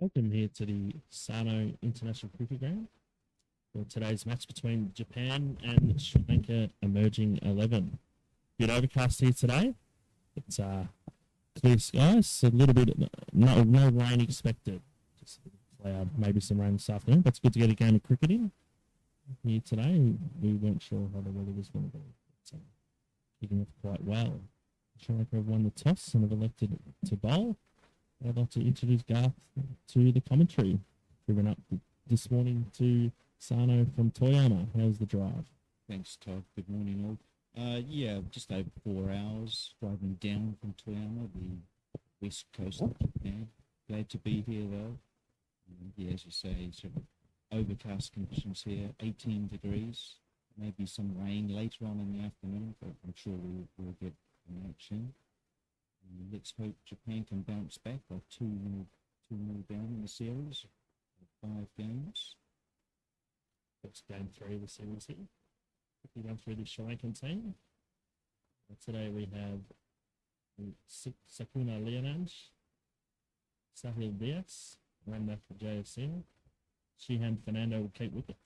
Welcome here to the Sano International Cricket Ground for today's match between Japan and Sri Lanka Emerging 11. Bit overcast here today. It's clear skies, a little bit, no rain expected. Just a cloud, maybe some rain this afternoon, but it's good to get a game of cricket in here today. We weren't sure how the weather was going to be. So, kicking off quite well. Sri Lanka have won the toss and have elected to bowl. I'd like to introduce Garth to the commentary. Driven up this morning to Sano from Toyama. How's the drive? Thanks, Todd. Good morning, all. Yeah, just over 4 hours driving down from Toyama, the west coast of Japan. Glad to be here, though. Yeah, as you say, sort of overcast conditions here, 18 degrees. Maybe some rain later on in the afternoon, but I'm sure we'll get an action. Let's hope Japan can bounce back. They're 2-0 down in the series, 5 games. That's game 3 of the series here. Quickly run through the Sri Lankan team. Today we have Sakuna Leonange, Sahil Diaz, Randa Jayasinghe, Shihan Fernando will keep wicket,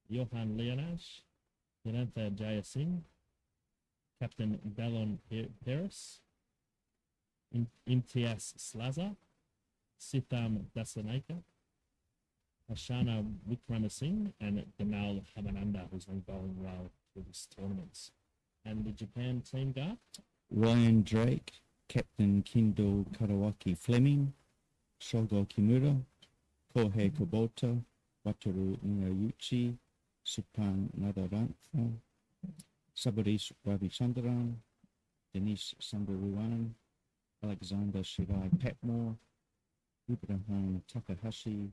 Johan Leonange, Yanantha Jayasinghe, Captain Ballon Peres, Imtiaz Slaza, Sitham Dasanaka, Ashana Wickramasinghe, and Gamal Hamananda, who's been bowling well for this tournament. And the Japan team guard? Ryan Drake, Captain Kendall Karawaki Fleming, Shogo Kimura, Kohei Kubota, Wataru Inayuchi, Supan Nadarantha, Sabarish Ravichandran, Denise Sundaruan, Alexander Shirai Patmore, Ibrahim Takahashi,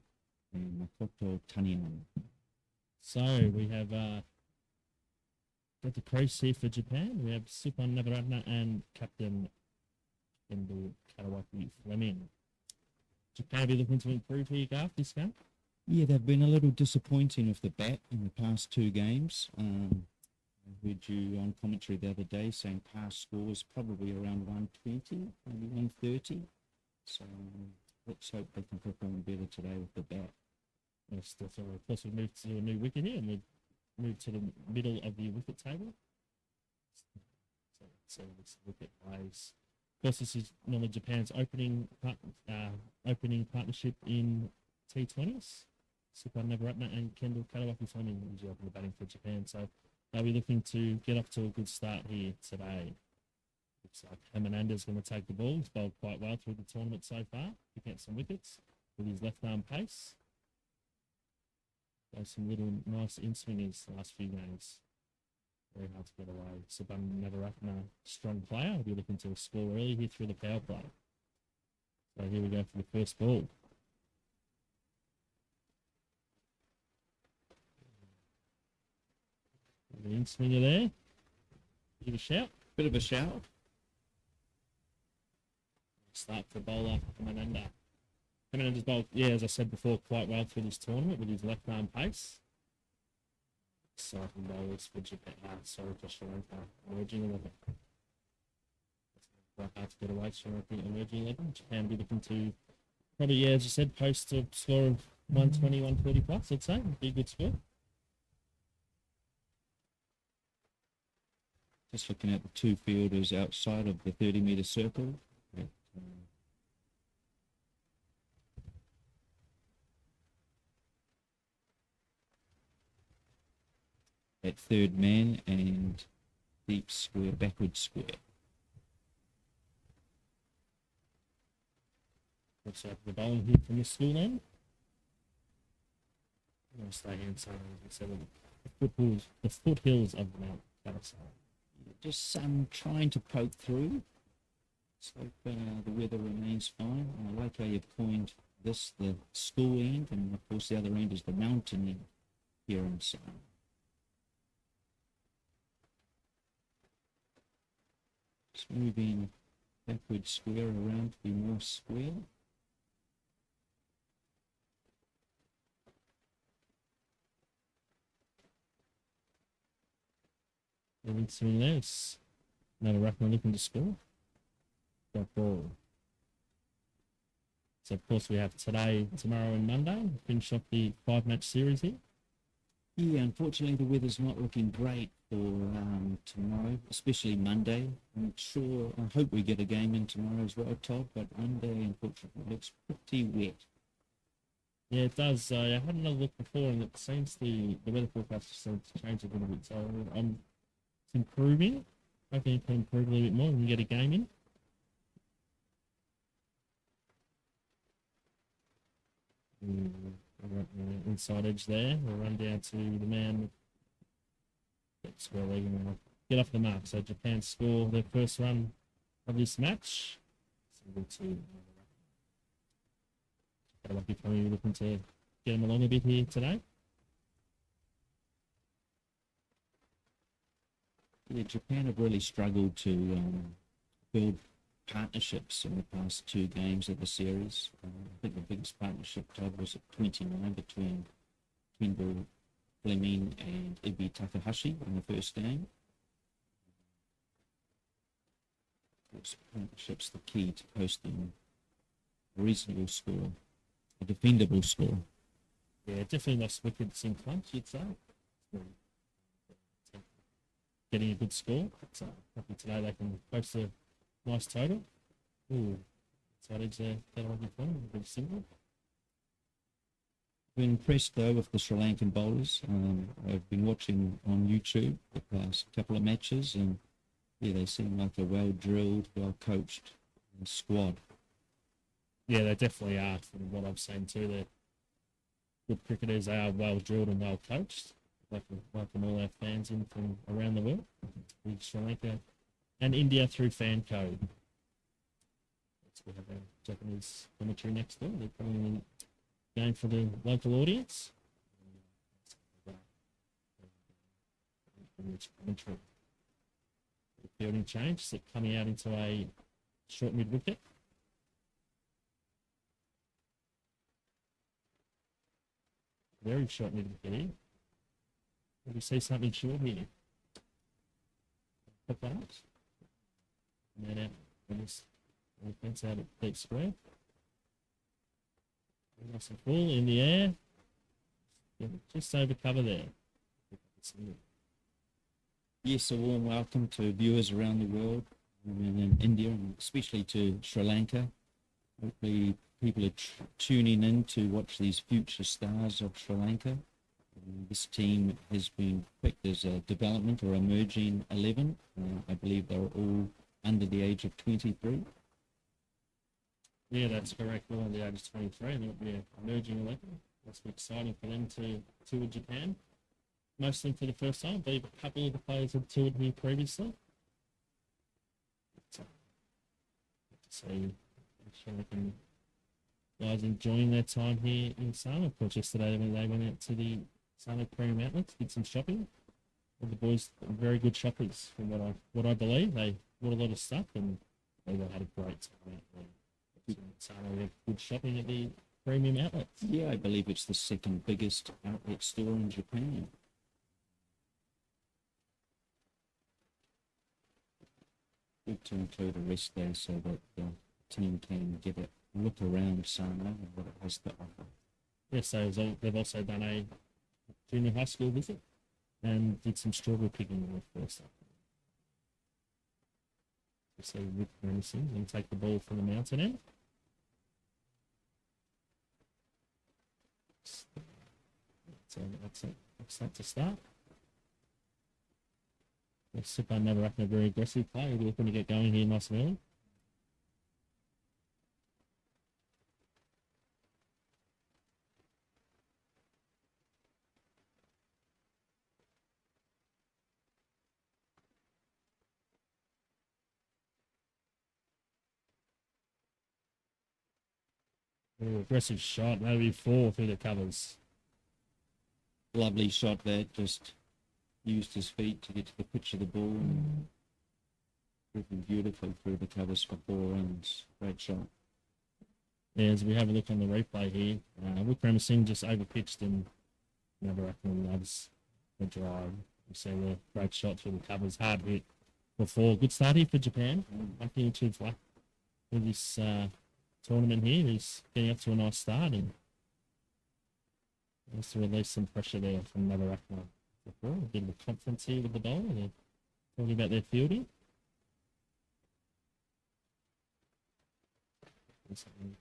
and Makoto Tanian. So we have got the crease here for Japan. We have Supan Navaratna and Captain Kendall Karawaki Fleming. Japan be looking to improve here, Garth, this game? Yeah, they've been a little disappointing off the bat in the past 2 games. I heard you on commentary the other day saying past scores probably around 120, maybe 130. So let's hope they can perform better today with the bat. Yes, definitely. Of course, we've moved to a new wicket here, and we've moved to the middle of the wicket table. So this wicket plays. Of course, this is normally Japan's opening partnership in T20s. Supan Navaratna and Kendall Karawaki Fleming usually open the batting for Japan. So they'll be looking to get off to a good start here today. Looks like Hamananda's going to take the ball. He's bowled quite well through the tournament so far. Picking up some wickets with his left arm pace. There's some little nice in-swingers the last few games. Very hard to get away. Supan Navaratna, strong player. He'll be looking to score early here through the power play. So here we go for the first ball. The in-swinger there. Give a shout. Bit of a shout. Start for bowler Hamananda. Hamananda's bowled, yeah, as I said before, quite well through this tournament with his left arm pace. Exciting bowlers for Japan. For Sri Lanka. Emerging 11. It's quite hard to get away from emerging 11. Japan be looking to probably, yeah, as you said, post a score of 120, 130 plus, I'd say. Be a good score. Just looking at the 2 fielders outside of the 30-metre circle. At third man and deep square, backward square. Looks like the bowling here from the school end. I'm going to stay here and say the foothills of Mount Palestine. Just trying to poke through. So the weather remains fine. I like how you've coined this the school end, and of course the other end is the mountain end here in Sano. Just moving backward square around to be more square. Moving through there, it's Navaratna looking to score. That ball. So, of course, we have today, tomorrow, and Monday. Finish off the 5-match series here. Yeah, unfortunately, the weather's not looking great for tomorrow, especially Monday. I'm sure, I hope we get a game in tomorrow as well, Todd, but Monday, unfortunately, looks pretty wet. Yeah, it does. I had another look before, and it seems the weather forecast seems to change a little bit. So it's improving. Hoping it can improve a little bit more and we can get a game in. Inside edge there. We'll run down to the man. That's where they're going to get off the mark. So Japan score their first run of this match. Lucky for me, looking to get them along a bit here today. Yeah, Japan have really struggled to build partnerships in the past 2 games of the series. I think the biggest partnership, Todd, was at 29 between Kendall Fleming and Ibi Takahashi in the first game. Those partnerships the key to posting a reasonable score, a defendable score. Yeah, definitely lost wickets in front, you'd say. Getting a good score. So hopefully today they can post a nice total. Ooh, side edge there, that'll be fun. Very simple. Been impressed though with the Sri Lankan bowlers. I've been watching on YouTube the past couple of matches, and yeah, they seem like a well-drilled, well-coached squad. Yeah, they definitely are. From what I've seen too, they're good cricketers. They are well-drilled and well-coached. Welcome all our fans in from around the world. Sri Lanka and India through fan code. We have our Japanese commentary next door. They're putting in a game for the local audience. The fielding change, so coming out into a short mid wicket. Very short mid wicket here. We see something short here. Pop that out. And then out on this fence out at deep square. Nice and full in the air. Yeah, just over cover there. Yes, a warm welcome to viewers around the world, in India, and especially to Sri Lanka. Hopefully people are tuning in to watch these future stars of Sri Lanka. This team has been picked as a development or emerging 11. I believe they're all under the age of 23. Yeah, that's correct. All under the age of 23, and it'll be an emerging 11. That's exciting for them to tour Japan. Most of them for the first time. I believe a couple of the players had toured here previously. So, guys enjoying their time here in Sano. Of course, yesterday when they went out to the Sano Premium Outlets, did some shopping. All the boys are very good shoppers, from what I believe. They bought a lot of stuff, and they all had a great time out there. Sano had good shopping at the Premium Outlets. Yeah, I believe it's the second biggest outlet store in Japan. Good to include a rest day so that the team can get a look around Sano and what it has to offer. Yes, so they've also done a junior high school visit and did some strawberry picking with first up. So Rick Emerson and take the ball from the mountain end. So that's that to start. Super never acting a very aggressive play. We're looking to get going here nice and early. Ooh, aggressive shot, maybe 4 through the covers. Lovely shot there, just used his feet to get to the pitch of the ball and driven beautifully through the covers for 4 runs. Great shot. Yeah, as we have a look on the replay here, Wickramasinghe Singh just overpitched and never loves the drive. You see the great shot through the covers, hard hit for 4. Good start here for Japan. Lucky into luck with this tournament here. He's getting up to a nice start and wants to release some pressure there from Navaratna before. A bit of a confidence here with the bowler. They're talking about their fielding.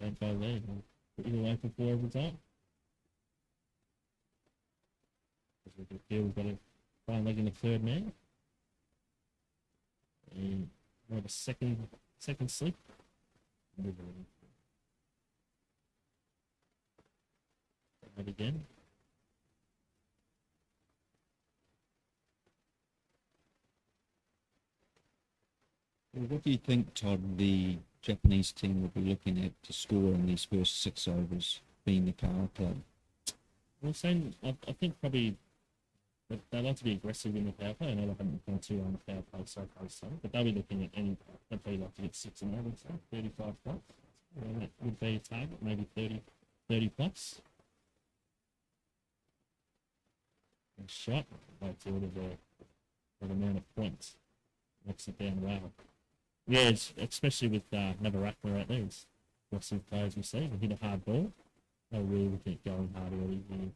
Don't go there. Put you away for 4 every time. As we can feel, we've got a fine leg in the third man. And we have a second sleep. Right again. Well, what do you think, Todd, the Japanese team will be looking at to score in these first 6 overs, being the power play? Well, saying, I think probably they like to be aggressive in the power play. I know they haven't gone too on the power play so far, but they'll be looking at any. They'd probably like to get 6 and 8, so 35 plus. That would be a target, maybe 30 plus. And shot, like to order the amount of points. Knocks it down well. Yeah, especially with Navaratna out there. It's aggressive players we see. They hit a hard ball. They'll really look at going hard early here.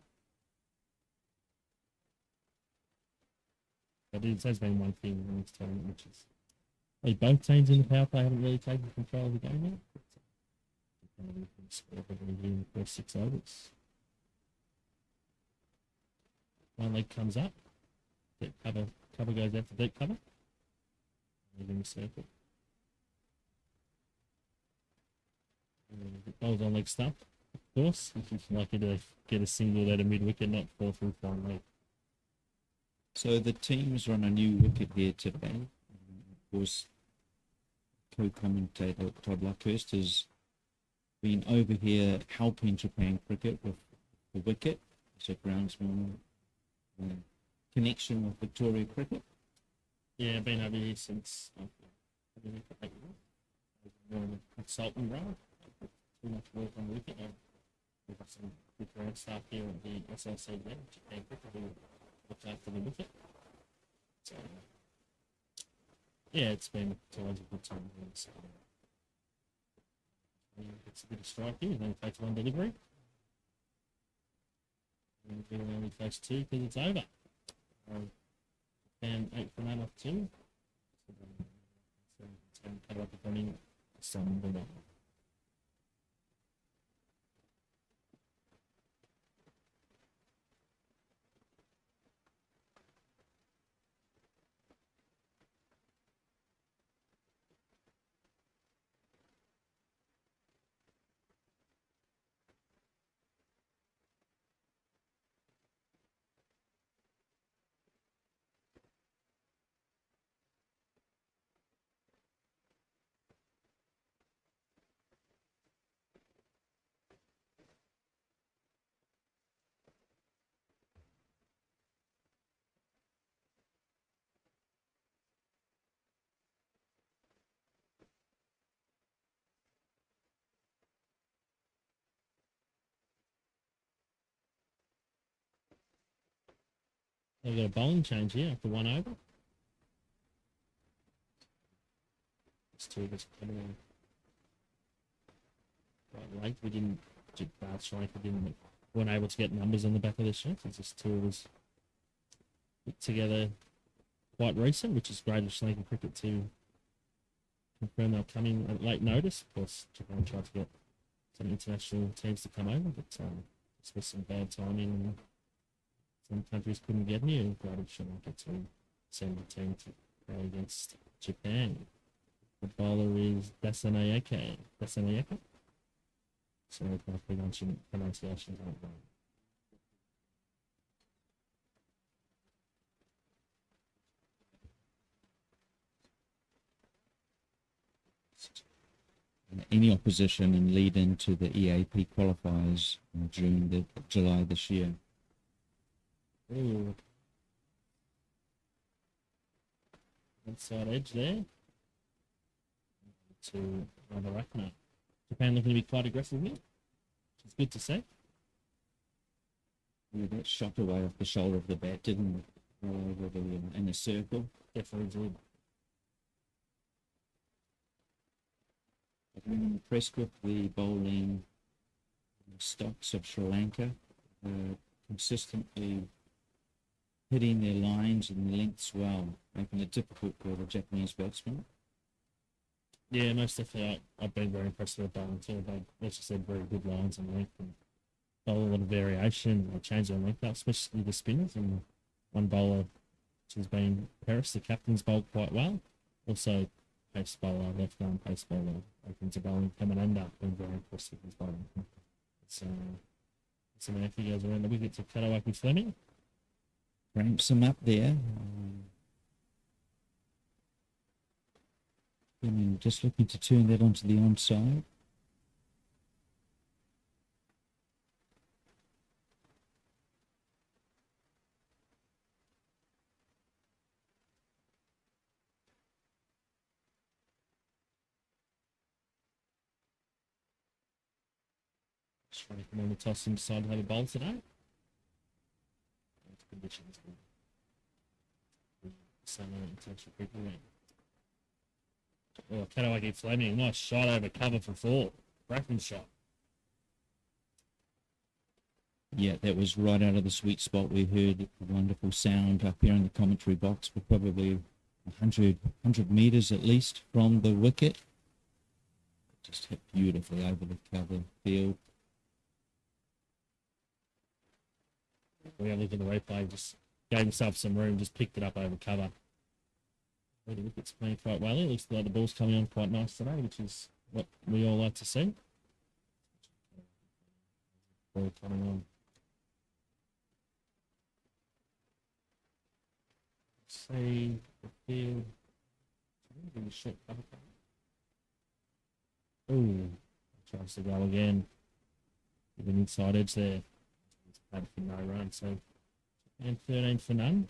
But it has been one thing in this tournament, which is both teams in the power play haven't really taken control of the game yet. In the first 6 overs. One leg comes up. Deep cover goes out to deep cover. In the circle. Bowls on leg stump, of course. If you're lucky to get a single at a mid wicket, not fall through fine leg. So the teams are on a new wicket here today. Of course, co-commentator Todd Luckhurst has been over here helping Japan Cricket with the wicket. So groundsman connection with Victoria Cricket. Yeah, I've been over here since I've been here for 8 years. More of a consultant role. Too much work on the wicket. We've got some good ground staff here at the SLC there, Japan Cricket, who looked after the wicket. So, yeah, it's always a good time. So, it's a bit of strike here. It only takes 1 delivery. And it only takes 2 because it's over. And 8 from 8 off 2. So it's going to cut up the running some of them. They've got a bowling change here after 1 over. It's 2 of us coming in quite late. Sri Lanka weren't able to get numbers on the back of their shots. It's just 2 of us put together quite recent, which is great of Sri Lanka Cricket to confirm they'll come in at late notice. Of course, Japan tried to get some international teams to come over, but it's with some bad timing and some countries couldn't get here. Great of Sri Lanka to send a team to play against Japan. The bowler is Dasanayake. So my pronunciations aren't wrong. Any opposition and lead into the EAP qualifiers during July this year? Ooh. Inside edge there. To Navaratna. Japan looking to be quite aggressive here. It's good to see. Yeah, that shot away off the shoulder of the bat, didn't it? Over in a circle. Definitely did. I'm impressed with the bowling stocks of Sri Lanka, consistently hitting their lines and lengths well, making it difficult for the Japanese batsmen. Yeah, most definitely. I've been very impressed with the bowling too. They, as you said, very good lines and length and bowl a lot of variation. They change their length up, especially the spinners. And one bowler, which has been Paris, the captain's bowled quite well. Also, pace bowler, left arm pace bowler, opens a bowling coming under. Been very impressed with his bowling. So, Samantha goes around the wicket to Katawaki Fleming. Ramps them up there. And just looking to turn that onto the onside. Just trying to come on the toss and decide to have a bowl today. Conditions. Sano intentional cricket game. Oh, Katawaki Fleming, nice shot over cover for 4. Cracking shot. Yeah, that was right out of the sweet spot. We heard a wonderful sound up here in the commentary box. We're probably 100 metres at least from the wicket. Just hit beautifully over the cover field. We have a look at the replay, just gave himself some room, just picked it up over cover. The wicket's playing quite well. It looks like the ball's coming on quite nice today, which is what we all like to see. Ball coming on. Let's see the field. Short cover. Ooh, tries to go again. With an inside edge there. Had for no run, so and 13 for none.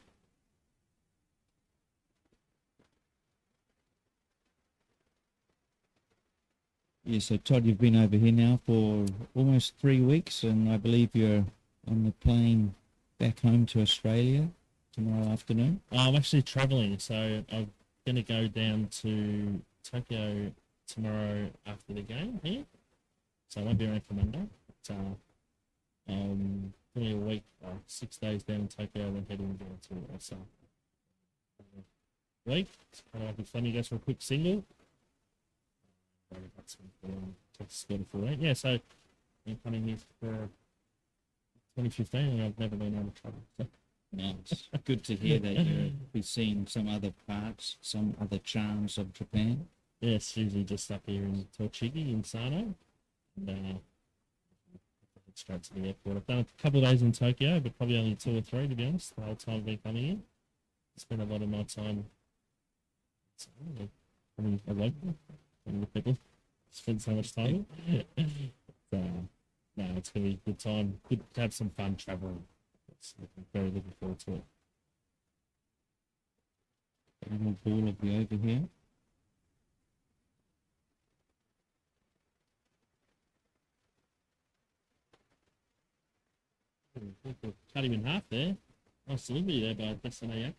Yeah, so Todd, you've been over here now for almost 3 weeks, and I believe you're on the plane back home to Australia tomorrow afternoon. I'm actually travelling, so I'm going to go down to Tokyo tomorrow after the game here. So I won't be around for Monday. But, probably a week, 6 days down in Tokyo, then heading down to Osaka. Week, Fleming goes for a quick single. Yeah, so I'm coming here for 2015 and I've never been able to travel. So. Now, it's good to hear that you'll be seeing some other parts, some other charms of Japan. Yes, usually just up here in Tochigi in Sano. And straight to the airport. I've done a couple of days in Tokyo, but probably only 2 or 3 to be honest, the whole time I've been coming in. Spent a lot of my time coming away from the people. Spend so much time. So, no, it's going to be a good time. Good to have some fun traveling. I'm very looking forward to it. A little ball of the over here. Cut him in half there. Nice delivery there by Sano.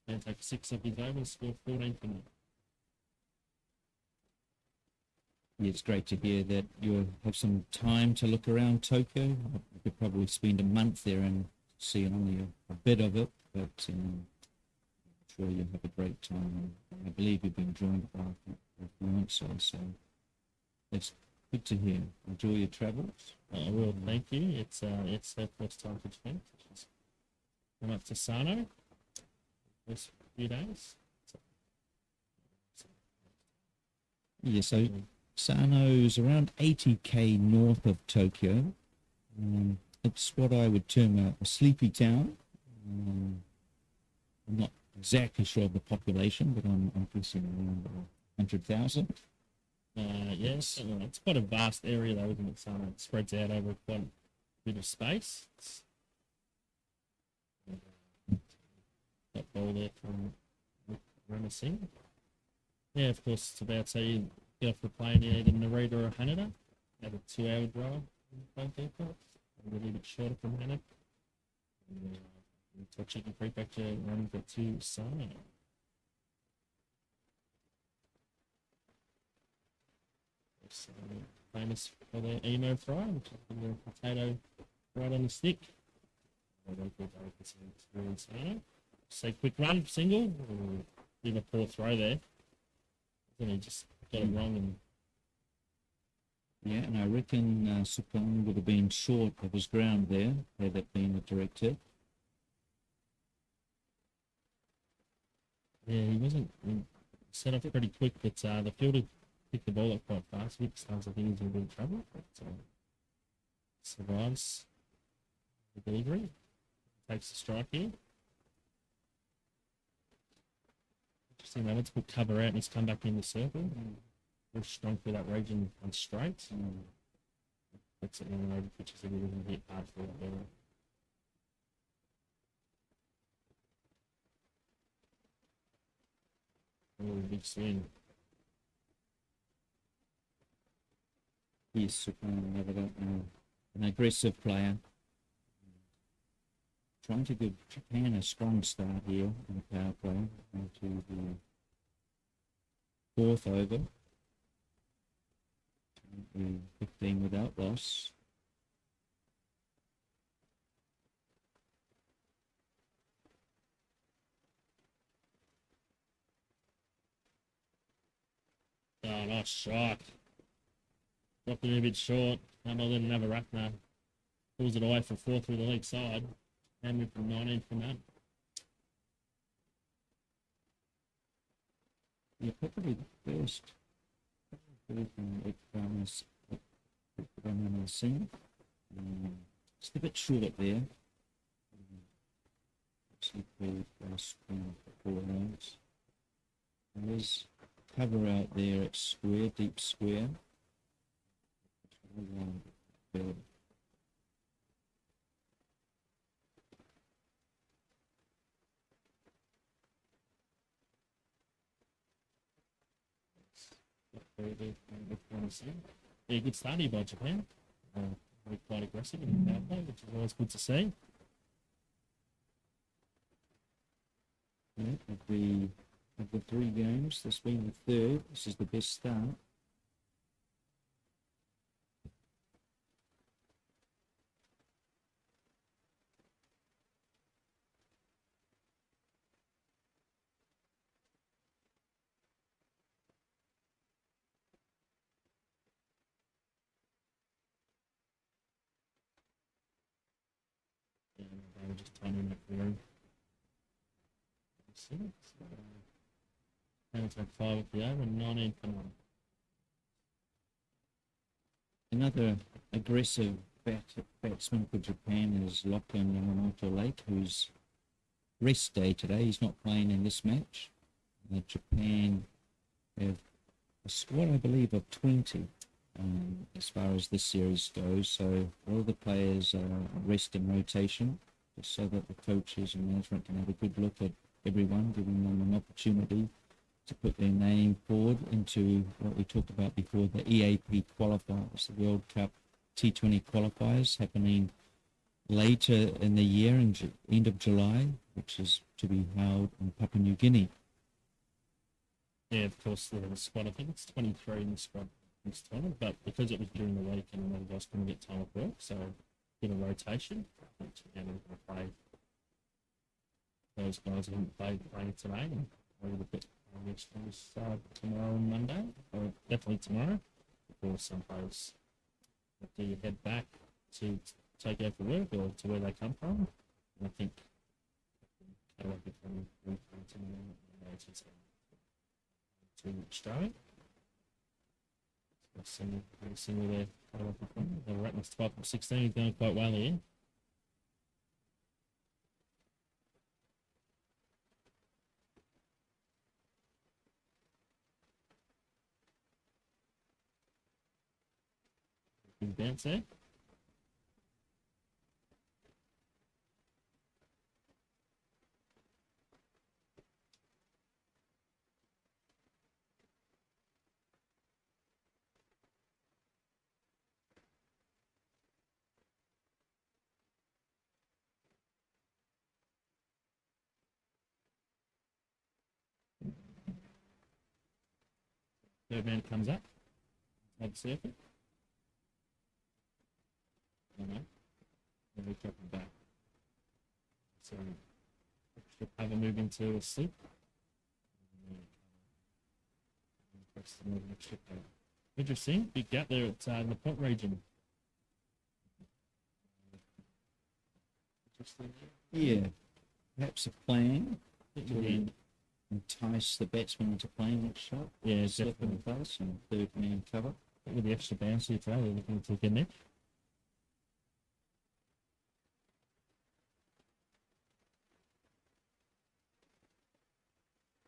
And take 6 of his over and score 14 for me. Yeah, it's great to hear that you have some time to look around Tokyo. You could probably spend a month there and see only a bit of it, but I'm sure you'll have a great time. I believe you've been joined by a fiance, so that's good to hear. Enjoy your travels. I will, thank you. It's her first time to Japan. Come up to Sano. First few days. Yeah, so Sano's around 80k north of Tokyo. It's what I would term a sleepy town. I'm not exactly sure of the population, but I'm guessing around 100,000. Yes, it's quite a vast area though, isn't it? Sano? It spreads out over quite a bit of space. That ball there from Rama Singh. Yeah, of course, it's about so you get off the plane, you need a Narita or a Haneda. Have a 2-hour drive from Bangkok. A little bit shorter from Haneda. Tochigi Prefecture running for 2 Sano. So, famous for their emo fry, which is the potato right on the stick. So quick run, single. Ooh, did a poor throw there. Then he just got it wrong and Yeah, and I reckon Supong would have been short of his ground there, had that been a direct hit. yeah, he wasn't set up pretty quick, but the fielder picked the ball up quite fast. Vic Stars, I think he's in a bit of trouble, but survives the delivery. Takes the strike here. Interesting moment to put cover out and he's come back in the circle. Very strong for that region on straight. That's it in the road pitches that he doesn't hit hard for that ball. Oh, big swing. Yes, Supong, an aggressive player. Trying to give Japan a strong start here in the power play into the fourth over. 15 without loss. Oh, nice shot. Dropped it a bit short. Let another ruck now. Pulls it away for 4 through the leg side. And moved from 19 from that. Yeah, probably the first run I've seen. It's a bit short there. Actually played last for 4 rounds. There's cover out there at square, deep square. Yeah, good start here by Japan. Very quite aggressive in the power play, which is always good to see. Yeah, of the 3 games, this being the third, this is the best start. Yeah, they were just timing that through. And it's like 5 at the over and 19 for 9. Another aggressive batsman for Japan is Lachlan Yamamoto Lake, who's rest day today. He's not playing in this match. Japan have a squad, I believe, of 20 as far as this series goes. So all the players are rest in rotation, just so that the coaches and management can have a good look at everyone, giving them an opportunity to put their name forward into what we talked about before, the EAP qualifiers, the World Cup T20 qualifiers happening later in the year, in end of July, which is to be held in Papua New Guinea. Yeah, of course, the squad, I think it's 23 in the squad this time, but because it was during the week and a lot of guys couldn't get time off work, so in a rotation, we're going to play those guys who haven't playing today, and we're going to put next tomorrow and Monday, or definitely tomorrow, before some players have to head back to take out for work or to where they come from. And I think to Australia. Single there. They're rating us 12 from 16. He's going quite well here. Good bounce there. Third man comes up. I'd surf it. I don't know. Then we drop it back. So should have a move into a sleep. Interesting. Big gap there at in the point region. Interesting. Yeah, perhaps a plan It to would be, entice the batsman into playing that shot. yeah, Slip in definitely. the face and third man cover. With the extra bounce here today, they're looking to get an edge.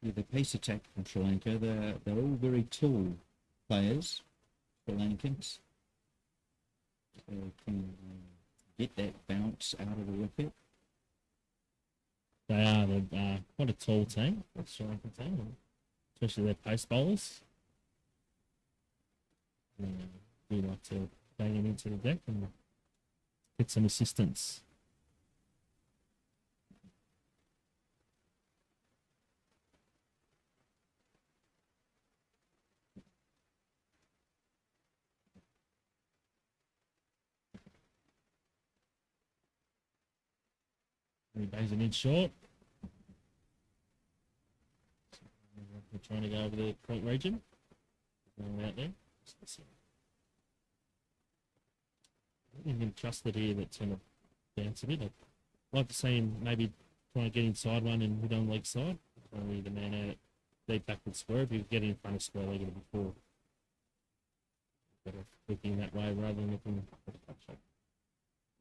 Yeah, the pace attack from Sri Lanka, they're all very tall players, Sri Lankans. They can get that bounce out of the wicket. They're quite a tall team, that's Sri Lankan team, especially their pace bowlers. We like to bang them into the deck and get some assistance. He bangs it in short. We're trying to go over the point region. Going out there. You can trust it here that's going to bounce a bit. I'd like to see him maybe try and get inside one and hit on leg side. Only the man out at deep backward square. If you get in front of square leg before. Better looking that way rather than looking at the touch up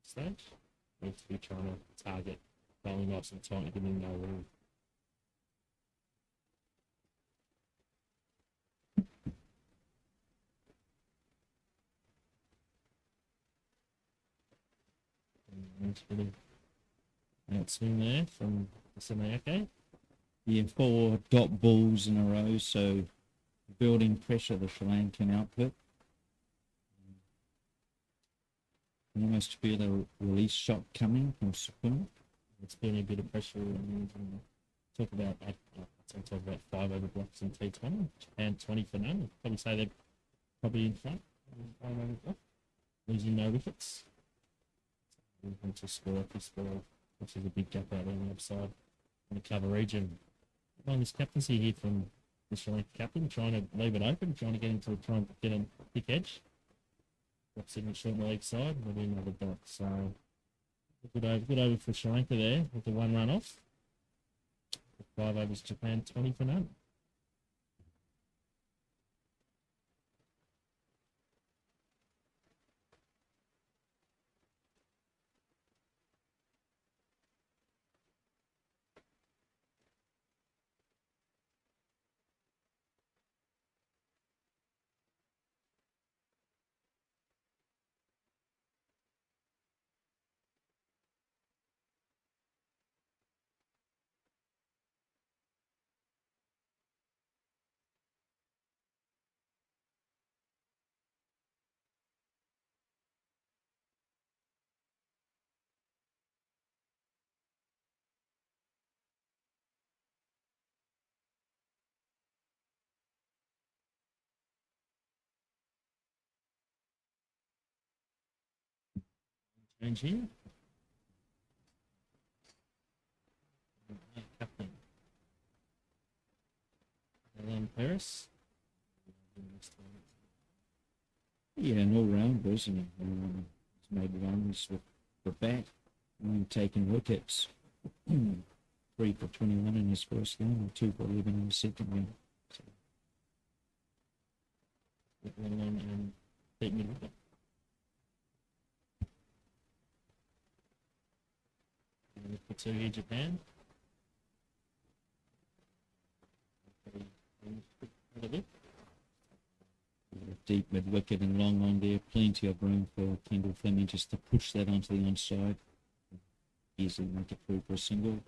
stage. Needs to be trying to target bowling nice and tight and give him no room. Really outswing there from Sano. Yeah, 4 dot balls in a row, so building pressure the Sri Lankan output. You almost feel a release shot coming from Sukun. It's been a bit of pressure. And talk about talk about 5 over blocks in T20. Japan 20 for none. I'd probably say they're probably in front. 5 over block, losing no wickets. Looking to score up this ball, which is a big gap out on the other side in the cover region. On this captaincy here from the Sri Lanka captain, trying to leave it open, trying to get into try and get a thick edge. Drops it in short on the leg side, maybe another dot. So good over for Sri Lanka there with the 1 run off. 5 overs Japan 20 for none. Change here. Captain. Alan Paris. Yeah, an all-rounder, isn't he? He's made runs with the bat and taken wickets. 3 for 21 in his first game and 2 for 11 in the second game. So, And deep mid wicket. For 2 here, Japan. deep mid wicket and long on there. Plenty of room for Kendall Fleming just to push that onto the onside. Easily make it through for a single.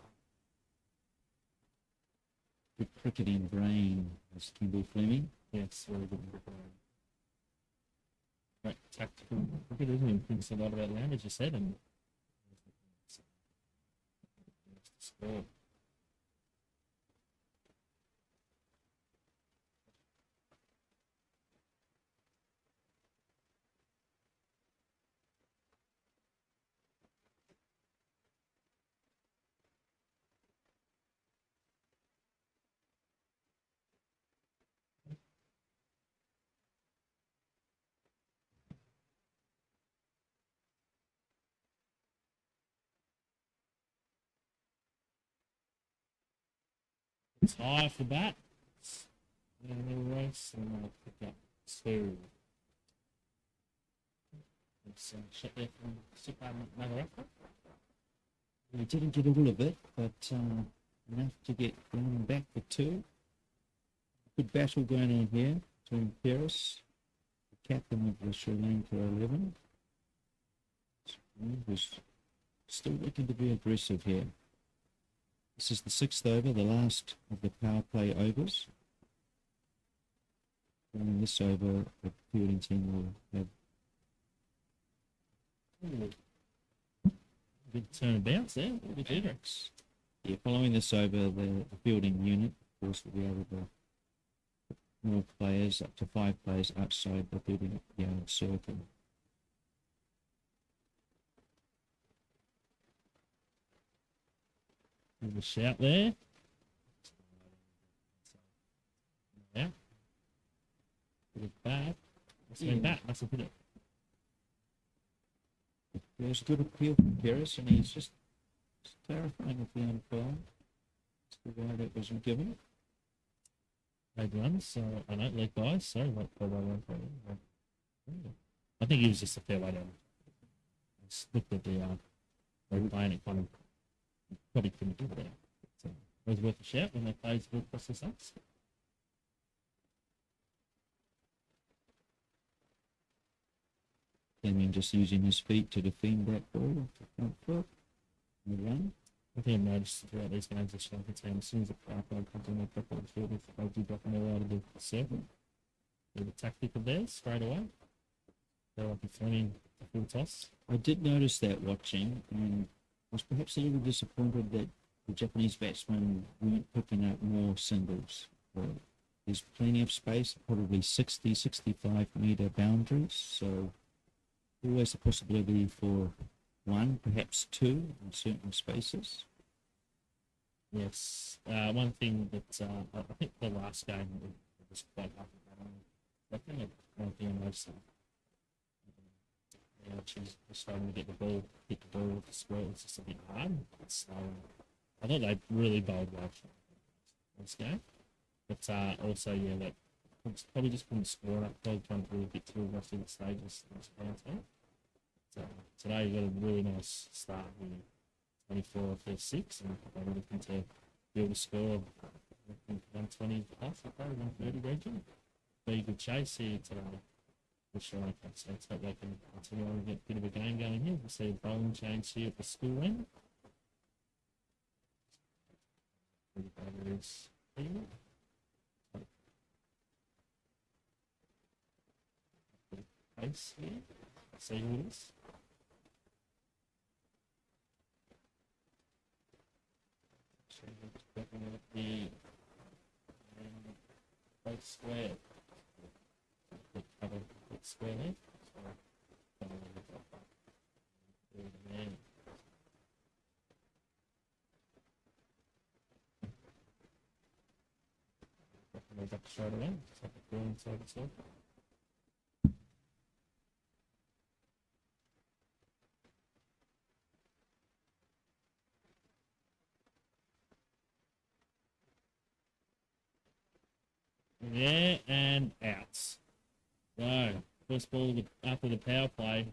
Good cricketing brain is Kendall Fleming. Yes, very good. Great tactical cricket, isn't he? Thinks a lot about land, as you said, and score. It's high off the bat. A little race, and I'll pick up 2. It's a shot there from Super Magaraka. We didn't get all of it, but enough to get going back for 2. Good battle going on here between Paris, the captain of the Sri Lanka 11, who's still looking to be aggressive here. This is the 6th over, the last of the power play overs. And in this over, the fielding team will have Good turn and bounce there. Good Hendricks. Yeah, following this over, the fielding unit, of course, will be able to put more players, up to 5 players outside the fielding circle. Give a shout there. Yeah. Put it back. Must have been back. Must have hit it. There's a good appeal from Paris, and he's just terrifying with the NFL. It's the way that wasn't given. Leg runs, so I don't leg guys. Sorry, what I think he was just a fair way down. Just looked at the replay and it kind of probably couldn't do that. So it was worth a shout when they played across the Suns. I mean, just using his feet to defend that ball off the front foot and the run. I think I've noticed throughout these games, the Sri Lanka team, as soon as the power play comes in, they drop the field, they do drop them all out of the circle. With the tactic of theirs straight away. They're like throwing the full toss. I did notice that watching, and I was perhaps a little disappointed that the Japanese batsmen weren't picking up more singles. There's plenty of space, probably 60, 65 metre boundaries, so always a possibility for 1, perhaps 2 in certain spaces. Yes. One thing that I think the last game was quite hard. I think one thing I noticed she's starting to get the ball, hit the ball with the square. It's just a bit hard. So I thought they really bowled well this game. But also, yeah, that probably just couldn't score up. Probably trying to really get through the rest of the stages. So today you got a really nice start with 24 or 36, and they're looking to build a score of 120 plus, 130 region. Very good chase here today. For Sri Lanka. So let's hope they can continue on and get a bit of a game going here. We'll see a bowling change here at the school end. Pace here. See who it is. The both square. Square there. Up straight away. Just the ball inside the circle. Yeah, and outs. So, first ball after the power play,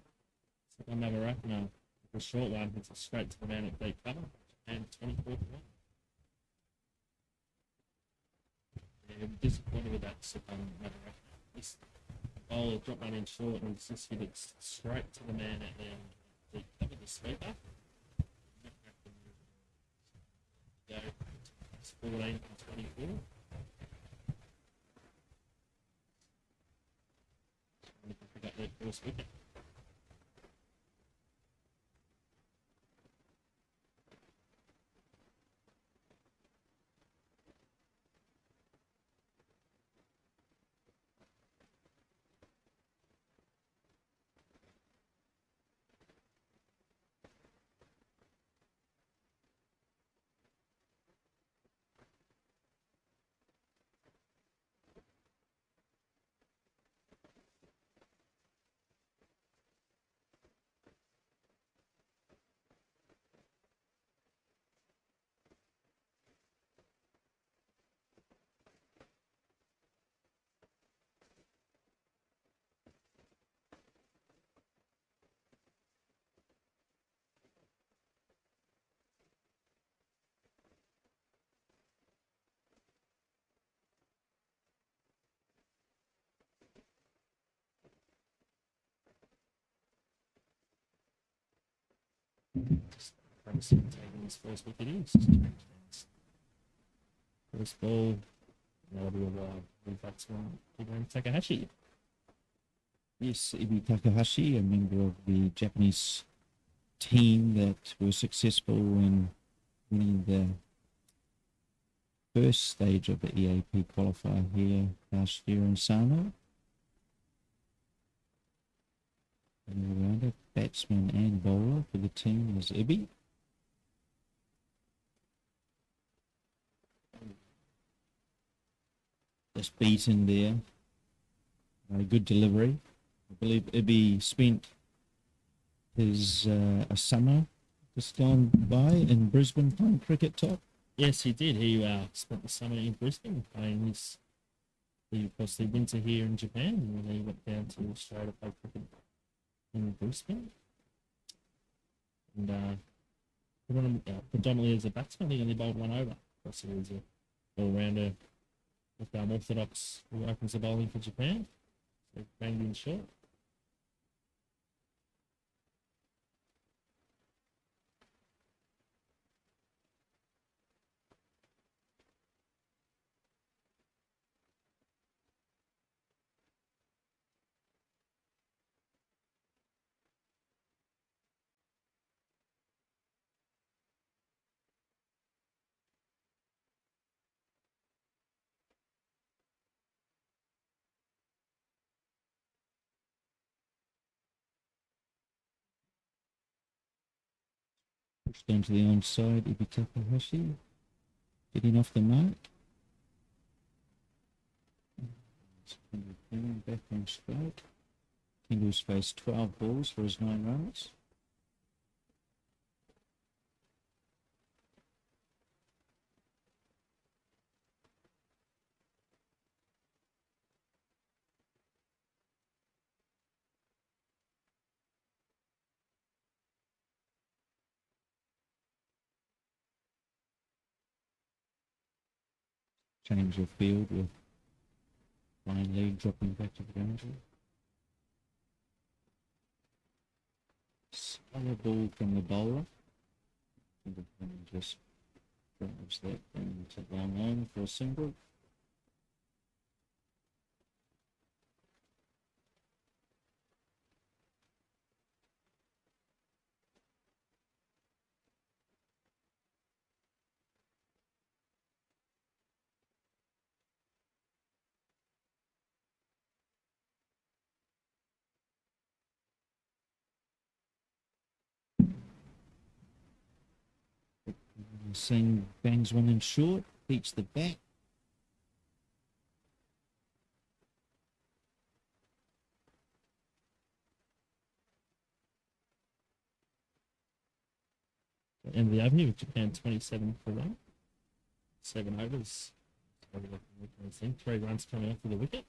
another Rakna, the short one, hits it straight to the man at deep cover, and 24 to 1. Yeah, I'm disappointed with that This bowler dropped one in short and just hit it straight to the man at the deep cover, the sweeper. Go, it's 14 to 24. Pick up their first wicket. Just taking his first wicket is. First ball, that'll be a wild batsman, Takahashi. Yes, Ibi Takahashi, a member of the Japanese team that was successful in winning the first stage of the EAP qualifier here last year in Sano. An all-rounder, batsman and bowler for the team is Ibi. Just beaten there. A good delivery. I believe Ibi spent his a summer just gone by in Brisbane playing cricket top. Yes, he did. He spent the summer in Brisbane playing the winter here in Japan, and then he went down to Australia to play cricket in Brisbane. And predominantly as a batsman, he only bowled one over. So he was an all-rounder with orthodox who opens the bowling for Japan. So banged in short. Pushed down to the onside, Ibi Takahashi. Getting off the mark. Back on straight. Kendall's faced 12 balls for his 9 runs. Change of field with Ryan Lee dropping back to the boundary. Slower ball from the bowler. And just drives that into long on for a single. Singh bangs one in short, beats the bat. End of the over here with Japan 27 for 1. 7 overs. 3 runs coming off of the wicket.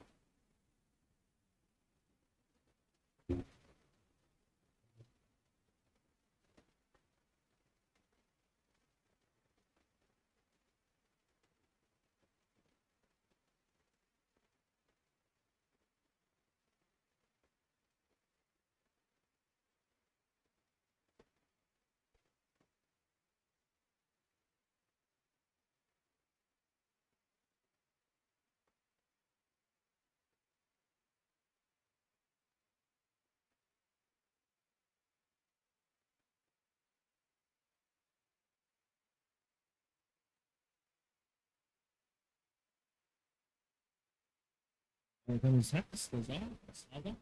There comes Hacks. There's Slater.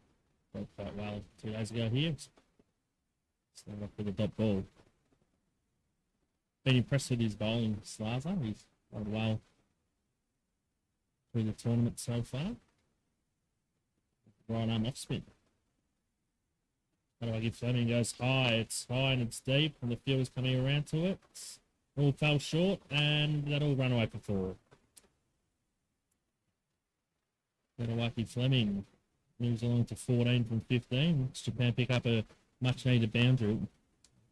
Played quite well 2 days ago here. Started off with a dot ball. Been impressed with his bowling, Slazer. He's played well through the tournament so far. Right arm off spin. How do I give Fleming? Goes high. It's high and it's deep, and the field is coming around to it. All fell short, and that'll run away for 4. Lucky Fleming moves along to 14 from 15. Japan pick up a much needed boundary.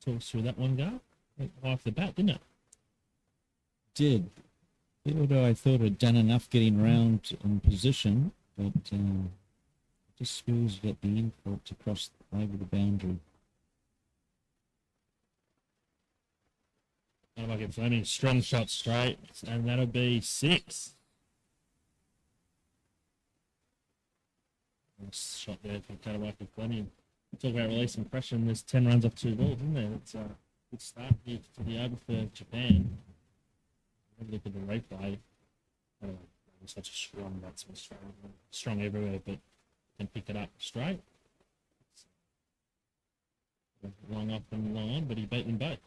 Talk us through that one, Gar. Went high off the bat, didn't it? Did. Although I thought I'd done enough getting round in position, but just feels that the end for it to cross over the boundary. Like Fleming, strong shot straight, and that'll be 6. Nice shot there from Katawaki Fleming. Talk about releasing pressure, and there's 10 runs off 2 balls, isn't there? It's a good start here for the over for Japan. Have a look at the replay. I don't know, such a strong batsman, strong everywhere, but can pick it up straight. Long off and long on, but he beat them both.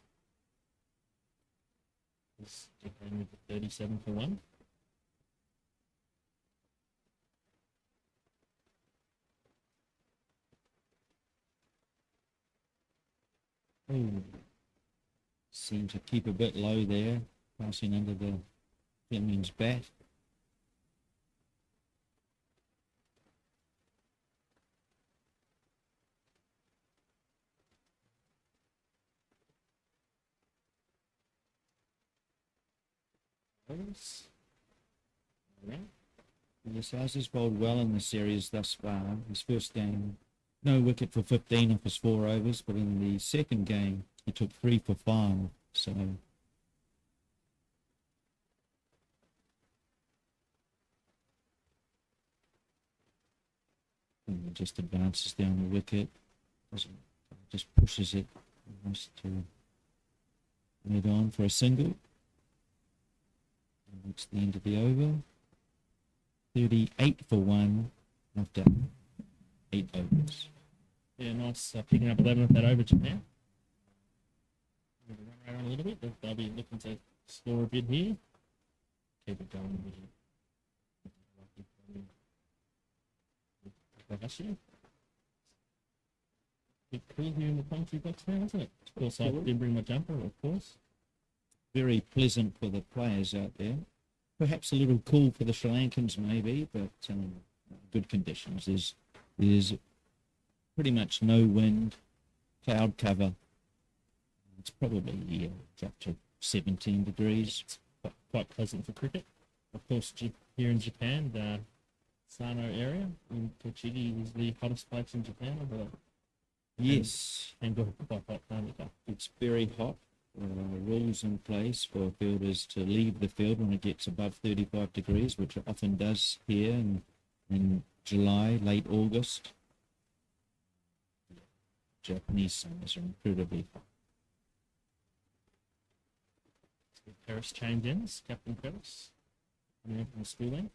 This Japan with the 37 for 1. Ooh. Seemed to keep a bit low there, passing under the Fleming's bat. Yes, Oz has bowled well in the series thus far. His first game, no wicket for 15 off his 4 overs, but in the second game, he took 3 for 5. So and just advances down the wicket, just pushes it almost to head on for a single. And that's the end of the over. 38 for 1 after 8 overs. Yeah, nice picking up 11 of that over Japan. Run around a little bit. They'll be looking to score a bit here. Keep it going. Bit cool here in the commentary box now, isn't it? Of course, I didn't bring my jumper, of course. Very pleasant for the players out there. Perhaps a little cool for the Sri Lankans maybe, but good conditions. There's pretty much no wind, cloud cover. It's probably up to 17 degrees. It's quite pleasant for cricket. Of course, here in Japan, the Sano area in Tochigi is the hottest place in Japan, I believe. Yes. And got quite hot time ago. It's very hot. Rules in place for fielders to leave the field when it gets above 35 degrees, which it often does here in July, late August. Japanese summers are incredibly hot. Paris change ends, Captain Paris. Coming in from the schooling.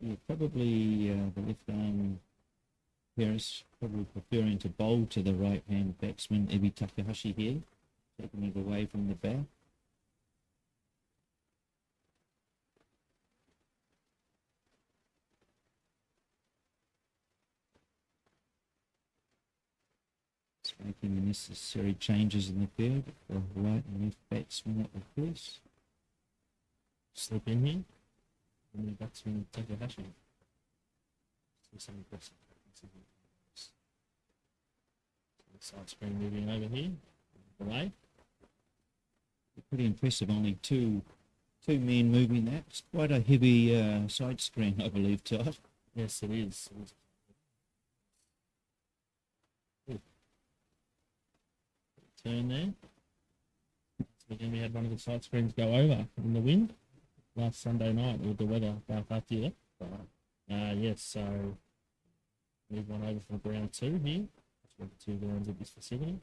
Yeah, probably the left arm Paris probably preferring to bowl to the right-hand batsman, Ebi Takahashi here, taking it away from the bat. It's making the necessary changes in the field for right and left batsman at the crease. Slip in here. And the batsman Takahashi. Some impressive. Side screen moving over here. Away. Pretty impressive. Only two men moving that. It's quite a heavy side screen, I believe, Todd. Yes, it is. Turn there. Again, we had one of the side screens go over in the wind last Sunday night with the weather back after you left. Yes, so move one over from ground 2 here. That's the 2 grounds of this facility.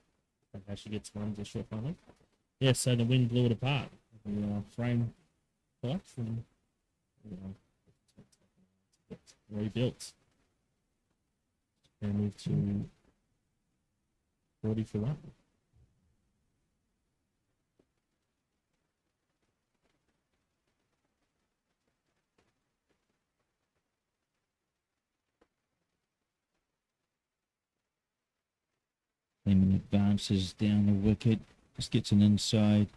Takahashi gets one just short final. Yes, so the wind blew it apart. The frame collapsed and rebuilt. And move to 40 for 1. Lemon advances down the wicket, just gets an inside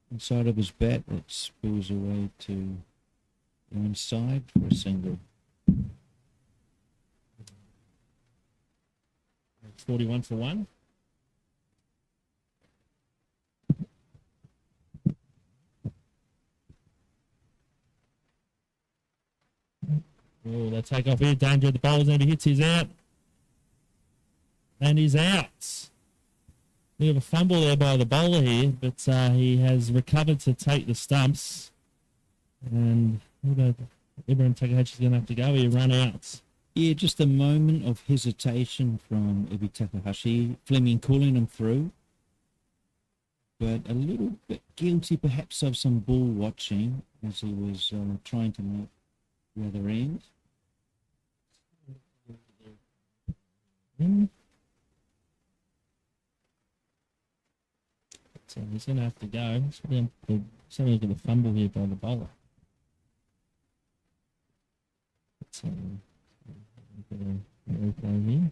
of his bat that spills away to the inside for a single. 41 for 1. Oh, they take off here. Danger. The bowler's never hits. He's out. And he's out. We have a fumble there by the bowler here, but he has recovered to take the stumps. And Ibrahim Takahashi is going to have to go here, run out. Yeah, just a moment of hesitation from Ibi Takahashi. Fleming calling him through. But a little bit guilty perhaps of some ball watching as he was trying to make the other end. So he's going to have to go. Let's have a look at the fumble here by the bowler.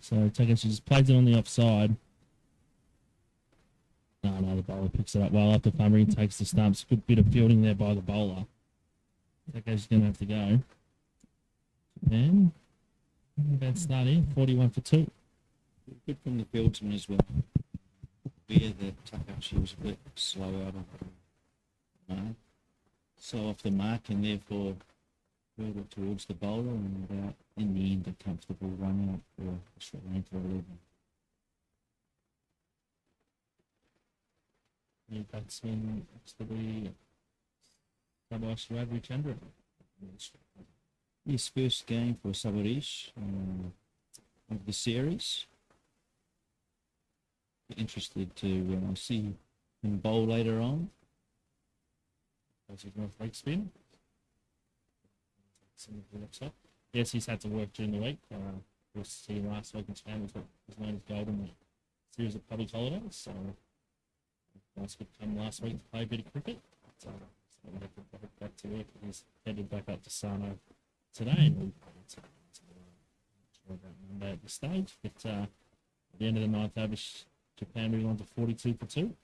So Takahashi just plays it on the offside. No, the bowler picks it up well after fumbling, takes the stumps. Good bit of fielding there by the bowler. Takahashi's going to have to go. And bad start here, 41 for 2. Good from the fieldsman as well. Aware that Takahashi was a bit slow out of the mark. So off the mark and therefore further towards the bowler and in the end a comfortable run out for Sri Lanka 11. New batsman next to the Sabash Ravichandran. His first game for Sabarish of the series. Interested to see him bowl later on. That's his north leg spin. Yes, he's had to work during the week. We'll see him last week in Japan was what was known as Golden Week. Series of public holidays, so nice could come last week to play a bit of cricket. So we'll have to get back to work. He's headed back up to Sano today, and we'll about Monday at the stage. But at the end of the ninth over, Japan moving on to 42 for 2.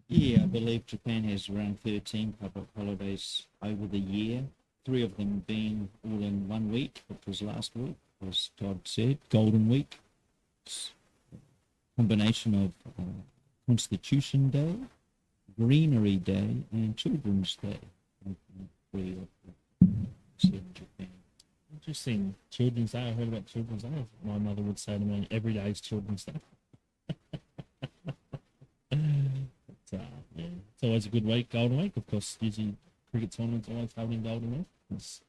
Yeah, I believe Japan has around 13 public holidays over the year. 3 of them being all in 1 week, which was last week, as Todd said, Golden Week. It's a combination of Constitution Day, Greenery Day, and Children's Day. Japan. Interesting. Children's Day. I heard about Children's Day. My mother would say to me, every day is Children's Day. But, yeah, it's always a good week, Golden Week. Of course, usually cricket tournaments always held in Golden Week. Because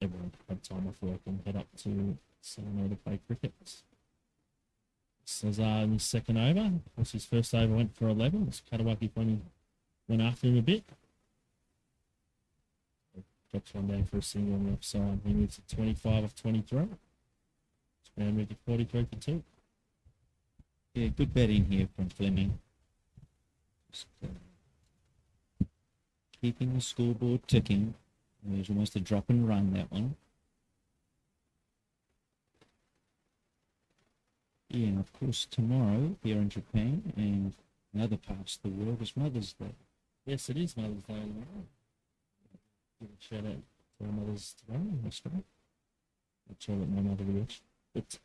everyone had time off work and head up to Sano to play cricket. Sazar in his second over. Of course, his first over went for 11. Katawaki went after him a bit. Drops one down for a single on the offside. He moves to 25 of 23. Now moved to 43 for 2. Yeah, good betting here from Fleming. Just, keeping the scoreboard ticking. It was almost a drop and run, that one. Yeah, and of course tomorrow here in Japan and in other parts of the world is Mother's Day. Yes, it is Mother's Day tomorrow. Give a shout out to our mothers tomorrow. That's right. Not sure what my mother would wish, but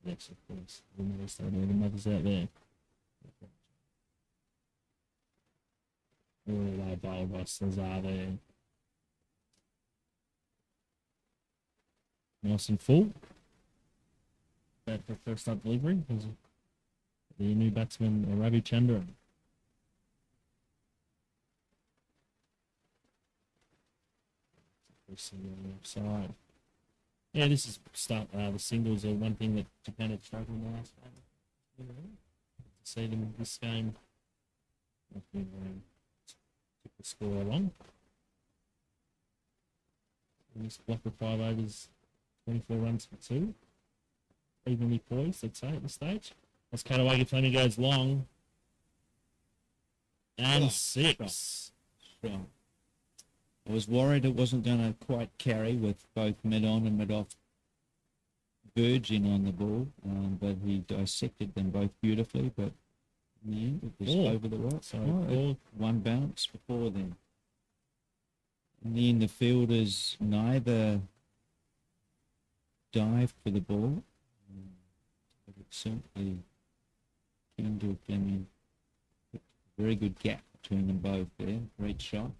yes, of course. The mothers out there, the mothers out there. All our bowl rosters are there. Nice and full. Bad for first up delivery. The new batsman, Ravi Chandran. Side. Yeah, this is the singles are one thing that Japan had struggled in the last game. To see them in this game, took the score along. In this block of 5 overs, 24 runs for 2. Evenly poised, I'd say, at this stage. As Katawaki Fleming goes long. And 6. Strong. I was worried it wasn't going to quite carry with both mid-on and mid-off verging on the ball, but he dissected them both beautifully, but in the end it was over the right. So one bounce before then. In the end, the fielders neither dived for the ball, but it certainly came to Fleming. Very good gap between them both there. Great shot.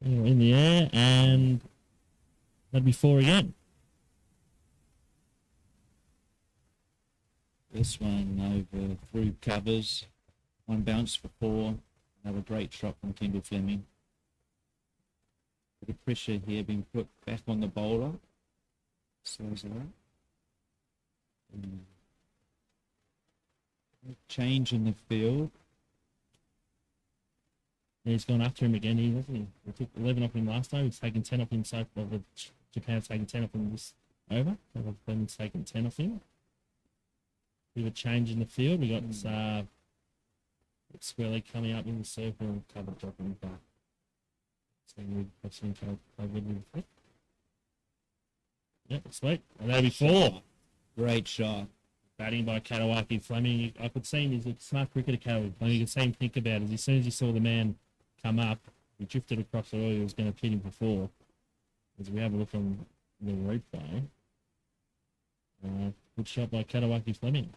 In the air, and that'd be 4 again. This one over through covers. One bounce for 4. Another great shot from Kendall Fleming. The pressure here being put back on the bowler. Slows it up. Change in the field. He's gone after him again. He took 11 off him last time. He's taken 10 off him so far. Japan's taken 10 off him this over. Fleming's taken 10 off him. Bit of a change in the field. We got Squarely coming up in the circle and cover dropping back. So we've seen play good with it. Yep, sweet. And that'll be 4. Great shot. Batting by Katawaki Fleming. I could see him, he's a smart cricketer, Katawaki Fleming. You could see him think about it. As soon as he saw the man come up, he drifted across the oil. He was going to hit him for 4. As we have a look on the replay. Good shot by Katawaki Fleming.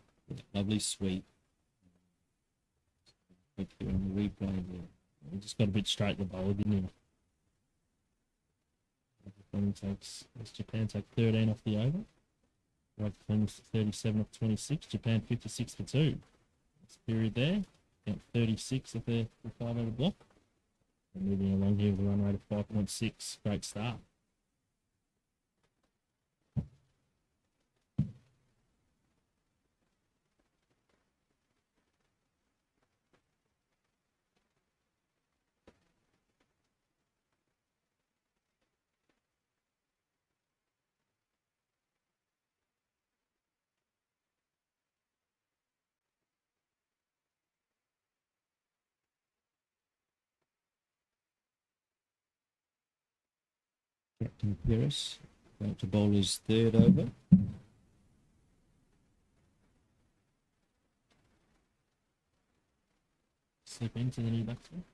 Lovely sweep. Look here on the replay there. He just got a bit straight the bowler, didn't he? Japan take 13 off the over. Right, Fleming's 37 off 26. Japan 56 for 2. This period there. Count 36 of the 5 over block. And moving along here with a run rate of 5.6. Great start. Captain Peris about to bowl his 3rd over. Slip into the new batsman.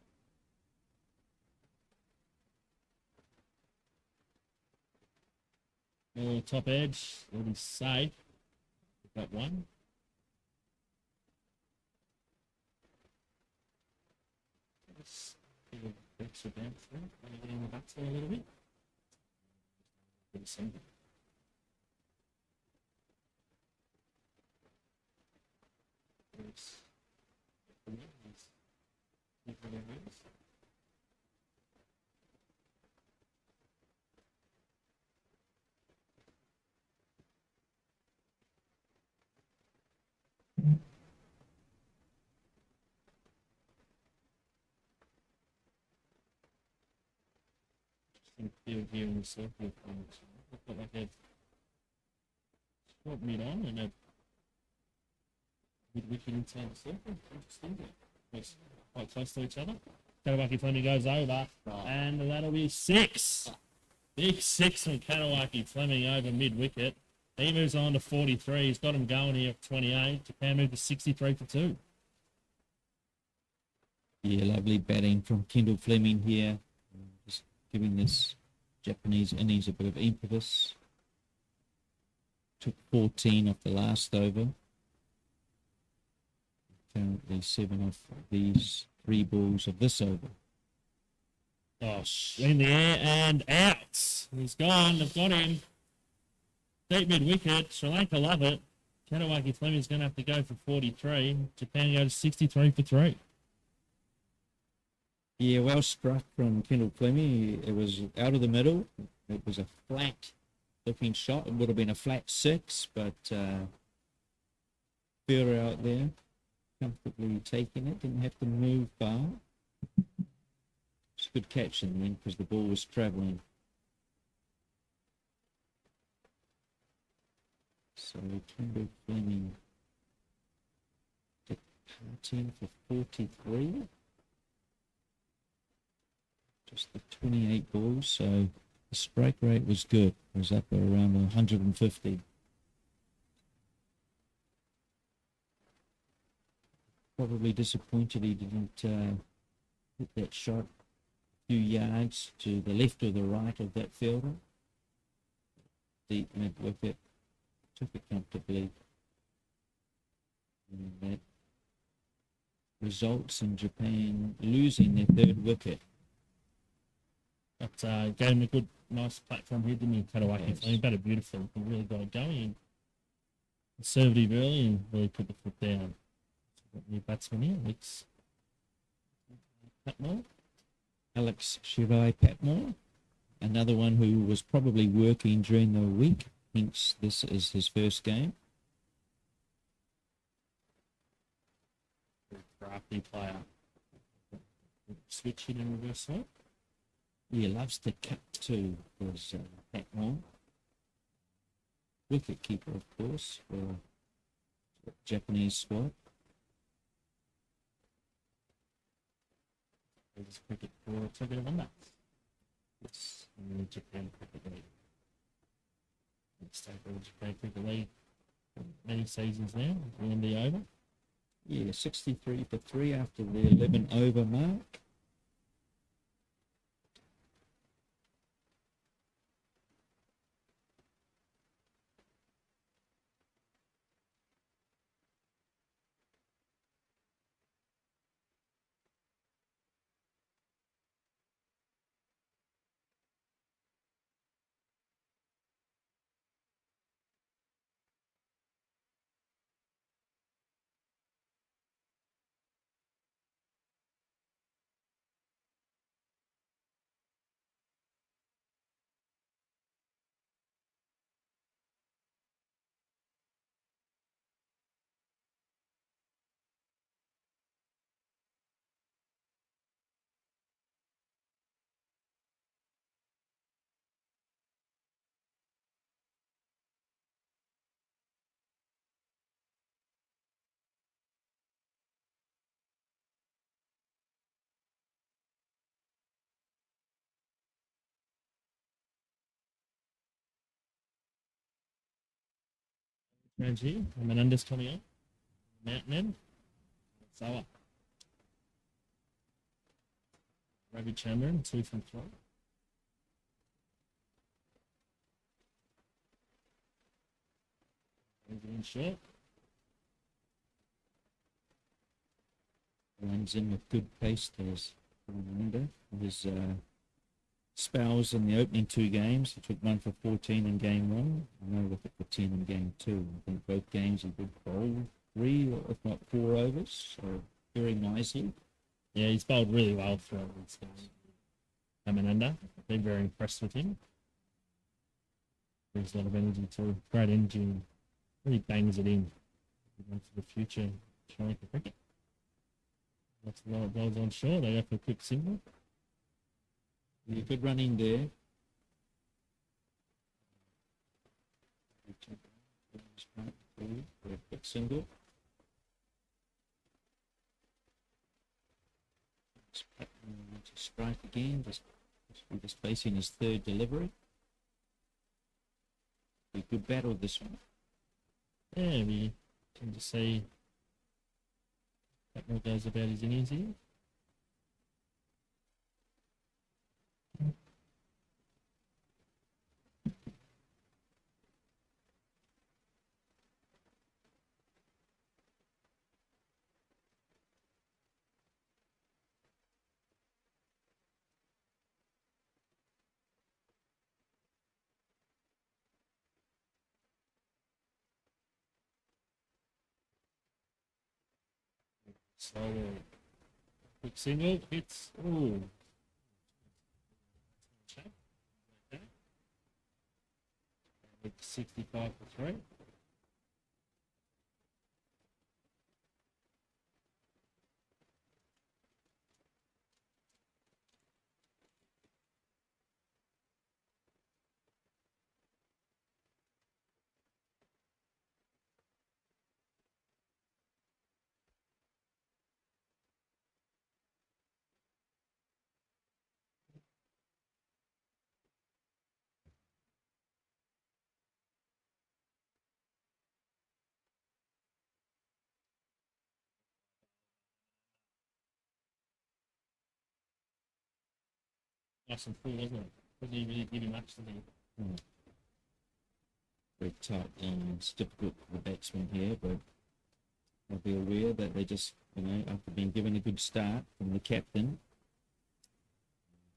Top edge. It'll be safe. That one. Let's give a extra bounce there. Getting the batsman a little bit. Field here in the circle. Look like they've short mid on and a mid wicket inside the circle. Interesting. Quite close to each other. Katawaki Fleming goes over, and that'll be 6. Big 6 from Katawaki Fleming over mid wicket. He moves on to 43. He's got him going here at 28. Japan moved to 63 for 2. Yeah, lovely batting from Kendall Fleming here. Just giving this Japanese innings a bit of impetus. Took 14 off the last over. Currently 7 off these 3 balls of this over. Oh, in the air and out. He's gone. They've got him. Deep mid wicket. Sri Lanka love it. Katawaki Fleming's going to have to go for 43. Japan go to 63 for 3. Yeah, well struck from Kendall Fleming. It was out of the middle. It was a flat looking shot. It would have been a flat 6, but further out there, comfortably taking it. Didn't have to move far. It's a good catch in the end because the ball was travelling. So Kendall Fleming departing for 43. Just the 28 balls, so the strike rate was good. It was up at around 150. Probably disappointed he didn't hit that shot a few yards to the left or the right of that fielder. Deep mid wicket, took it comfortably. And that results in Japan losing their 3rd wicket. But gave him a good, nice platform here, didn't he? Katawaki Yes. playing better beautifully. He really got it going and conservative early and really put the foot down. New batsman here, Alex Patmore. Alex Shivai Patmore, another one who was probably working during the week, thinks this is his first game. Crafty player. Switch it in reverse side. He loves to cut too, was Patmore. Wicket keeper, of course, for the Japanese squad. It's cricket for Trevor Wonder. It's in the Japan Cricket League. It's taken the Japan Cricket League for many seasons now, in the over. Yeah, 63 for 3 after the 11 over mark. Round here, and Menendez coming on. Mountain end. Sawa. Ravi Chandran, 2 from 3. In short. Runs in with good pace. There's his spells in the opening 2 games. He took 1 for 14 in game 1. And no wicket for 10 in game 2. I think both games he did bowl 3 or if not 4 overs. So very nicely. Yeah, he's bowled really well throughout this game. Amananda, been very impressed with him. Brings a lot of energy too. Great energy and really bangs it in for the future Sri Lanka cricket. Lots of lot of balls on shore. They go for a quick single. Yeah, good running there. For a quick single. To strike again, just facing his 3rd delivery. A good battle this one. Yeah, we tend to see that more goes about his innings here. So, quick single, hits. Ooh. Okay. 65 for 3. Nice and full, wasn't it? Wasn't really giving much to him. Very tight line. It's difficult for the batsmen here, but they'll be aware that they just, after being given a good start from the captain,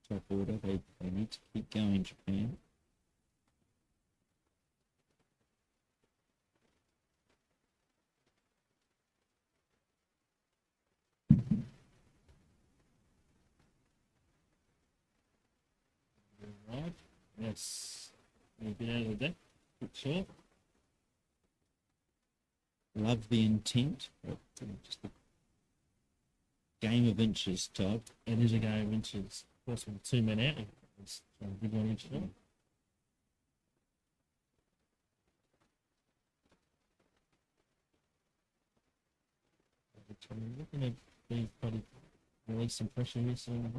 top order. They need to keep going, Japan. Right. Yes. A bit out of the deck. Bit short. Love the intent, but just a game of inches, Todd. It is a game of inches. Of course, with 2 men out, it's a good 1 inch short. I'm looking at be probably release some pressure here soon.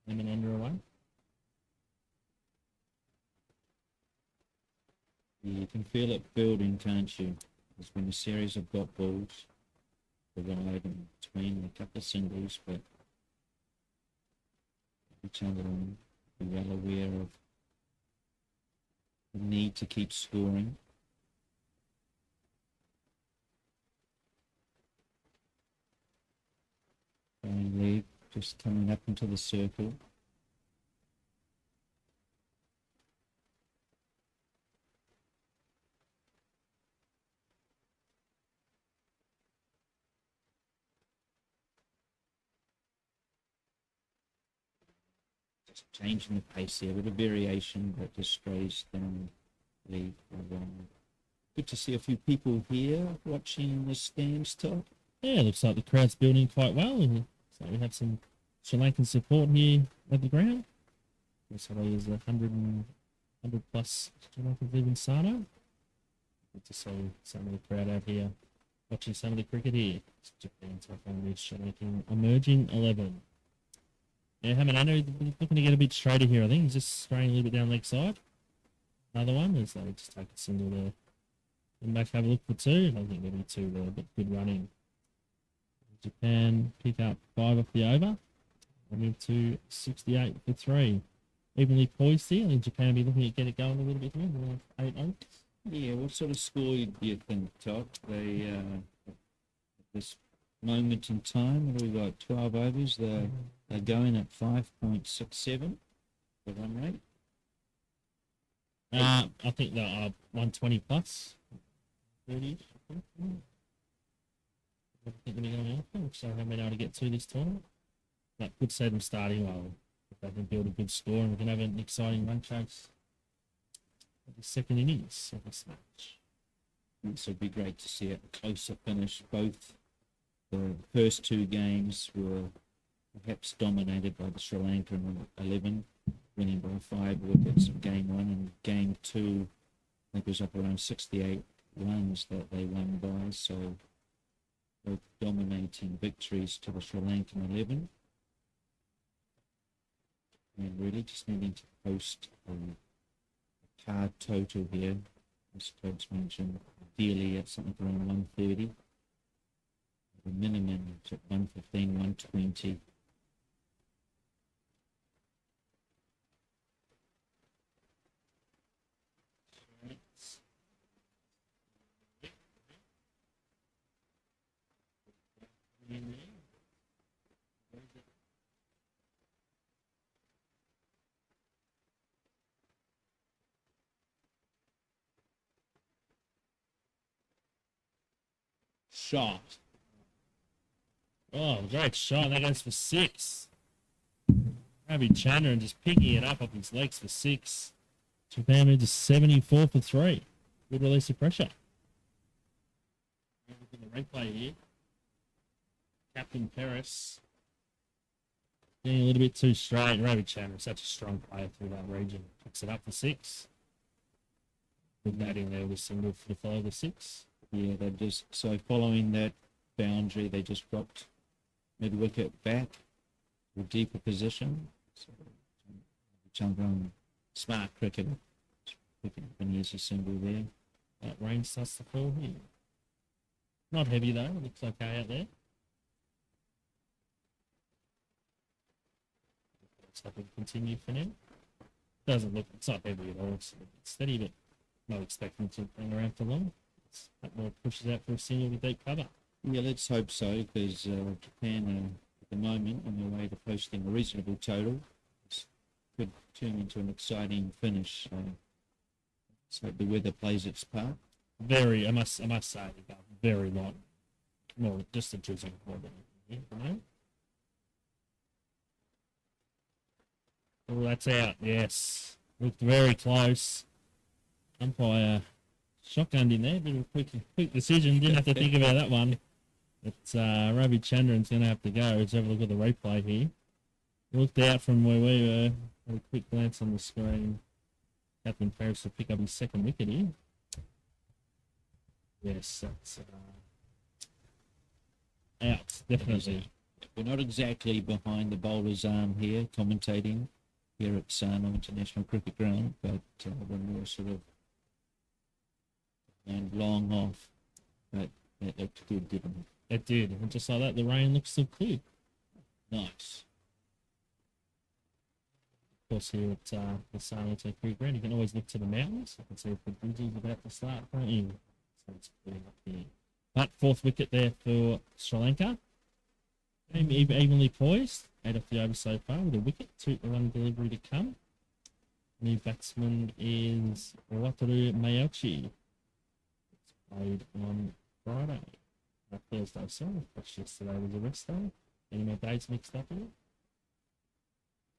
Them and under away. You can feel it building, can't you? There's been a series of dot balls provided in between a couple of singles, but each other will be well aware of the need to keep scoring. Going lead, just coming up into the circle. Just changing the pace here, a bit of variation, but just strays down lead for a while. Good to see a few people here watching the stands, Todd. Yeah, looks like the crowd's building quite well. And so we have some Sri Lankan support here at the ground. So there's 100 plus Sri Lankans live in Sano. Good to see some of the crowd out here watching some of the cricket here. It's Japan take on the Sri Lankan emerging 11. Yeah, Hamanano looking to get a bit straighter here, I think. He's just straying a little bit down leg side. Another one as they just take a single there. And back have a look for 2. I think there'll be 2 there, but good running. Japan pick up 5 off the over. They move to 68 for 3. Evenly poised here. I think Japan will be looking to get it going a little bit here. 8 overs. Yeah, what sort of score do you think, Todd? They, at this moment in time, what have we got? 12 overs. They're going at 5.67 the run rate. I think they're 120 plus. 30. I think they're going after, which they haven't been able to get to this tournament. That could see them starting well. If they can build a good score and we can have an exciting run chase at the second innings of this match. This would be great to see a closer finish. Both the first 2 games were perhaps dominated by the Sri Lankan 11, winning by 5 wickets in game 1, and game 2, I think it was up around 68 runs that they won by, so both dominating victories to the Sri Lankan 11. And really just needing to post a card total here, as Todd's mentioned, ideally at something around 130. The minimum at 115, 120. Shot. Oh, great shot. That goes for 6. Ravi Chandran just picking it up off his legs for 6. Japan moved to 74 for 3. Good release of pressure. Look at the replay here. Captain Paris getting a little bit too straight. Ravi Chandran, such a strong player through that region. Picks it up for 6. Put that in there with a single for the follow the 6. Yeah, they just, so following that boundary, they just dropped mid-wicket back to a deeper position. So, Chandran, smart cricketer, picking up an easy single there. That rain starts to fall here. Not heavy though, it looks okay out there. Looks like it'll continue for now. Doesn't look, it's not heavy at all, it's steady, but not expecting to hang around for long. That more pushes out for a single with deep cover. Yeah, let's hope so, because Japan are the moment on their way to posting a reasonable total. This could turn into an exciting finish. So the weather plays its part. Very, I must say, very light. Well, just a drizzle more than anything, you know? Oh, that's out. Yes. Looked very close. Umpire shotgunned in there. Bit of a quick decision. Didn't have to think about that one. It's Ravi Chandran's going to have to go. Let's have a look at the replay here. Looked out from where we were. Had a quick glance on the screen. Captain Ferris to pick up his second wicket here. Yes, that's out. Definitely. We're not exactly behind the bowler's arm here, commentating here at Sano International Cricket Ground, but when we're sort of and long off, but that looked good, didn't it? It did. And just like that, the rain looks still clear. Nice. Of course, here at the Sano International Cricket Ground, you can always look to the mountains. You can see if the bridge is about to start, can't you? So it's pretty up here. But fourth wicket there for Sri Lanka. Evenly poised. 8 off the over so far with a wicket. 2-1 delivery to come. New batsman is Wataru Mayochi. It's played on Friday. Thursday, sorry. That's yesterday was a rest day. Any more dates mixed up here?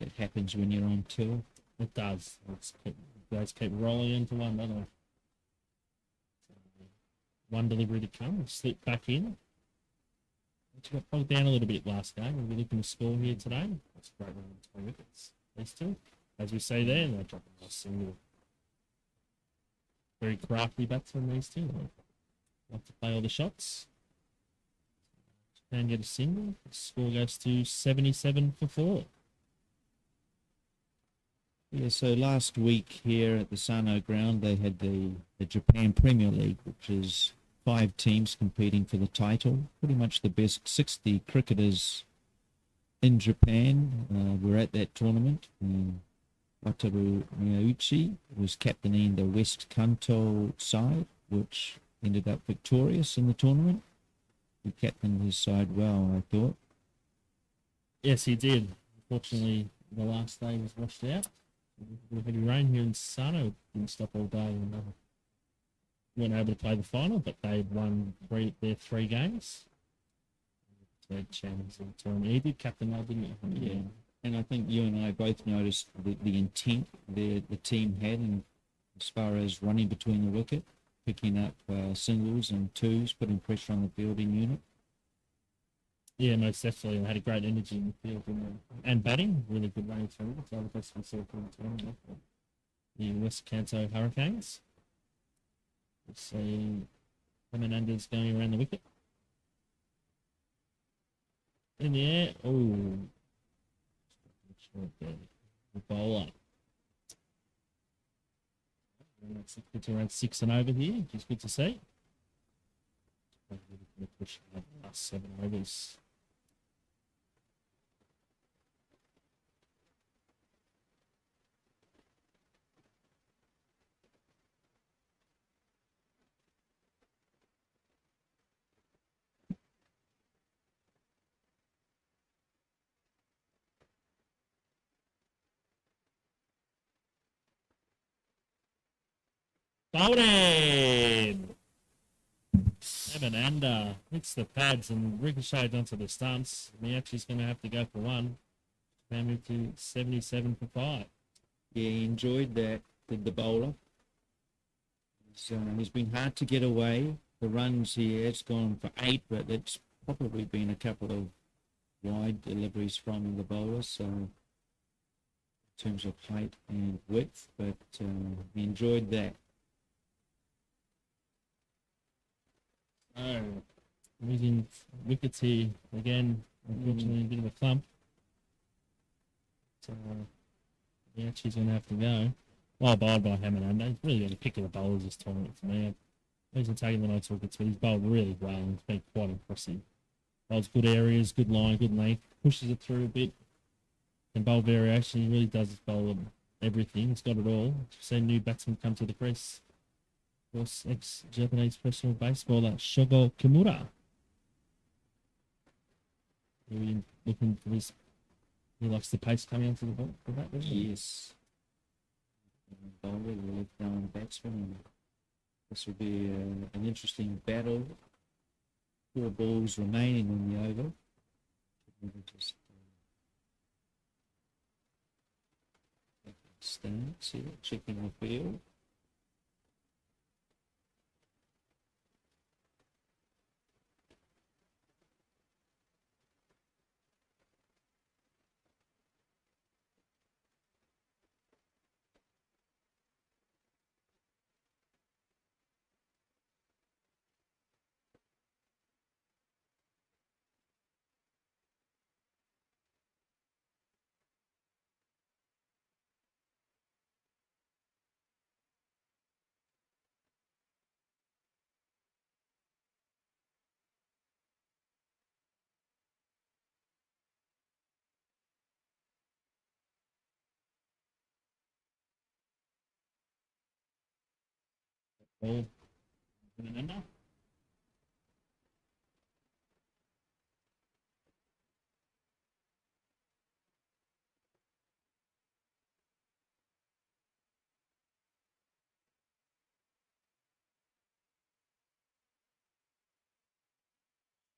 It happens when you're on tour. It does. Those keep rolling into one, don't they? One delivery to come. Slip back in. She got bogged down a little bit last game. We'll be looking to score here today. That's a great run on 20 wickets. These two. As we say there, they're dropping a single. Very crafty batsmen, these two. Like to play all the shots. Japan get a single. The score goes to 77 for 4. Yeah, so last week here at the Sano ground, they had the Japan Premier League, which is 5 teams competing for the title. Pretty much the best 60 cricketers in Japan were at that tournament. Wataru Miyauchi was captaining the West Kanto side, which ended up victorious in the tournament. He captained his side well, I thought. Yes, he did. Unfortunately, the last day was washed out. The heavy rain here in Sano didn't stop all day and weren't able to play the final, but they won their 3 games. Third champions of the tournament. He did captain though, didn't he? Yeah. And I think you and I both noticed the intent the team had in, as far as running between the wicket, picking up singles and twos, putting pressure on the fielding unit. Yeah, most definitely. They had a great energy in the field and batting. Really good running through. So the best we saw from the tournament. The West Kanto Hurricanes. We'll see Hernandez going around the wicket. In the air. Oh. The bowler. That's good to around 6 and over here, which is good to see. Push the last 7 overs. Bowled in! 7 under. Hits the pads and ricocheted onto the stumps. Miyachi's going to have to go for 1. Japan moved to 77 for 5. Yeah, he enjoyed that, did the bowler. He's been hard to get away. The runs he has gone for 8, but it's probably been a couple of wide deliveries from the bowler, so in terms of height and width, but he enjoyed that. Oh, losing wickets here again. Unfortunately, a bit of a clump. So, yeah, she's going to have to go. Well bowled by Hammond. He's really the pick of the bowlers this tournament for me. He's been taking the notes wickets, but he's bowled really well and it's been quite impressive. Bowls good areas, good line, good length, pushes it through a bit. And bowl variation, he really does bowl everything. He's got it all. We've seen new batsmen come to the crease. Of course, ex-Japanese professional baseballer Shogo Kimura. Are we looking for this? He likes the pace coming onto the ball for that, doesn't he? Yes. Bowler, the left-arm batsman. This will be an interesting battle. 4 balls remaining on the over. Just stance here, checking the field. Ball in an under.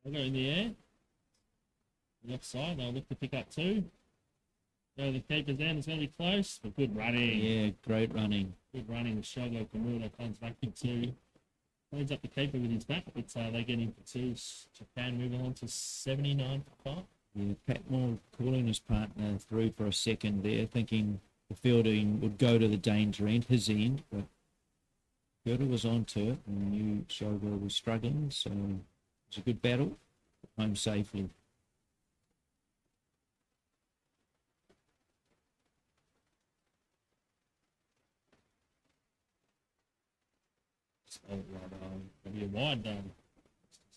They'll go in the air. Left side, they'll look to pick up 2. So the keeper's down, it's going to be close, but good running. Yeah, great running. Good running. Shogo Kamura comes back in 2. Cleans up the keeper with his bat, but they get in for 2. Japan moving on to 79 for 5. Yeah, Pat Moore calling his partner through for a second there, thinking the fielding would go to the danger end, his end, but Fielder was onto it and knew Shogo was struggling, so it was a good battle. Home safely. So, maybe a wide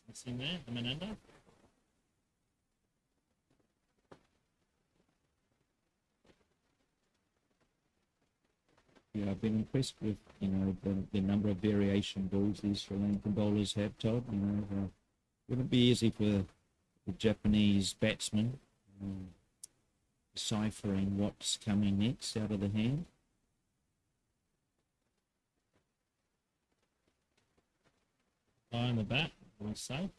missing there, Amananda. Yeah, I've been impressed with, the number of variation balls these Sri Lankan bowlers have, Todd. Wouldn't be easy for the Japanese batsmen deciphering what's coming next out of the hand. Eye on the bat, all safe.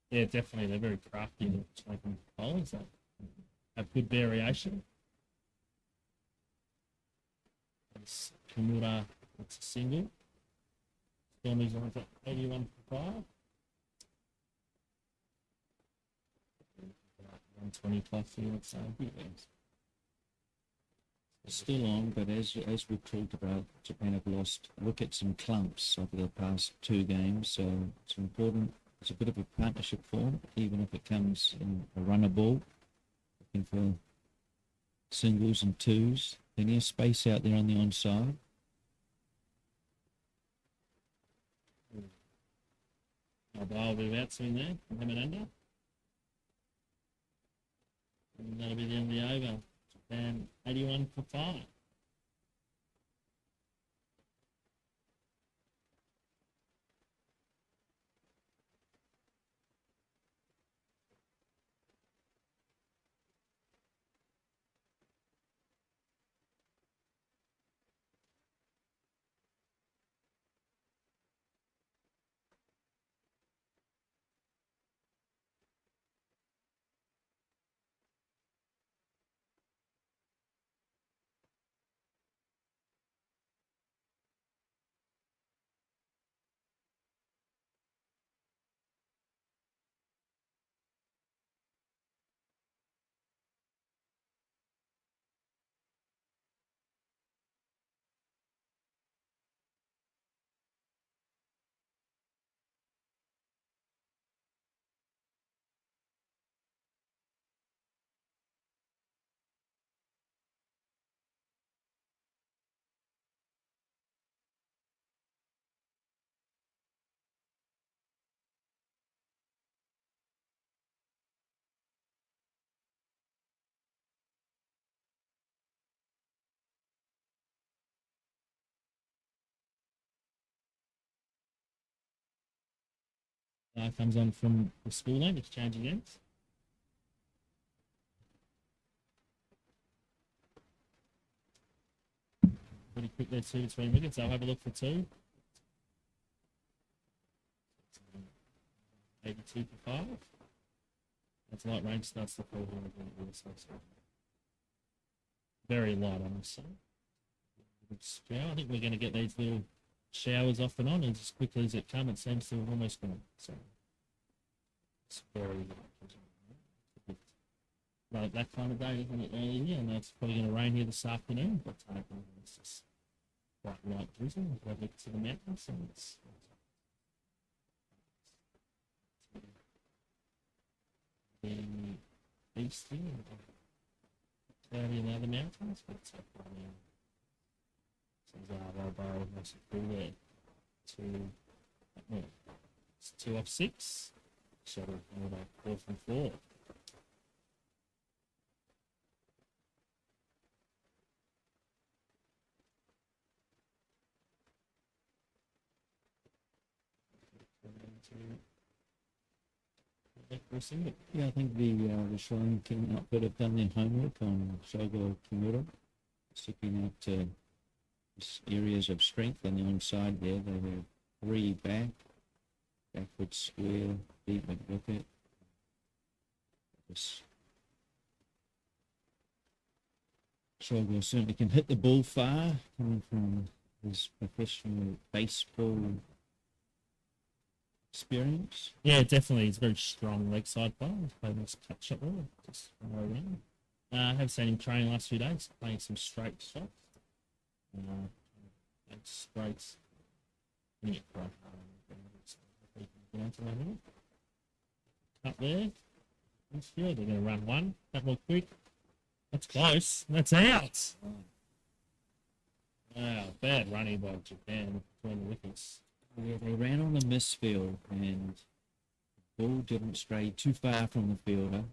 Yeah, definitely. They're very crafty, the Jamaican bowlers that have good variation. It's Kimura, it's a single. Stormy's on for 81 for 5. 120 plus, let's say. Still on, but as we've talked about, Japan have lost wickets and clumps over the past 2 games, so it's important. It's a bit of a partnership form, even if it comes in a runner ball, looking for singles and 2s. Plenty of space out there on the onside. I'll be out soon there, Amananda. And that'll be the end of the over. Japan 81 for 5. Comes on from the school end, exchange against. pretty quick there, 2 to 3 wickets. I'll have a look for two. Maybe 2 for 5. That's light rain starts to fall here. Very light, I must say. I think we're going to get these little showers off and on, and as quickly as it comes, it seems to have almost gone. So it's very like that kind of day, isn't it? Early here, and it's probably going to rain here this afternoon. But it's just quite light drizzle. We'll have a look to the mountains, and it's the east here, down in the other mountains, but it's nice and cool there. It's 2 off 6. So we're 4 from 4. Yeah, I think the Sri Lankan outfit have done their homework on Shogo Kimura, sticking out areas of strength on the onside there. They were 3 back, backward square, deep mid wicket. Shogo certainly can hit the ball far, coming from his professional baseball experience. Yeah, definitely. He's a very strong leg side player. He's played this cut shot ball, just one way around. I have seen him training last few days, playing some straight shots. Straights. Yeah, right. Up there. That's good. They're going to run one. That more quick. That's close. That's out. Wow, bad running by Japan between the wickets. Yeah, they ran on the misfield and the ball didn't stray too far from the fielder.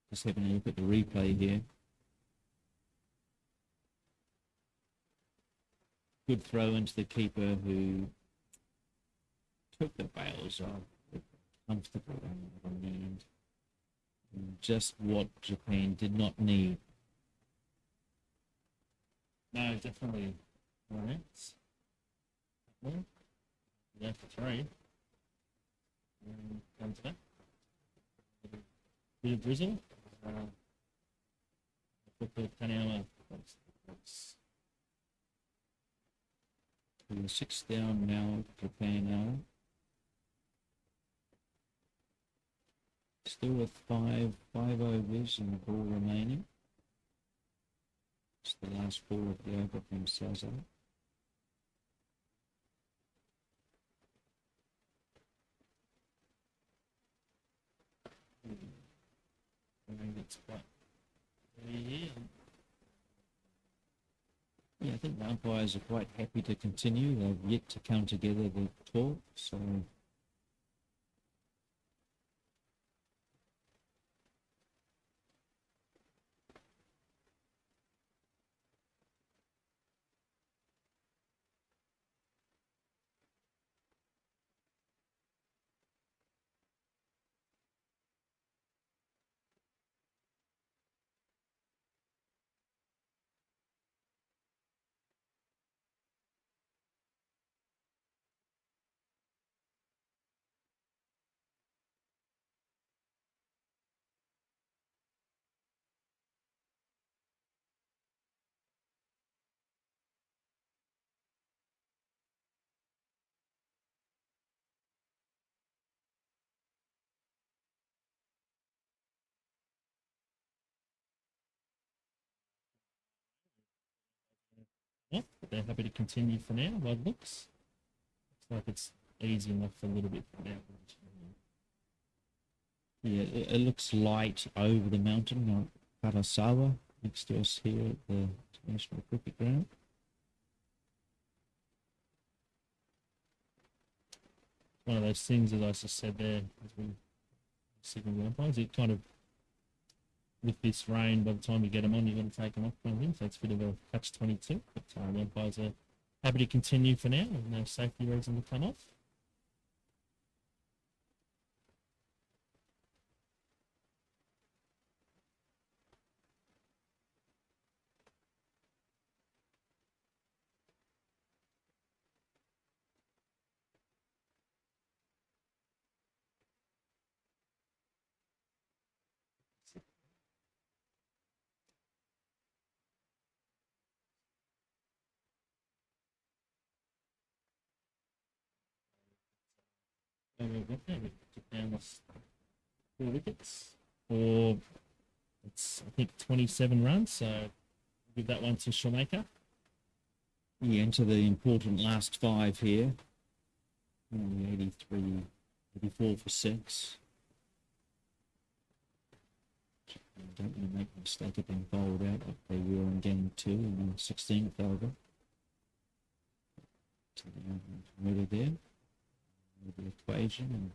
Just having a look at the replay here. Good throw into the keeper who took the bails off. Comfortable on the end. Just what Japan did not need. No, definitely. All right. Yeah, for 3. Comes back. Bit of drizzle. Put the 10 hour. We're 6 down now, Japan now. Still with 5 overs and the ball remaining. It's the last ball of the over from Sazo. It's quite. Yeah. Yeah, I think the umpires are quite happy to continue. They've yet to come together the talk, so Yeah, they're happy to continue for now. By the looks, like it's easy enough for a little bit for now. yeah, it looks light over the mountain on Karasawa next to us here at the International Cricket Ground. One of those things, as I just said there, as we signal the umpires, it kind of, with this rain, by the time you get them on, you're going to take them off kind of thing. So it's a bit of a catch-22. But the umpires are happy to continue for now, and no safety reason to come off. Japan lost 4 wickets for, it's, I think, 27 runs. So we'll give that one to Sri Lanka. Yeah, into the important last 5 here. 83, 84 for 6. Don't want to make the mistake of being bowled out like they were in game 2 in the 16th over. To the middle there. The equation and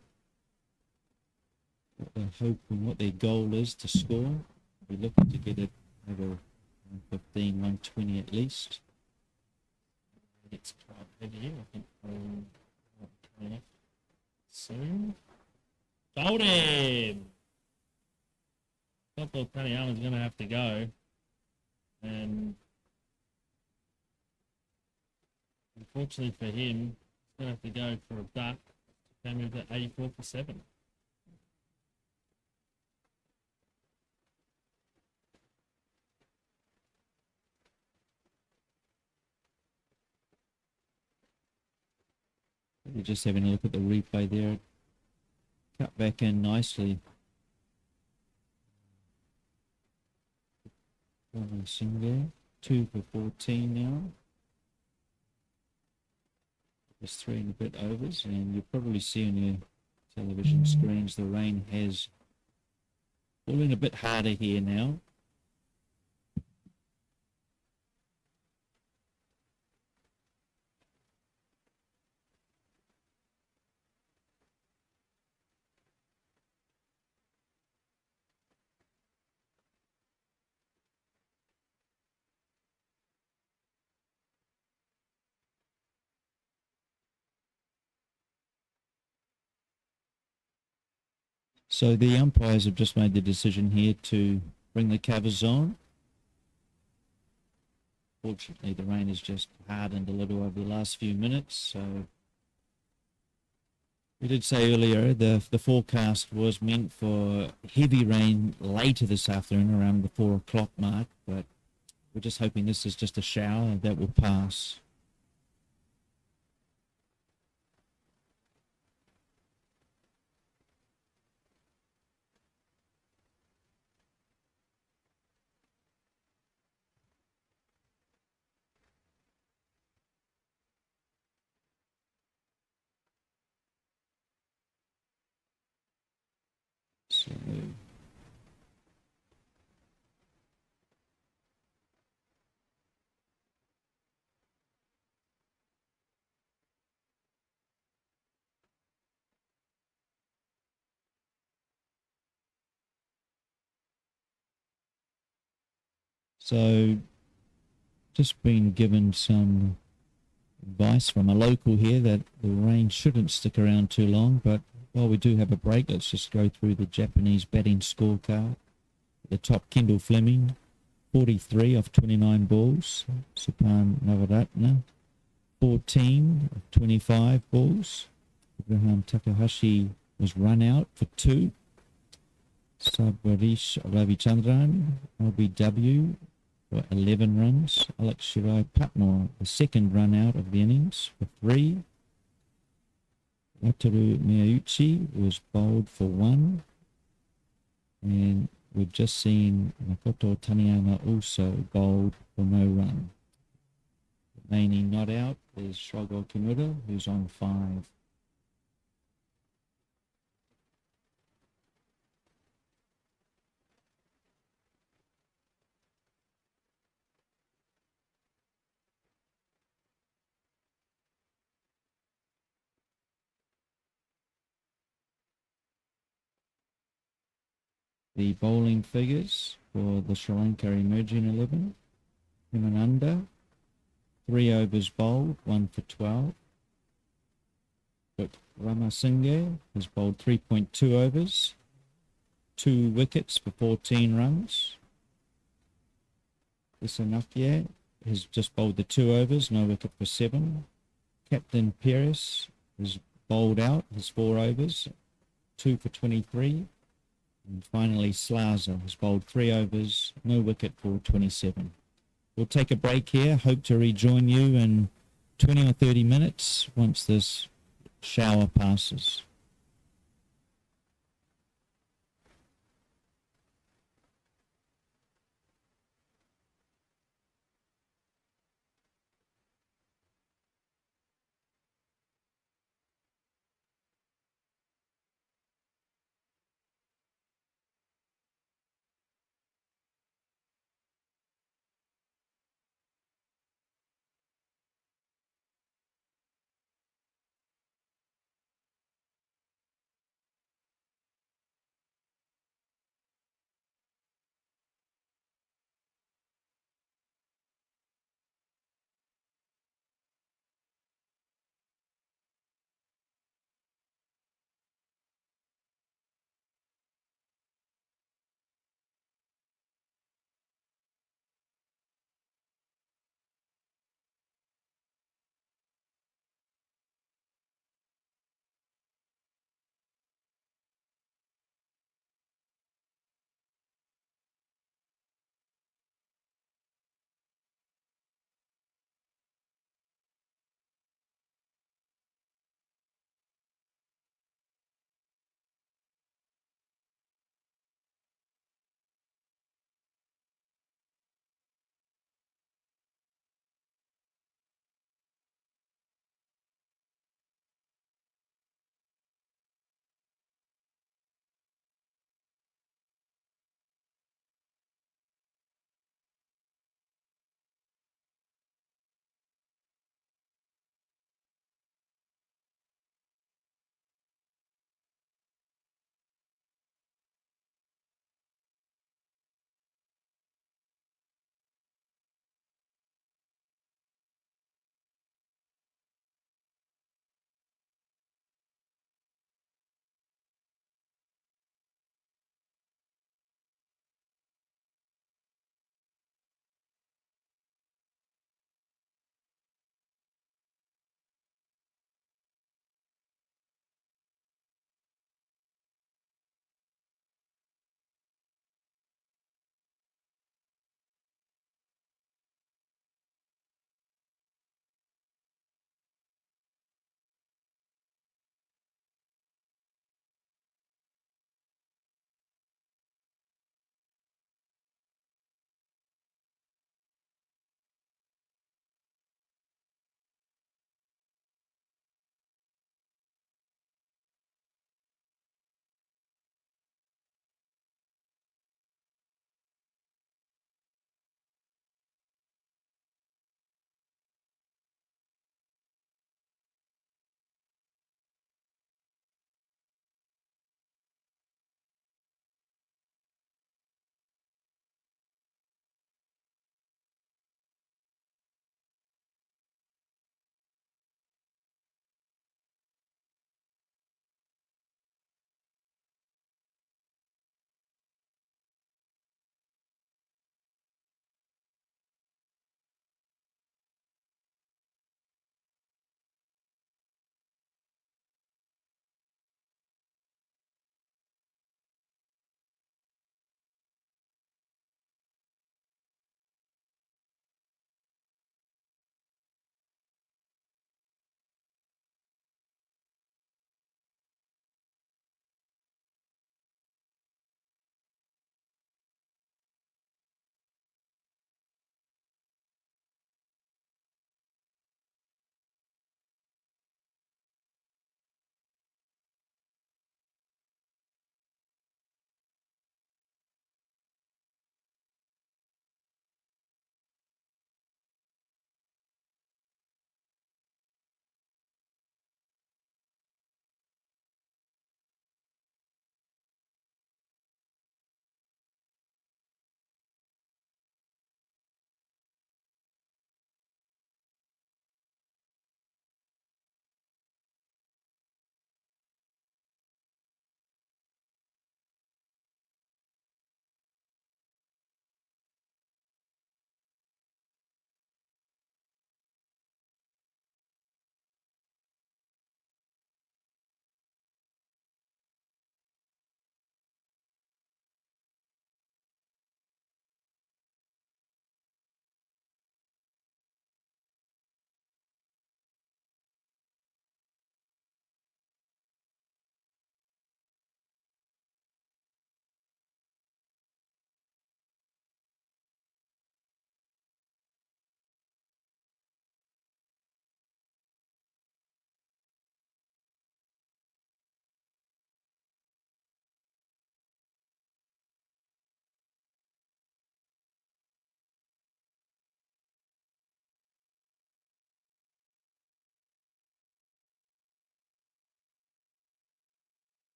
what their hope and what their goal is to score. We're looking to get it over 115, 120 at least. It's quite heavy, I think, coming up soon. Got him! I thought Tony Allen's going to have to go. And unfortunately for him, he's going to have to go for a duck. They moved at 84 for 7. We're just having a look at the replay there. Cut back in nicely. Single, 2 for 14 now. There's 3 and a bit overs, and you'll probably see on your television screens the rain has fallen a bit harder here now. So the umpires have just made the decision here to bring the covers on. Fortunately, the rain has just hardened a little over the last few minutes. So we did say earlier the forecast was meant for heavy rain later this afternoon around the 4 o'clock mark, but we're just hoping this is just a shower that will pass. So just been given some advice from a local here that the rain shouldn't stick around too long, but while we do have a break, let's just go through the Japanese batting scorecard. The top, Kendall Fleming, 43 off 29 balls. Supan Navaratna, 14 of 25 balls. Abraham Takahashi was run out for 2. Sabarish Ravichandran, LBW, for 11 runs. Alex Shirai Patmore, the second run out of the innings, for 3. Wataru Miyauchi was bowled for 1. And we've just seen Makoto Taniyama also bowled for no run. Remaining not out is Shogo Kimura, who's on 5. The bowling figures for the Sri Lanka emerging 11. Himananda, 3 overs bowled, 1 for 12. But Ramasinghe has bowled 3.2 overs, 2 wickets for 14 runs. Isanakia has just bowled the 2 overs, no wicket for 7. Captain Perez has bowled out his 4 overs, 2 for 23. And finally, Slaza has bowled 3 overs, no wicket for 27. We'll take a break here. Hope to rejoin you in 20 or 30 minutes once this shower passes.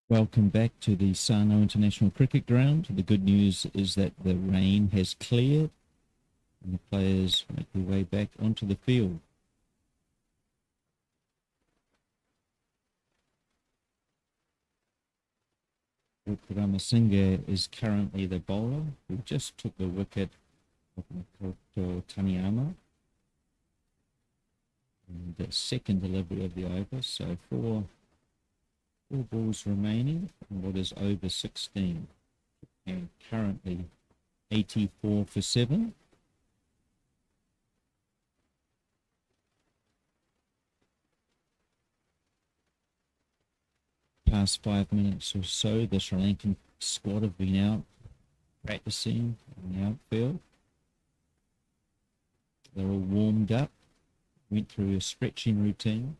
Welcome back to the Sano International Cricket Ground. The good news is that the rain has cleared and the players make their way back onto the field. Ramasinga is currently the bowler who just took the wicket of Makoto Taniyama. And the second delivery of the over, so four balls remaining in what is over 16. And currently 84 for 7. Past 5 minutes or so, the Sri Lankan squad have been out practicing in the outfield. They're all warmed up, went through a stretching routine.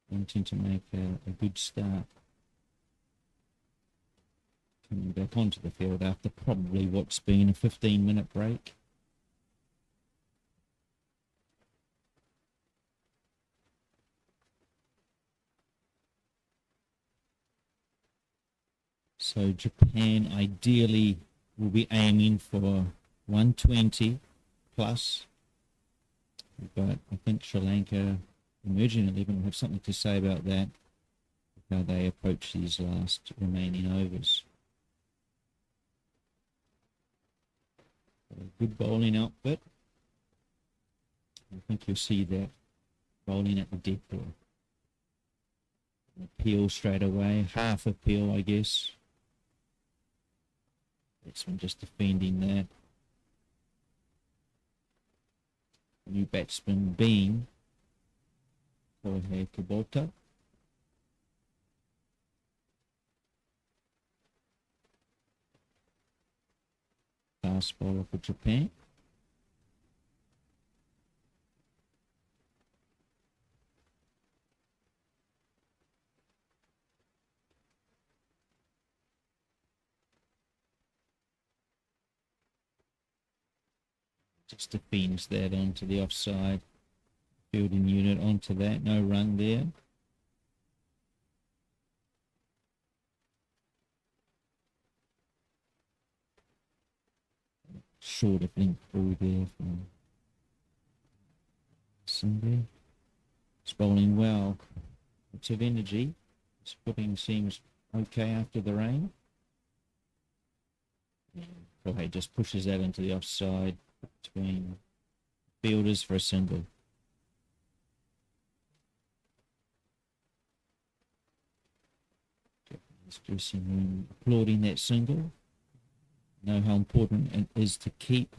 Wanting to make a good start. Coming back onto the field after probably what's been a 15-minute break. So Japan ideally will be aiming for 120 plus. But I think Sri Lanka emerging 11 will have something to say about that, how they approach these last remaining overs. A good bowling outfit. I think you'll see that bowling at the death ball. Appeal straight away, half appeal, I guess. This one just defending that. New batsman being Jorge Kubota. Fast bowler for Japan. Just defends that onto the offside. Fielding unit onto that. No run there. Short of link through there from Cindy. It's bowling well. Lots of energy. His footing seems okay after the rain. Jorge just pushes that into the offside between fielders for a single. Japanese dressing room applauding that single. Know how important it is to keep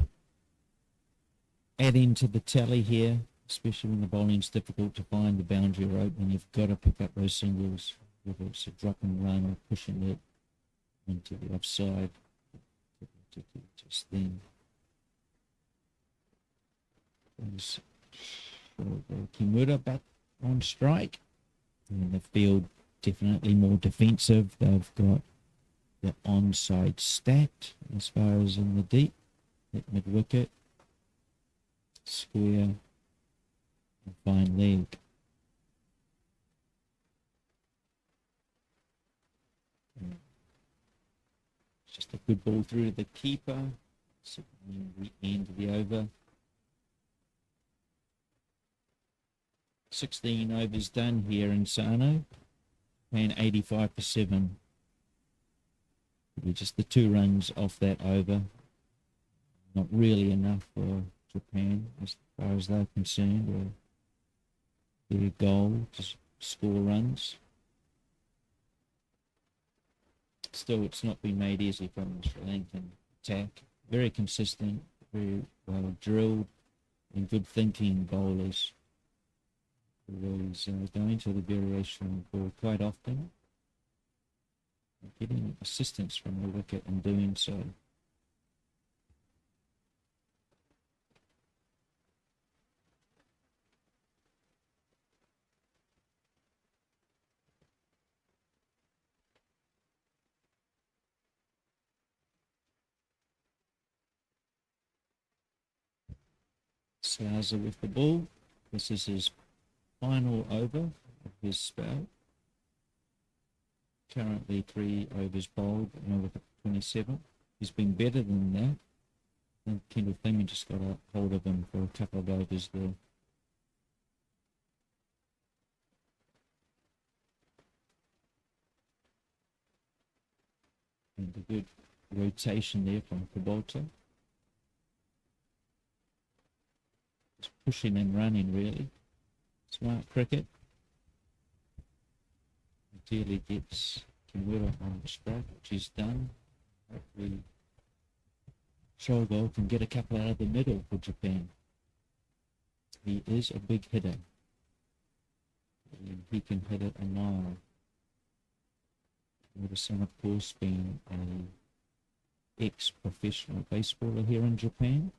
adding to the tally here, especially when the bowling's difficult to find the boundary rope, and you've got to pick up those singles, whether it's a drop and run or pushing it into the offside. Just then. There's Kimura back on strike. And the field definitely more defensive. They've got the onside stacked as far as in the deep at mid-wicket. Square and fine leg. Just a good ball through to the keeper. The end of the over. 16 overs done here in Sano. And 85 for 7. Just the 2 runs off that over. Not really enough for Japan as far as they're concerned. Or their goal to score runs. Still, it's not been made easy from the Sri Lankan attack. Very consistent, very well drilled, and good thinking bowlers. Always going to the variation ball quite often. Getting assistance from the wicket and doing so. Sousa with the ball. This is his final over of his spell. Currently 3 overs bowled and over 27. He's been better than that. I think Kendall Fleming just got a hold of him for a couple of overs there. And a good rotation there from Caboto. Just pushing and running, really. Smart cricket. Ideally gets Kimura on strike, which he's done. Hopefully, Shogo can get a couple out of the middle for Japan. He is a big hitter. And he can hit it a mile. Son, of course, being an ex-professional baseballer here in Japan.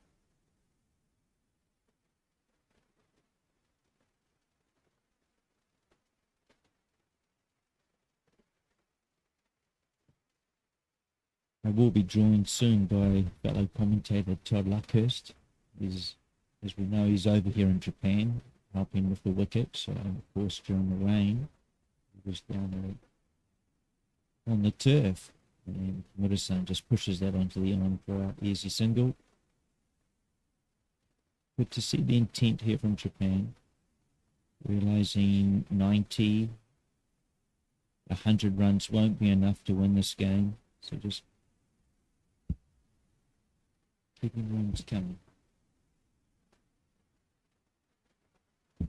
I will be joined soon by fellow commentator Todd Luckhurst. As we know, he's over here in Japan, helping with the wicket. So, of course, during the rain, he was down on the turf. And Kimura-san just pushes that onto the arm for an easy single. Good to see the intent here from Japan. Realizing 90, 100 runs won't be enough to win this game. So just keeping runs coming.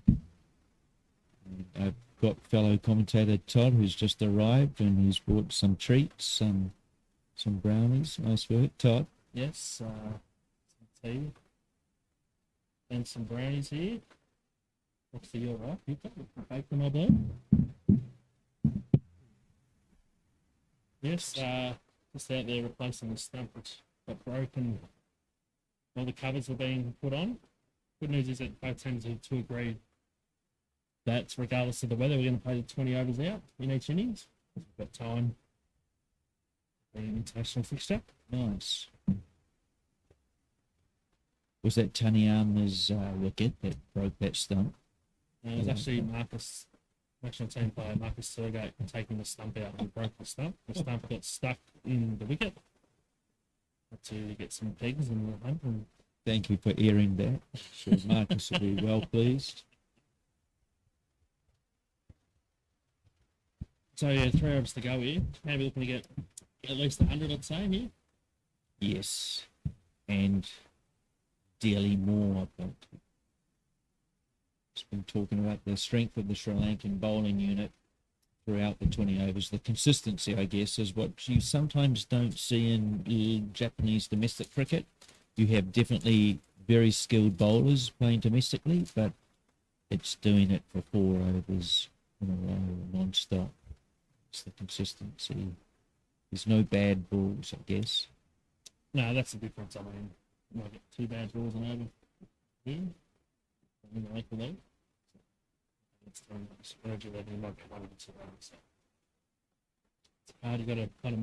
And I've got fellow commentator Todd, who's just arrived, and he's brought some treats, some brownies. Nice work, Todd. Yes, some tea and some brownies here. Looks to your right. You've got the bacon, I believe. Yes, just out there replacing the stump which got broken. All the covers were being put on. Good news is that both teams have to agree that regardless of the weather, we're going to play the 20 overs out in each innings. We've got time. The international fixture. Nice. Was that Taniyama's wicket that broke that stump? It was actually Marcus, national team player Marcus Sergate, taking the stump out and broke the stump. The stump got stuck in the wicket. Had to get some pegs in the hump. And thank you for airing that. Sure, Marcus will be well pleased. So, yeah, 3 overs to go here. Maybe looking to get at least 100, I'd say, here. Yes. And dearly more, but just been talking about the strength of the Sri Lankan bowling unit throughout the 20 overs. The consistency, I guess, is what you sometimes don't see in Japanese domestic cricket. You have definitely very skilled bowlers playing domestically, but it's doing it for 4 overs in a row, non-stop. It's the consistency. There's no bad balls, I guess. No, that's the difference. I mean, you might get 2 bad balls and over here. In the local league. It's urgent that you might get 1 or 2 overs. So it's hard. You've got to kind of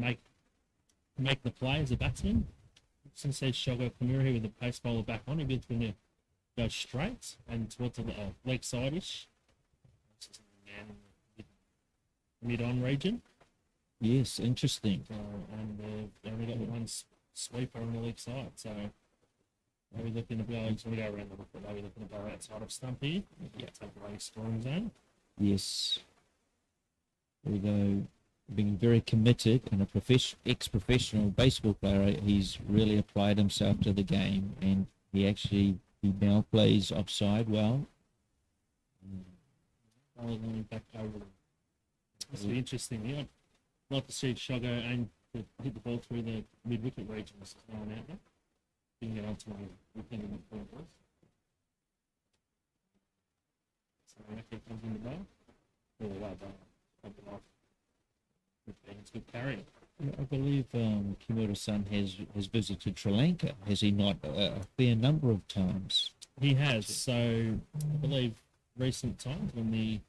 make the play as a batsman. Since there's Shogo Kimura here with the pace bowler back on, he'll be going to go straight and towards the leg side-ish. Mid-on region. Yes, interesting. And they've only got 1 sweeper on the leg side, so are we looking to go, he's going to go around the wicket, are we looking to go outside of stump here? Yeah, take away scoring zone. Yes. Although being very committed and a ex-professional baseball player, he's really applied himself to the game, and he now plays offside well. Back over. This will be interesting. Yeah, I'd like to see Shogo aim to hit the ball through the mid-wicket region. This is no one out there. You can get onto my weekend in the point was. So Mackie comes in the bowl. Oh, well done. It's good carry. Yeah, I believe Kimura-san has visited Sri Lanka, has he not, a fair number of times? He has. So I believe recent times when the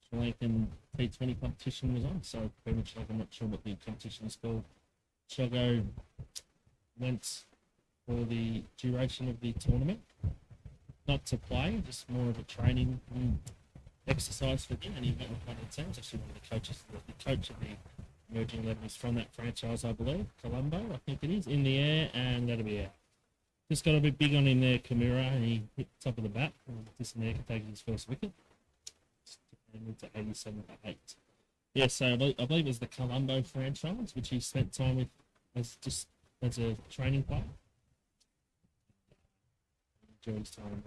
Sri Lankan T20 competition was on. So pretty much like I'm not sure what the competition is called. Shogo went for the duration of the tournament, not to play, just more of a training exercise for him, and he went with one of the teams. Actually, one of the coaches, the coach of the emerging 11 is from that franchise, I believe. Colombo, I think it is, in the air, and that'll be out. Just got a bit big on him there, Kimura, and he hit the top of the bat. This man can take his first wicket. And went to 87 for 8. Yeah, so I believe it was the Colombo franchise, which he spent time with as a training player. Enjoyed his time.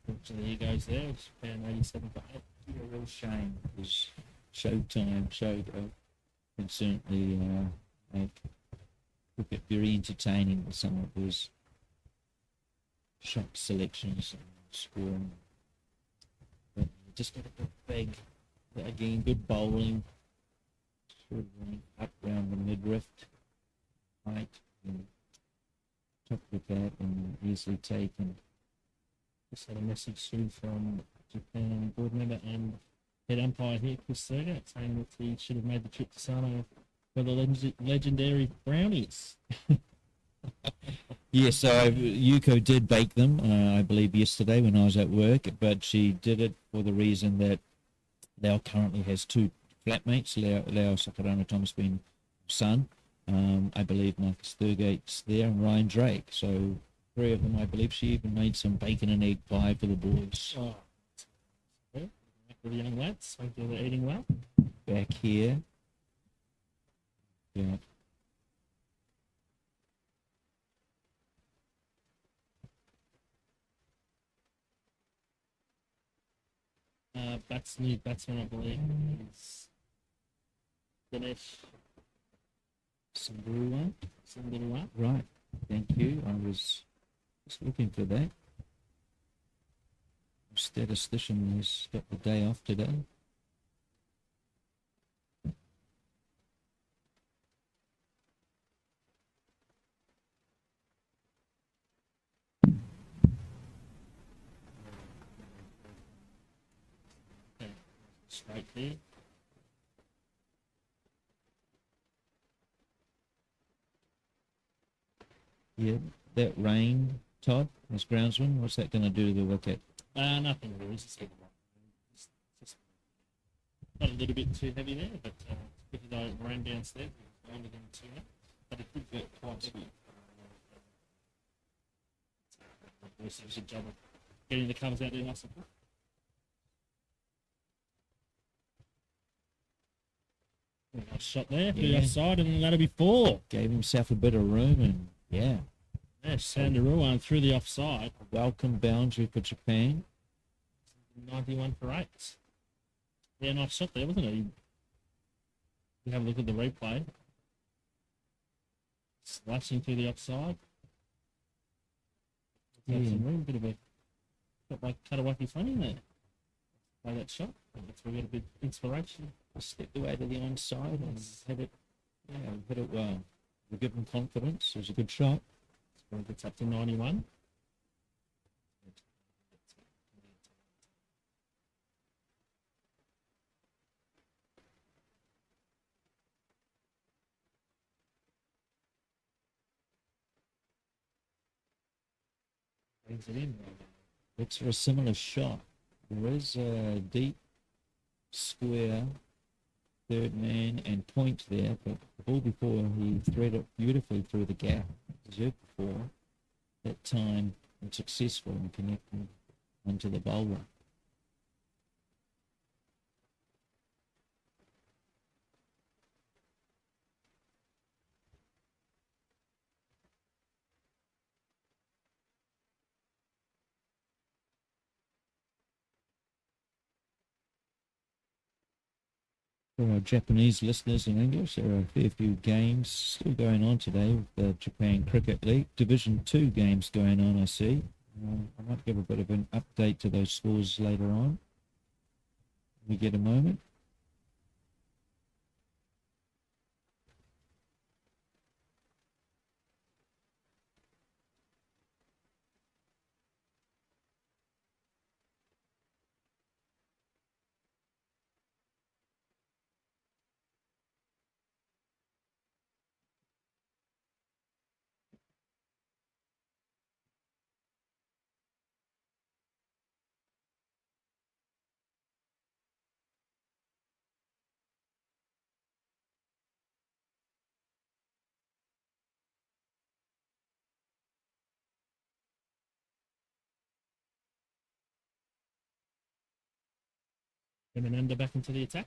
Unfortunately, he goes there. It's found 87 for 8. A real shame because Showtime showed and certainly make cricket very entertaining with some of his shot selections and scoring. But just got a bit big. Again, good bowling. Sort of up around the midriff height. And top of that and easily taken. Just had a message through from Japan board member and head umpire here, Chris Serga, saying that he should have made the trip to Sano for the legendary brownies. Yes, so Yuko did bake them, I believe, yesterday when I was at work, but she did it for the reason that Lau currently has two flatmates, Lau Sakurano Thomas being son, I believe Marcus Thurgate's there, and Ryan Drake. So 3 of them, I believe. She even made some bacon and egg pie for the boys. Oh, for the young lads, hope they're eating well. Back here. Yeah. New batsman, I believe, is Ganesh Sundarua. Right. Thank you. I was just looking for that. Statistician has got the day off today. Straight there. Yeah, that rain, Todd, as groundsman, what's that going to do to the wicket? Nothing really. Just got a little bit too heavy there, but because I ran downstairs, it was longer than 2 minutes. But it did get quite sweet. It's a good job of getting the covers out there nice and quick. Nice shot there, Yeah. offside, and that'll be 4. Gave himself a bit of room, and yeah, Yeah, Sandarua through the offside. a welcome boundary for Japan. 91 for 8. Yeah, nice shot there, wasn't it? You have a look at the replay. Slashing through the offside. Yeah. Some room, bit of a got like Katawaki funny there. Play that shot. That's where we got a bit of inspiration. Stepped away to the onside and hit it. Yeah, hit it well. We give him confidence. It was a good shot. It gets up to 91. Brings it in. It's for a similar shot. There is a deep square third man and point there, but the ball before he threaded it beautifully through the gap. Deserved before that time and successful in connecting onto the bowler. For our Japanese listeners in English, there are a fair few games still going on today with the Japan Cricket League. Division 2 games going on, I see. I might give a bit of an update to those scores later on. We get a moment. Emananda back into the attack.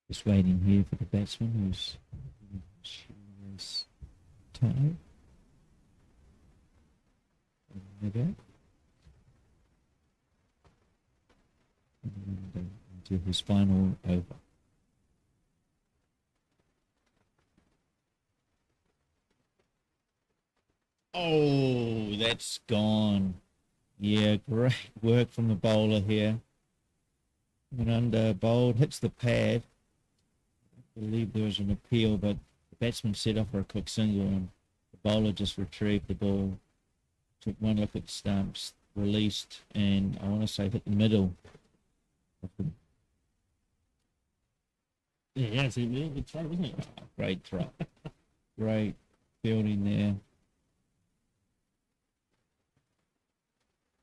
Just waiting here for the batsman who's tired. There. And into his final over. Oh, that's gone. Yeah, great work from the bowler here. Went under, bowled, hits the pad. I believe there was an appeal, but the batsman set off for a quick single and the bowler just retrieved the ball, took one look at the stumps, released, and I want to say hit the middle of the Yeah, it's a really good throw, isn't it? great throw. Great fielding there.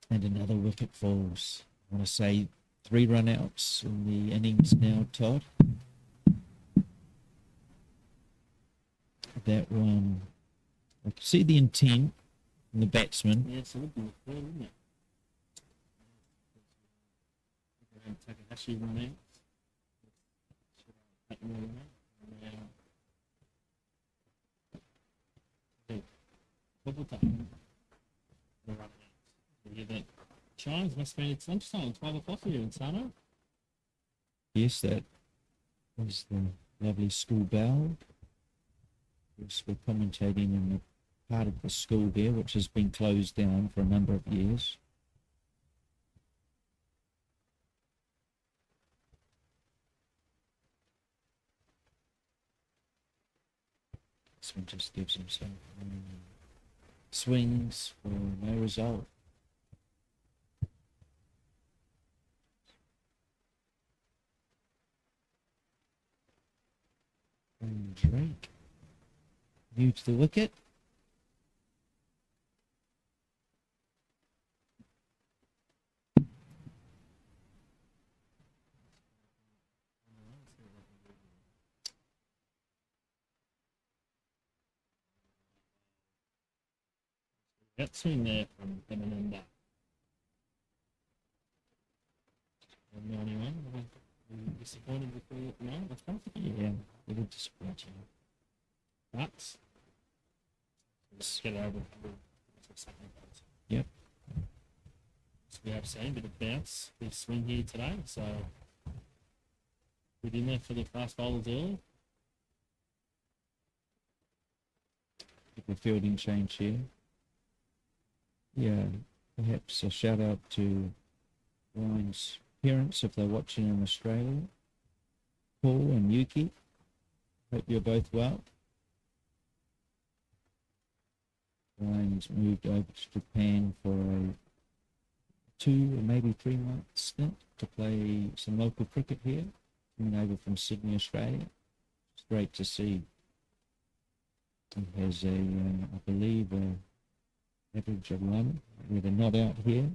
And another wicket falls. I want to say 3 run outs in the innings now, Todd. That one, I can see the intent from the batsman. Yeah, it's a good throw, isn't it? Takahashi run out. Double time. That chimes must mean it's lunchtime, 12 o'clock here in Sano. Yes, that was the lovely school bell. Yes, we're commentating in the part of the school there, which has been closed down for a number of years. This one just gives himself swings for no result. And Drake, new to the wicket. That swing there from Emananda. 91. Disappointed with the that's Yeah, a little disappointing. but let's get over. Yep. So we have seen a bit of bounce, big swing here today. So we're in there for the fast bowlers early. The fielding change here. Yeah, perhaps a shout out to Ryan's parents if they're watching in Australia. Paul and Yuki, hope you're both well. Ryan's moved over to Japan for a 2 or maybe 3 month stint to play some local cricket here, coming over from Sydney, Australia. It's great to see. He has I believe, average of 1 with a not out here.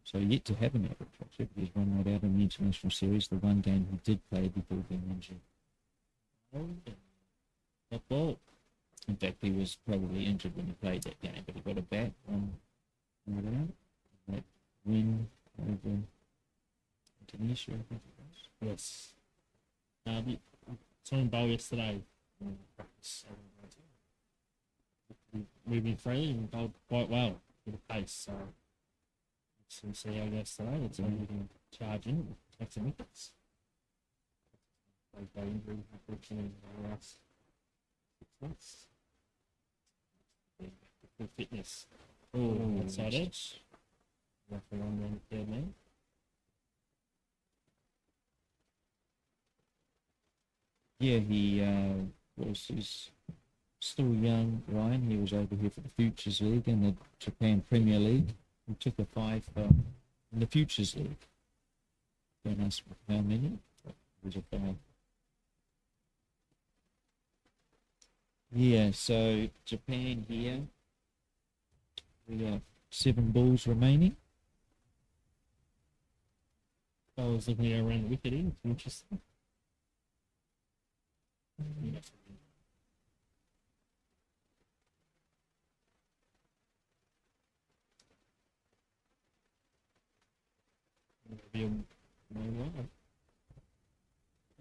So yet to have an average, actually. He's 1 not out in the international series, the 1 game he did play before being injured. That ball. In fact, he was probably injured when he played that game, but he got a bat on not out. That win over Indonesia, I think it was. Yes. Saw him bowl yesterday. Moving freely and bowled quite well with the pace. So let's see how it goes today. Let's see if we can charge in and take some wickets. Played injury, unfortunately, in the last 6 months. Good fitness. Oh, outside edge. Rough along the third man. Yeah, he's still young, Ryan. He was over here for the Futures League and the Japan Premier League. He took a 5 in the Futures League. Don't ask how many, but it was a 5. Yeah, so Japan here. We have 7 balls remaining. I was looking at around the wicket in. It's interesting.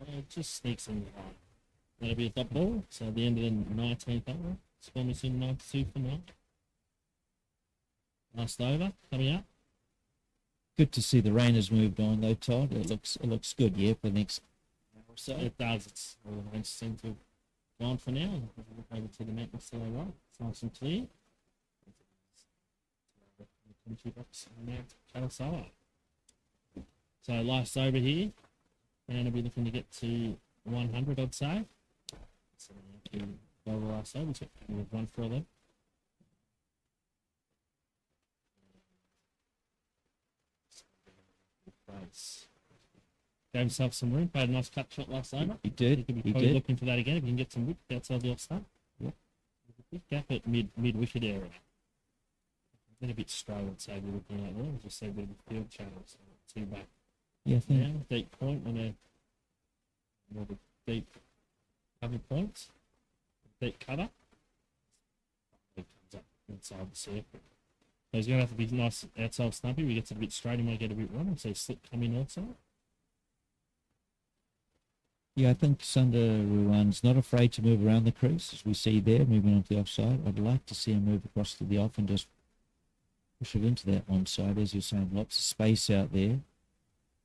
It just sneaks in the line. That'll be a top ball. So at the end of the 19th over, Swammers in 92 for now. Last over coming up. Good to see the rain has moved on though, Todd. It looks good, yeah, for the next hour or so. It does. It's all the rains seem to have gone for now. Look over to the mountains to the right. It's nice and clear. 22 bucks on Mount Kalasawa. So last over here, and I'll be looking to get to 100, I'd say. So go the last over. We've 1 for 11. Gave himself some room, played a nice cut shot last over. He did. He could be He probably did. looking for that again if he can get some width outside the off stump. Yep. Big gap at mid wicket area. Been a bit straight, I'd say, we're looking at there. Just say a bit of a field channel, so not too back. Yeah, I think. Now, deep point on a more of a deep cover points. Deep cover. It comes up inside the circle. So he's going to have to be nice outside stumpy. If he gets a bit straight, he might get a bit wrong. So slip come in also. Yeah, I think Sunder Ruan's not afraid to move around the crease, as we see there, moving onto the offside. I'd like to see him move across to the off and just push it into that onside, as you're saying. Lots of space out there.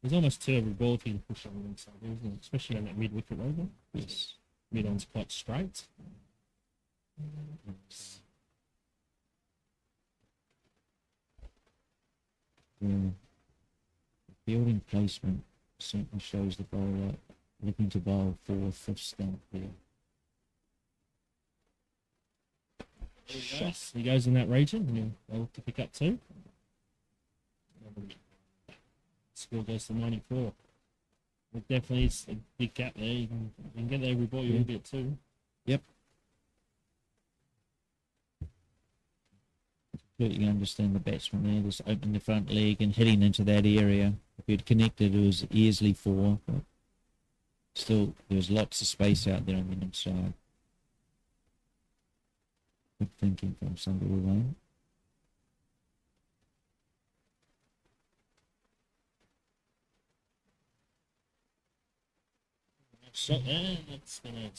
There's almost 2 every ball if you can push on the inside, isn't it? Especially on that mid wicket over. Yes. Mid on's quite straight. Yeah. The fielding placement certainly shows the bowler looking to bowl 4th, 5th stump there. Yes, he goes in that region, and they'll look to pick up 2. Score goes to 94. It definitely is a big gap there. You can get there every ball you will be at 2. Yep. Completely understand the batsman there, just opening the front leg and heading into that area. If he'd connected, it was easily 4, but still, there was lots of space out there on the inside. Good thinking from Sunderland Lane. Shot there, that's going to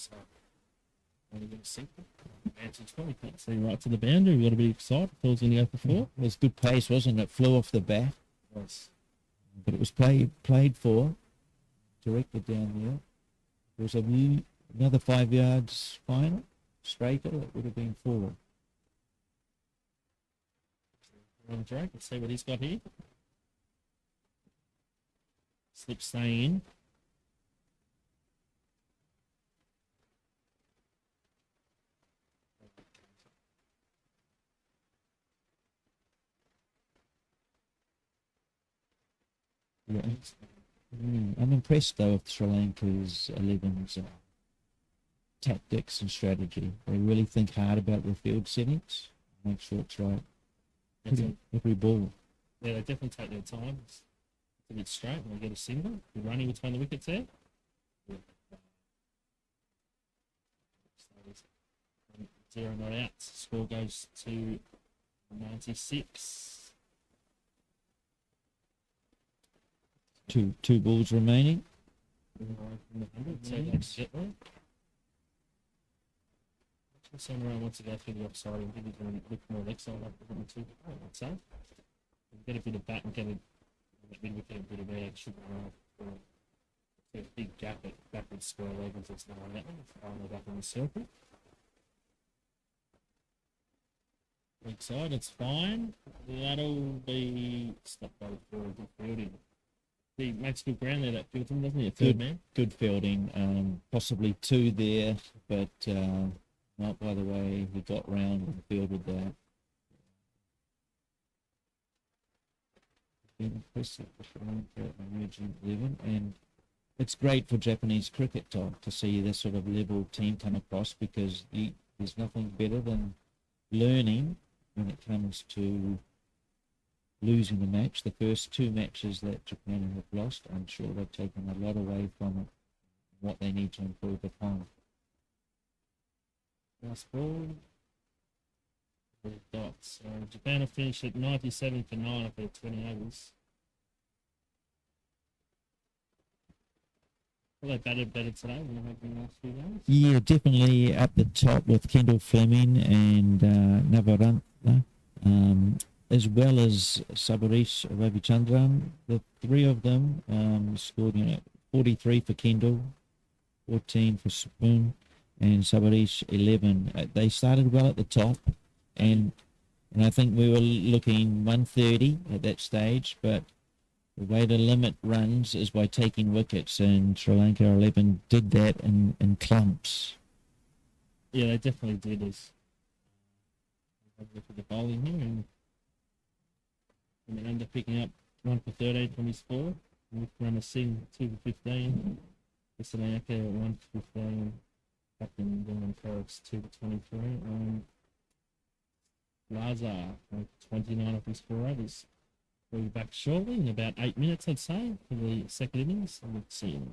sink it. Advantage point, you can't see right to the boundary. We've got to be excited. Thought it was going to go for 4. It was good pace, wasn't it? Flew off the bat, Yes. but it was played for, directed down there. There was another 5 yards final, straighter, it would have been 4. On Drake, let's see what he's got here. Slip staying in. Yeah. I'm impressed though with Sri Lanka's 11's tactics and strategy. They really think hard about their field settings, make sure it's right. Every ball. Yeah, they definitely take their time. It's a bit straight and they get a single. You're running between the wickets there. Yeah. 0 not out. Score goes to 96. Two balls remaining. Someone wants to go through the offside and give it a look more leg side up the 2. I'd say. Get a bit of bat and get a bit of air. Should a big gap at backwards square leg until it's not on that one. Back in the circle. Leg side, it's fine. That'll be stopped by the good fielding. He makes good ground there, that fielding, doesn't he? A third man. Good fielding. Possibly 2 there, but not by the way he got round and fielded that. Impressive for emerging 11, and it's great for Japanese cricket, Todd, to see this sort of level team come across, because there's nothing better than learning when it comes to losing the match. The first two matches that Japan have lost, I'm sure they've taken a lot away from it, what they need to improve upon. Last ball. The dots. Japan have finished at 97 for 9 of their 20 overs. Well, they batted better today than they have in the last few games. Yeah, definitely up the top with Kendall Fleming and Navaranta, as well as Sabarish Ravichandran. The three of them scored 43 for Kendall, 14 for Spoon, and Sabarish 11. They started well at the top, and I think we were looking 130 at that stage, but the way to limit runs is by taking wickets, and Sri Lanka 11 did that in clumps. Yeah, they definitely did. Have a look at the bowling here, and they end up picking up 1 for 13 from his 4. With runner Singh 2 for 15. Sri Lanka 1 for 15. Captain Dylan Forbes 2 for 23. Lazar 29 of his 4 overs. We'll be back shortly in about 8 minutes, I'd say, for the second innings. And let's see you.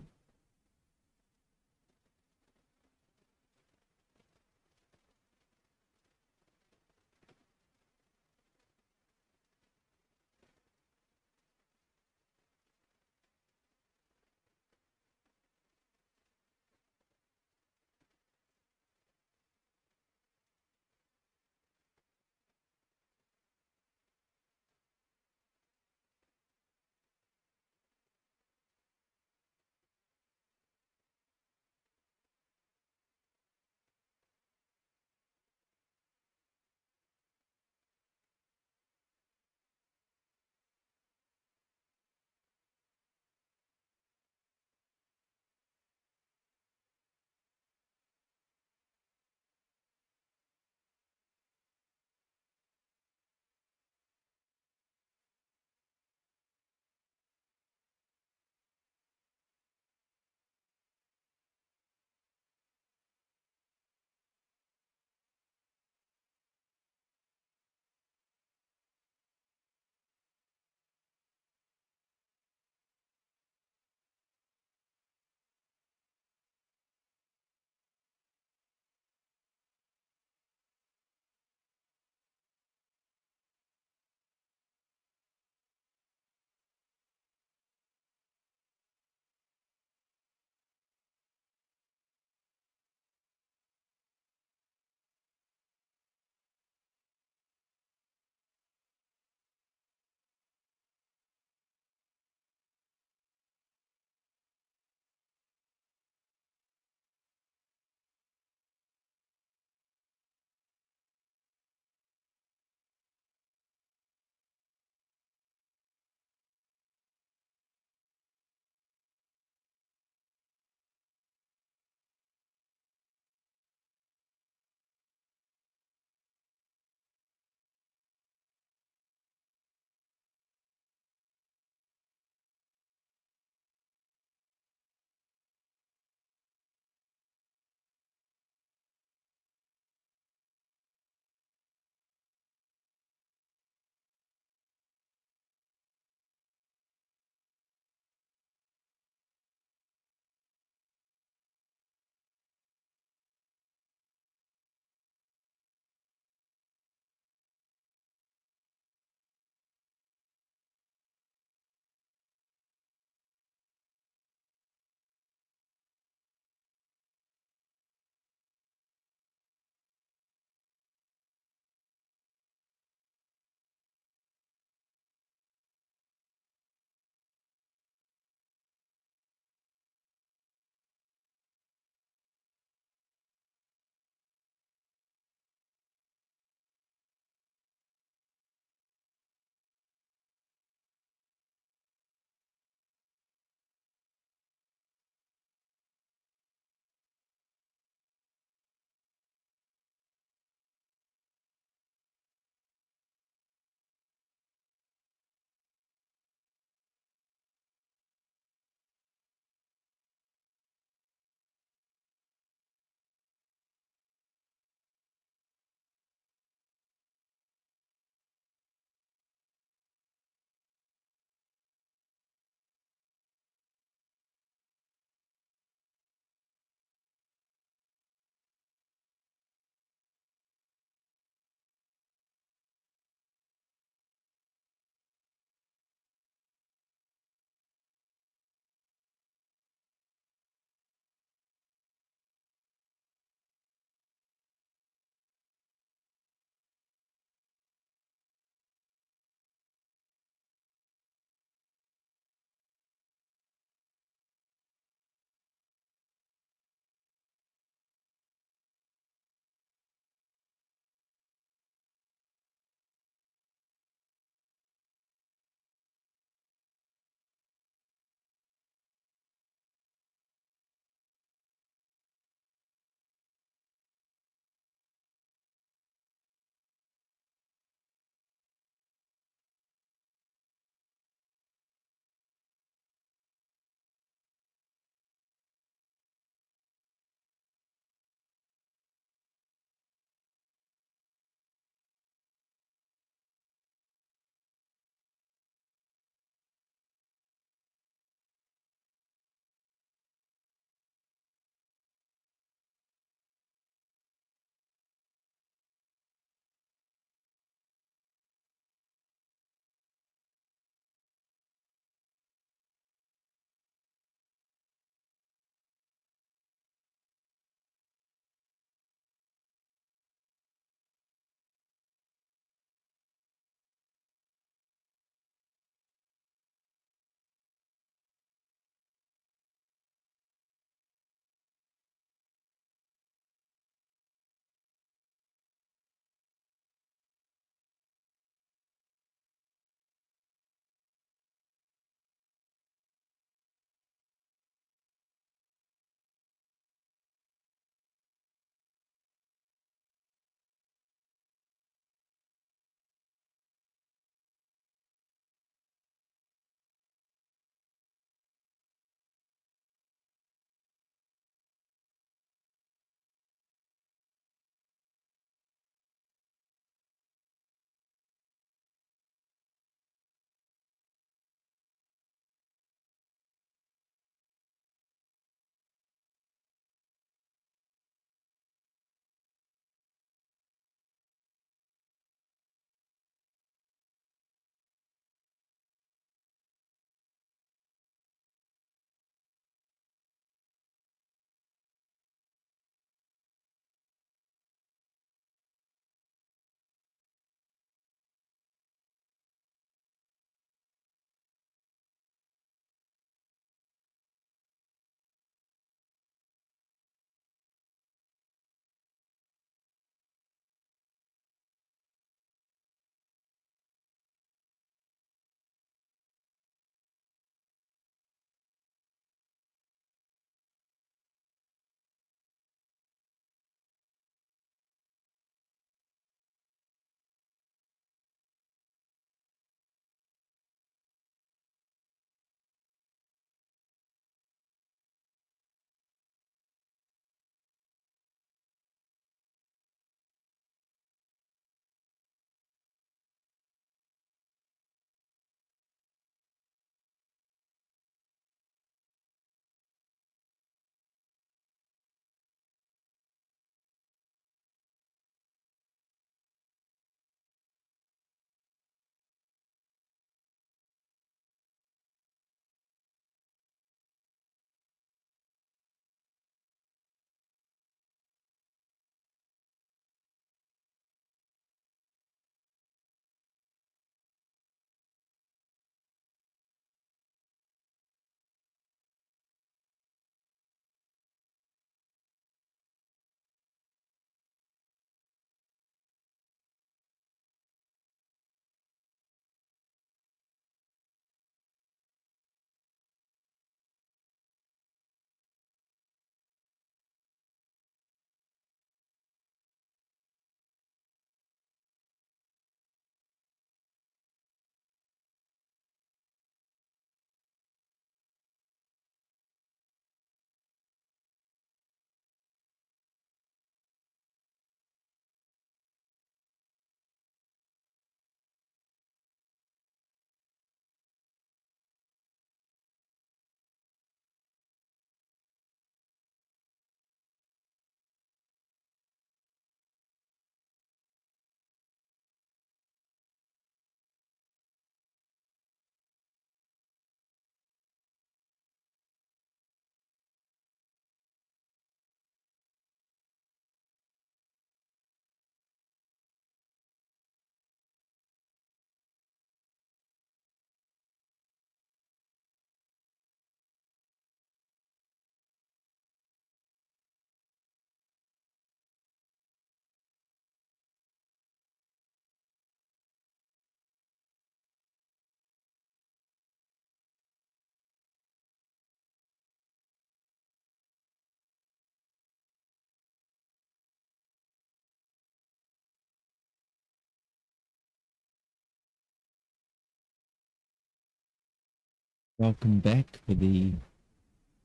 Welcome back for the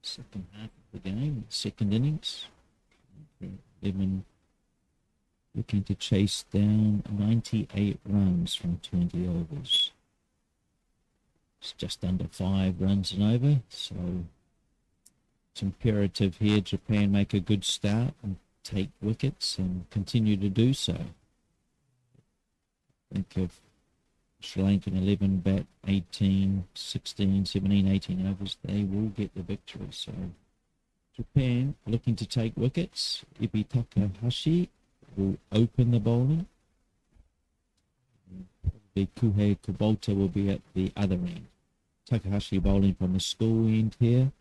second half of the game, second innings. 11 looking to chase down 98 runs from 20 overs. It's just under 5 runs an over, so it's imperative here Japan make a good start and take wickets and continue to do so. Think of Sri Lankan 11 bat 18, 16, 17, 18 overs. They will get the victory. So Japan looking to take wickets. Ibi Takahashi will open the bowling. The Kuhei Kubota will be at the other end. Takahashi bowling from the school end here.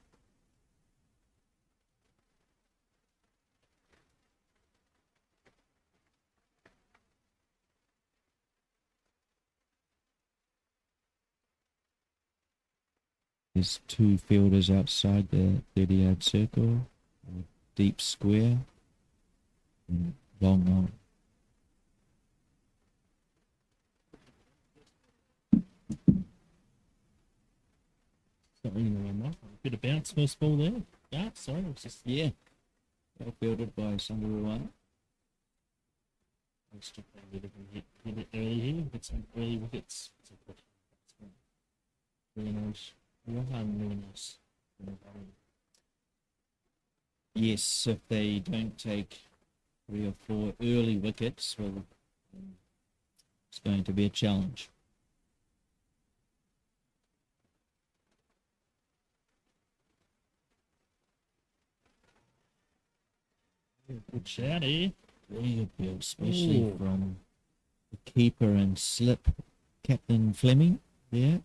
There's 2 fielders outside the 30-yard circle. Deep square. And long on. Sorry, a bit of bounce first ball there. Yeah, sorry, it was just Well fielded by Sandaruana. hit it early here. Get some early wickets. Really nice. Really nice. Yes, if they don't take 3 or 4 early wickets, well, it's going to be a challenge. Good shout here. Very good field, especially from the keeper and slip Captain Fleming there.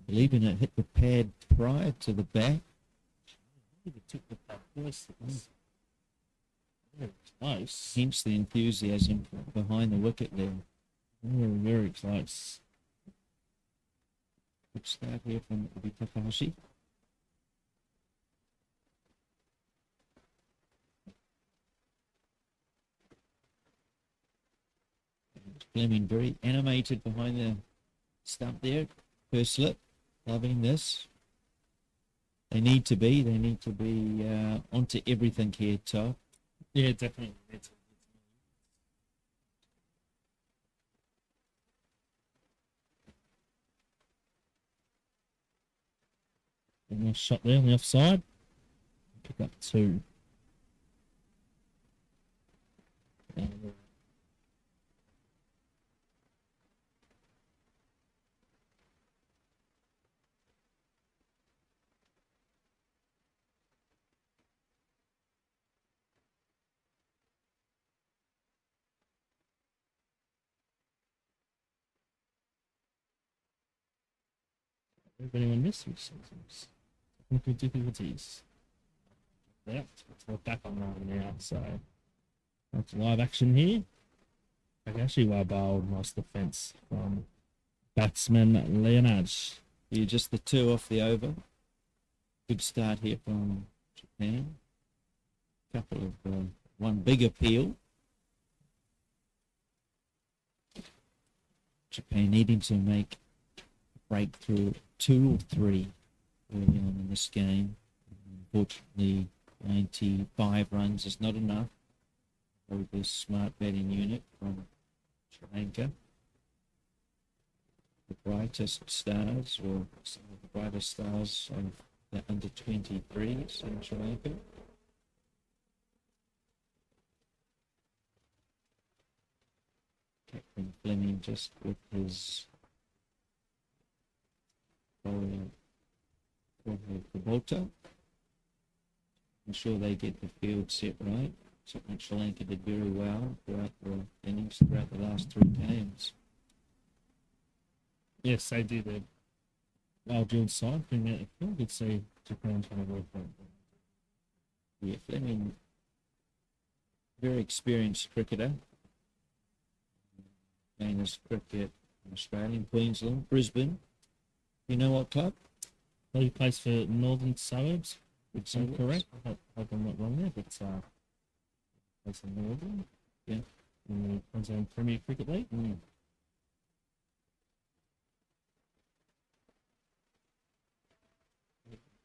Believing it hit the pad prior to the bat. It took the pad first. Very close. Hence the enthusiasm behind the wicket there. Very close. Good start here from Ibi Takahashi. Fleming very animated behind the stump there. First slip, loving this. They need to be onto everything here, Todd. Yeah, definitely. A nice shot there on the offside. Pick up 2. If anyone missed technical difficulties. Yeah, we're back online now, so that's live action here. Actually, well bowled, nice defence from batsman Leonard. Yeah, just the 2 off the over. Good start here from Japan. Couple of one big appeal. Japan needing to make a breakthrough 2 or 3 early on in this game. Unfortunately, 95 runs is not enough for this smart batting unit from Sri Lanka. The brightest stars, or some of the brightest stars of the under 23s in Sri Lanka. Captain Fleming just with his bowling for Kubota. I'm sure they get the field set right. Something Sri Lanka did very well throughout the innings, throughout the last 3 games. Yes, they do the well-drilled side, bring out the field. You'd see Japan trying to work on it. Yeah, Fleming, very experienced cricketer. Playing his cricket in Australia, Queensland, Brisbane. You know what club? Well, he plays for Northern Suburbs. Which I'm Suburbs. correct. I hope I'm not wrong there, but plays for Northern. Yeah. In the Queensland Premier Cricket League.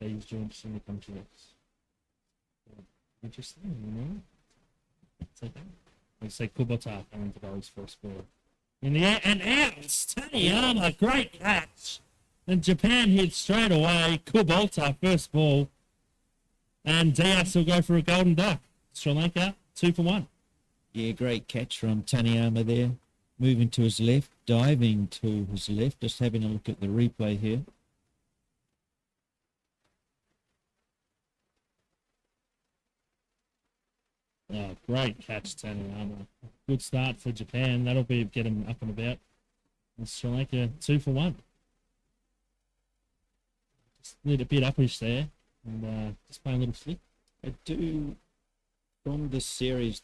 They use joints in the country. Interesting, you know. It's okay. They say Kubota coming to Bowie's first ball. In the air and out. Taniyama, great catch. And Japan hit straight away. Kubota, first ball. And Diaz will go for a golden duck. Sri Lanka, 2 for 1. Yeah, great catch from Taniyama there. Moving to his left, diving to his left. Just having a look at the replay here. Oh, great catch, Taniyama. Good start for Japan. That'll be get him up and about. And Sri Lanka, 2 for 1. Just need a bit uppish there. And just playing a little flick. I do, from this series,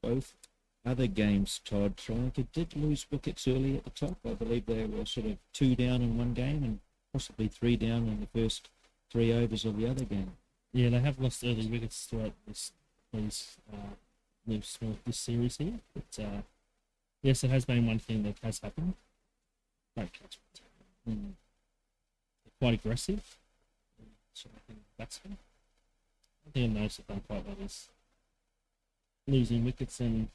both other games, Todd, Sri Lanka did lose wickets early at the top. I believe they were sort of 2 down in one game and possibly 3 down in the first 3 overs of the other game. Yeah, they have lost early wickets throughout this series here. But yes, it has been one thing that has happened. Great catch. They're quite aggressive. Batsman. I think I've noticed they've done quite well this. Losing wickets and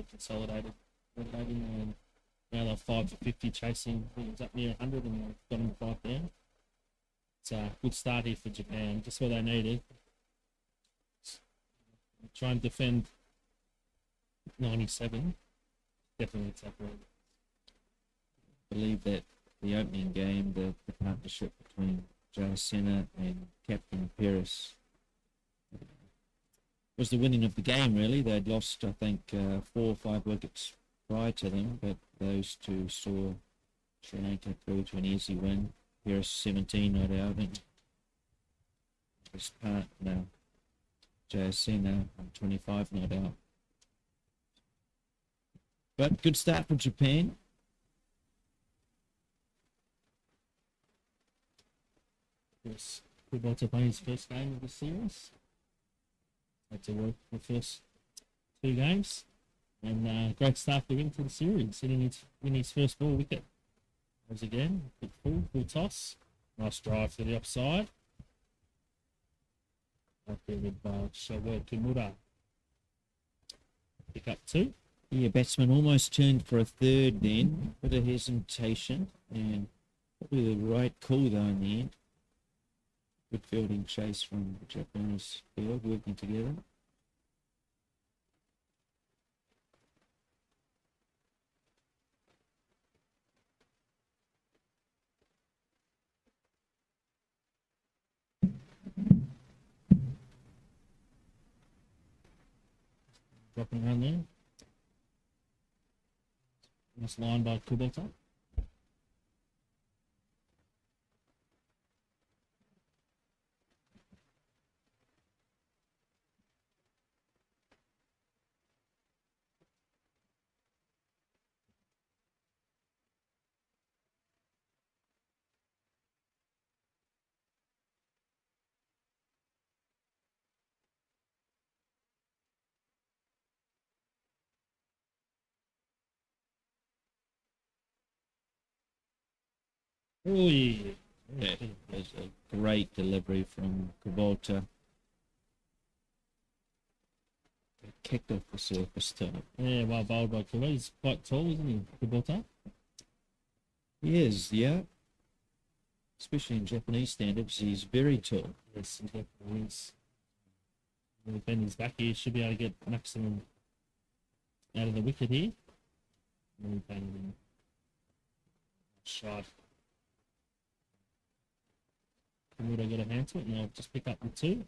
consolidated. And now they're 5 for 50 chasing. I think it was up near 100 and they've got them 5 down. It's a good start here for Japan. Just what they needed. Try and defend 97. Definitely separate. I believe that the opening game, the partnership between Jayasena and Captain Peris was the winning of the game, really. They'd lost, I think, 4 or 5 wickets prior to them, but those two saw Sri Lanka through to an easy win. Peris 17 not out, and his partner Jayasena 25 not out. But good start for Japan. Yes, Kubota playing his first game of the series. Had to work the first 2 games. And great start for him for the series, hitting his first ball wicket. Once again, good full toss. Nice drive to the offside. Up there with Shogo Kimura. Pick up 2. Yeah, batsman almost turned for a third then. Bit of hesitation. And probably the right call though in the end. Good fielding chase from the Japanese field, working together. Dropping around there. Nice line by Kubota. Oh, yeah. That was a great delivery from Kubota. Kicked off the surface too. Yeah, well bowled by Kubota. He's quite tall, isn't he, Kubota? He is, yeah. Especially in Japanese standards, he's very tall. Yes, he definitely is. When he bend his back here, should be able to get maximum out of the wicket here. And we bang him. Shot. Kimura got a hand to it, and I'll just pick up the 2.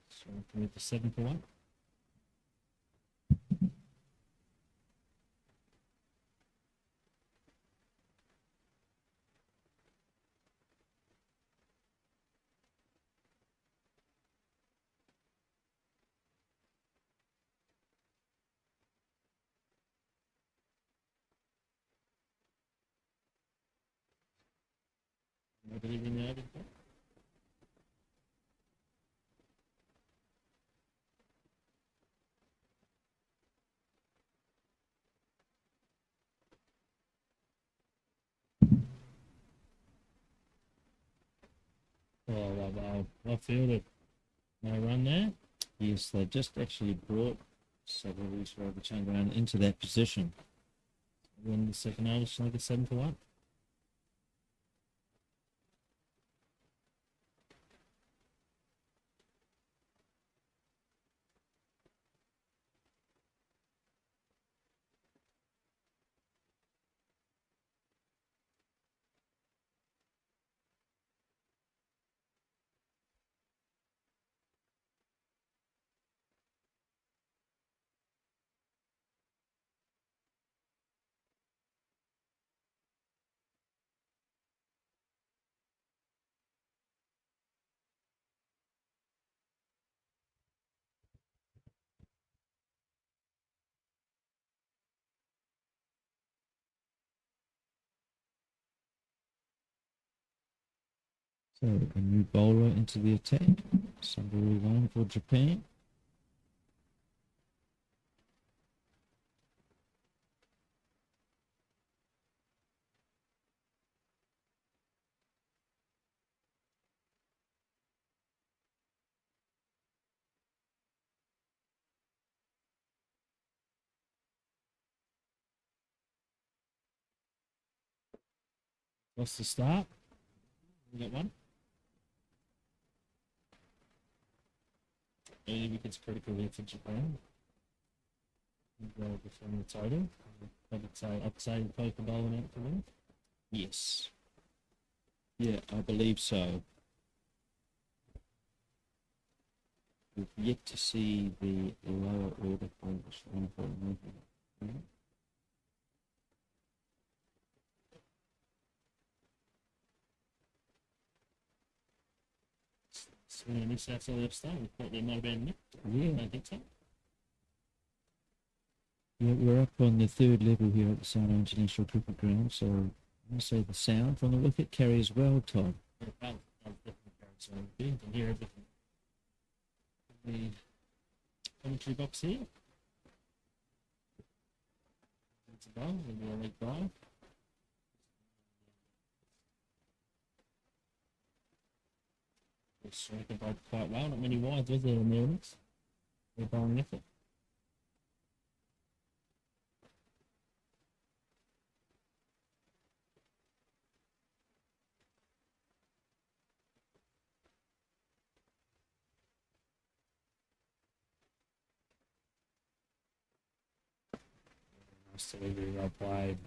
So we can move to 7 for 1. Nobody been there before? Well fielded. No run there. Yes, they just actually brought Sabaris Ravichandran into that position. Win the second over, Sri Lanka 7-1. So a new bowler into the attack. Sabari for Japan. What's the start? We got one. Early wickets critical here for Japan. Well, before the total. I'd say poker bowling out for them. Yes. Yeah, I believe so. We've yet to see the lower order from the Sri Lanka movement. Swing and miss outside the left side. We thought there might have been nick. Yeah. I don't think so. Yeah, we're up on the third level here at the Sano International Cricket Ground, so I'm going to say the sound from the wicket carries well, Todd. I'll definitely carry some. You can hear everything. The commentary box here. It's a bowl, maybe a leg bowl. Sri Lanka bowled quite well. Not many wides, was there, in the innings? They're bowling effort. Nice delivery, well played.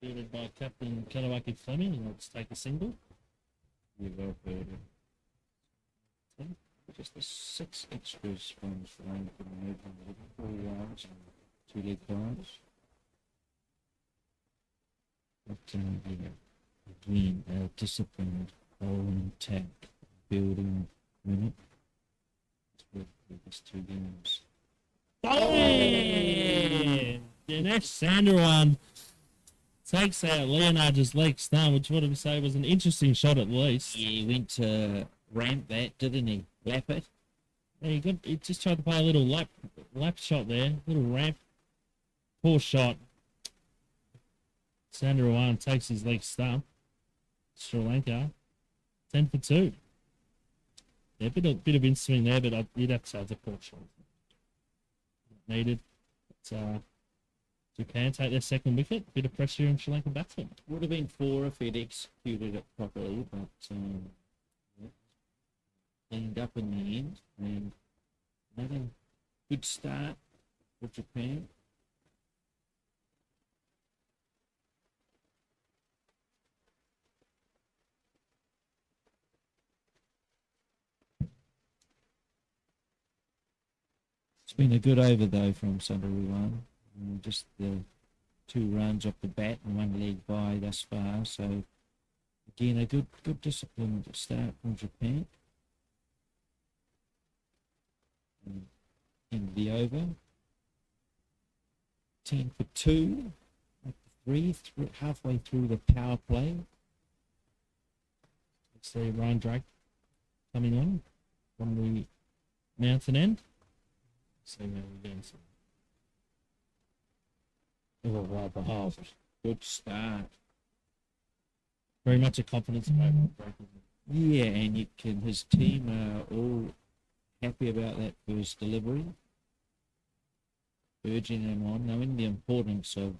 Fielded by Captain Kalawaki Fleming, and let's take a single. Yeah, well heard. Just the 6 extras from Sri Lanka movement, 4 yards and 2 leg bowls. But yeah, again, a disciplined bowling attack, building unit. It's worth these 2 games. Oh! Dinesh Sandawan takes out Leonard's leg stump, which would have say was an interesting shot at least. Yeah, he went to ramp that, didn't he? Lap it. Yeah, he just tried to play a little lap shot there, little ramp. Poor shot. Sandawan takes his leg stump. Sri Lanka, 10 for 2. Yeah, bit of in swing there, but you'd have to say it's a poor shot. Needed. But, Japan take their second wicket. Bit of pressure on Sri Lankan batsmen. Would have been 4 if he'd executed it properly, but yeah, cleaned up in the end. And another good start for Japan. It's been a good over though from Sundarewan. Just the 2 runs off the bat and 1 leg by thus far. So again, a good disciplined start from Japan. In the over. 10 for 2. Halfway through the power play. Let's see Ryan Drake coming on from the mountain end. See how we're going. Oh, wow, behalf. Good start. Very much a confidence moment. Yeah, and his team are all happy about that first delivery. Urging him on, knowing the importance of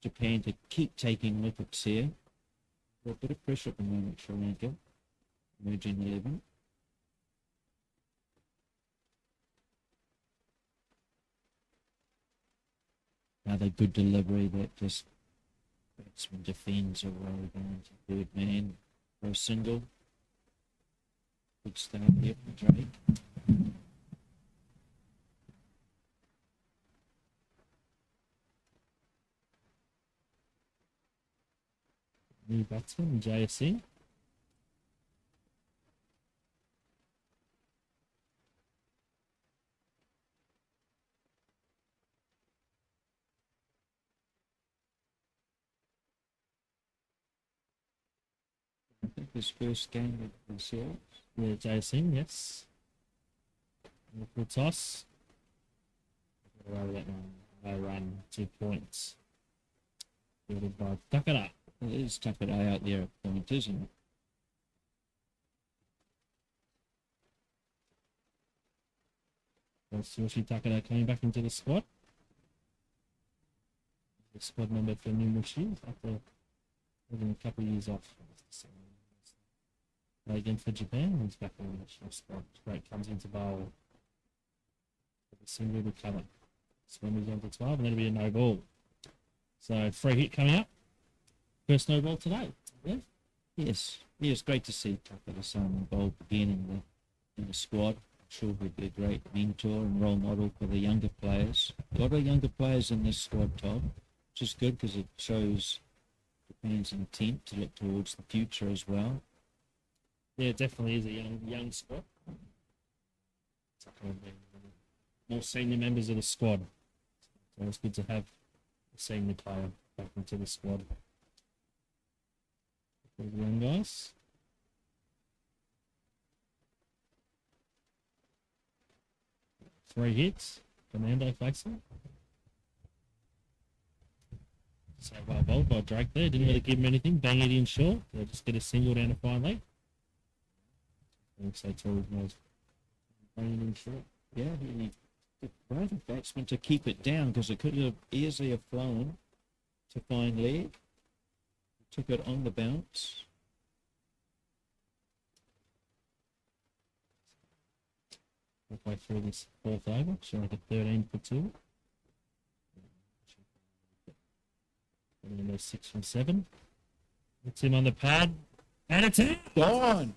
Japan to keep taking wickets here. A bit of pressure at the moment, Sri Lanka. Emerging 11. Another good delivery that just batsman defends away down to third man for a single. Good start here from Drake. New batsman, JSC. I think his first game with themselves. Yeah, JSC, yes. Good toss. Away with that one. No run, 2 points. Fielded by Takara. It is Takara out there at point, isn't it? That's Yoshi Takara coming back into the squad. The squad member for New Mushi after having a couple of years off. Play again for Japan. He's back in the national squad. Great comes into bowl. The single recover. Swim moves on to 12, and that'll be a no ball. So free hit coming up. First no ball today. Yeah. Yes. Yeah, it's great to see Takara Sano bowl again in the squad. I'm sure he'll be a great mentor and role model for the younger players. A lot of younger players in this squad, Todd, which is good because it shows Japan's intent to look towards the future as well. Yeah, it definitely is a young squad. More senior members of the squad. So it's good to have a senior player back into the squad. For the young guys. Three hits. Fernando facing. So well bowled by Drake there. Didn't really give him anything. Bang it in short. They'll just get a single down to 5 leg. So tall was banging in short. Yeah, he brave the batsman to keep it down because it could have easily flown to fine leg. Took it on the bounce. Halfway through this fourth over, showing like a 13 for 2. And there's 6 from 7. It's him on the pad. And it's in. Gone.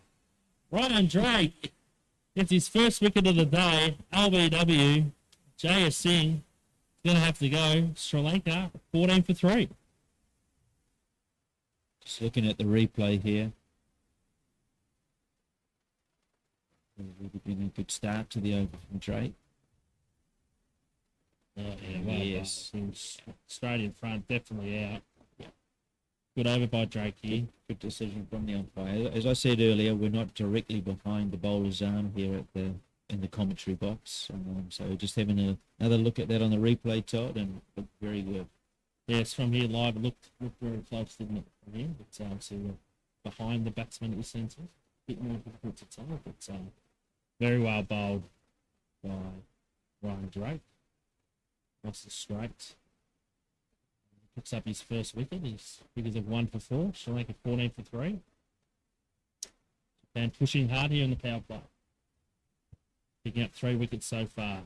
Ryan Drake gets his first wicket of the day. LBW. Jaya Singh is going to have to go. Sri Lanka, 14 for 3. Just looking at the replay here. Really been a good start to the over from Drake. Oh, yeah, well, yes. Straight in front, definitely out. Good over by Drake here. Good decision from the umpire. As I said earlier, we're not directly behind the bowler's arm here in the commentary box. So just having another look at that on the replay, Todd, and looked very good. Yes, from here live, it looked very close, didn't it? From here, but so behind the batsman, it seems a bit more difficult to tell, but very well bowled by Ryan Drake. Lost the straight. Picks up his first wicket. His figures of 1 for 4. Sri Lanka 14 for 3. Japan pushing hard here in the power play. Picking up 3 wickets so far.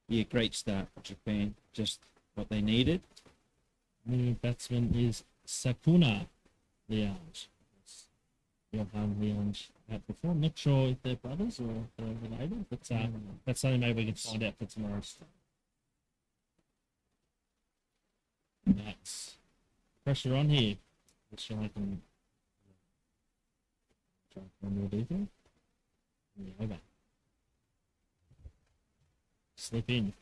Yeah, great start for Japan. Just what they needed. New batsman is Sakuna Liange. Johan Liange out before. I'm not sure if they're brothers or if they're related, but that's something maybe we can find out for tomorrow's. That's pressure on here. Let's try and one more detail. Yeah, over. slip in.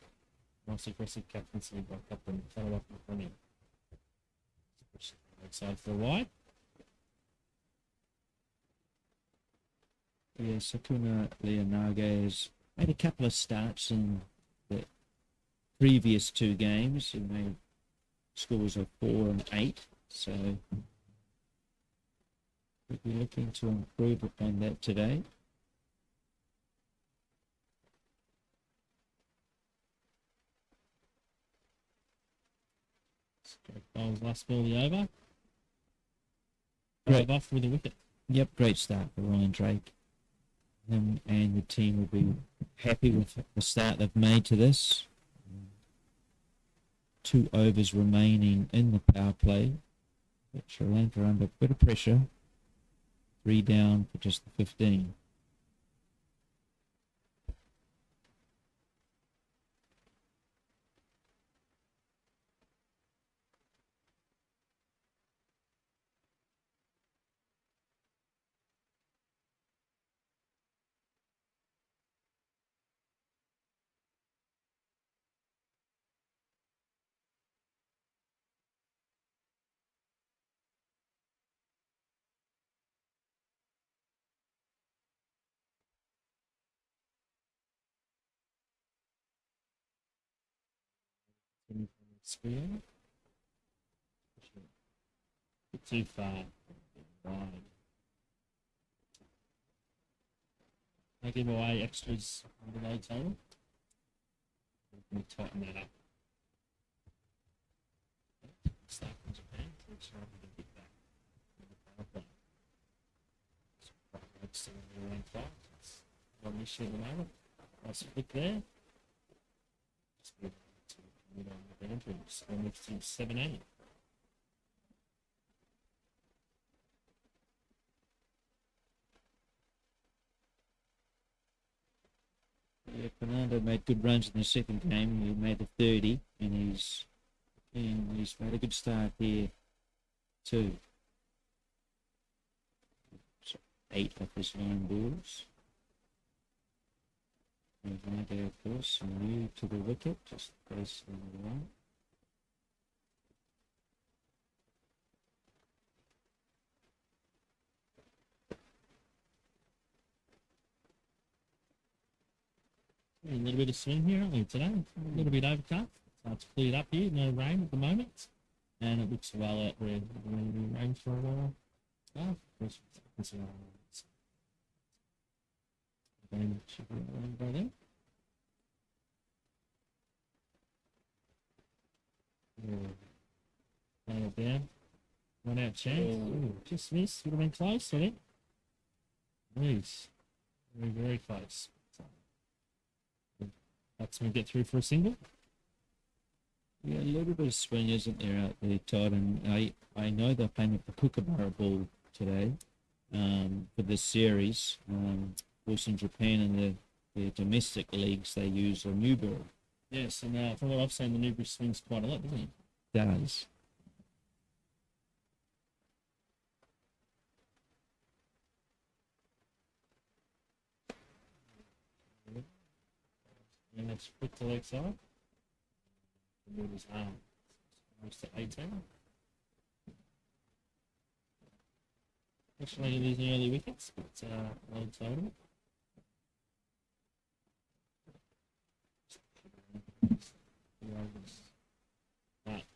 Nice aggressive captaincy by Captain. Cut it off in front of him. Side for a wide. Yeah, Sakuna Leonage has made a couple of starts in the previous two games. He made scores of 4 and 8. So we'll be looking to improve upon that today. Bowls last ball the over. Great. Off with a wicket. Yep, great start for Ryan Drake. Him and the team will be happy with the start they've made to this. 2 overs remaining in the power play. But Sri Lanka under a bit of pressure. 3 down for just the 15. Spear. Bit too far. Wide. I give away extras on the low total. Let me tighten that up. Start from Japan. So it's not going to get back. It's around 5. It's not an issue at the moment. Nice flick there. Just get to mid on the boundaries. And next to 7-8. Yeah, Fernando made good runs in the second game. He made the 30, and he's made a good start here too. So 8 of his 9 balls. And Fernando, of course, new to the wicket, just face on the line. A little bit of swing here, aren't we, today? A little bit overcast. It's cleared up here, no rain at the moment. And it looks well out there. Going to be rain for a while. Oh, of course, it's a rain. Should be rain by then. Laying it down. 1 out chance. Ooh, just missed. Would have been close, I think. Nice. Very, very close. Batsman get through for a single. Yeah, a little bit of swing, isn't there, out there, Todd? And I know they're playing with the Kookaburra ball today for this series. Of course, in Japan and their domestic leagues, they use a Newbury. Yes, and from what I've seen, the Newbury swings quite a lot, doesn't he? Does. And let's put the legs up. Move his arm. Moves to 18. Actually, losing early wickets, but low total.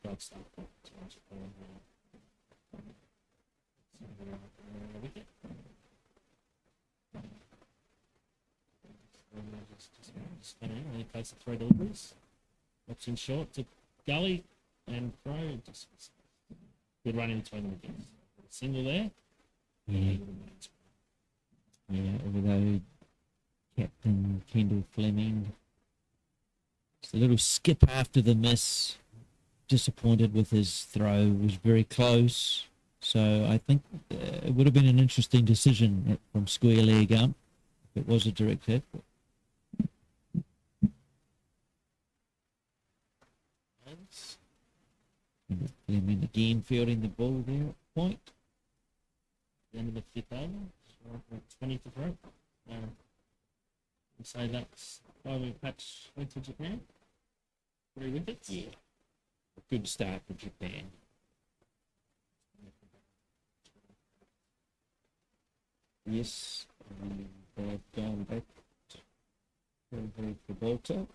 Got stuff. Wicket. Only plays the 3 deliveries. Watching short to gully and throw. Just good run in between the wickets. Single there. Yeah. Yeah, although Captain Kendall Fleming, just a little skip after the miss. Disappointed with his throw. Was very close. So I think it would have been an interesting decision from square leg up if it was a direct hit. Fleming again fielding the ball there at point. The end of the 5th over. 20 to throw. So that's 5 patch went to Japan. 3 wickets. Yeah. A good start for Japan. Yes, they've gone back to Gibraltar.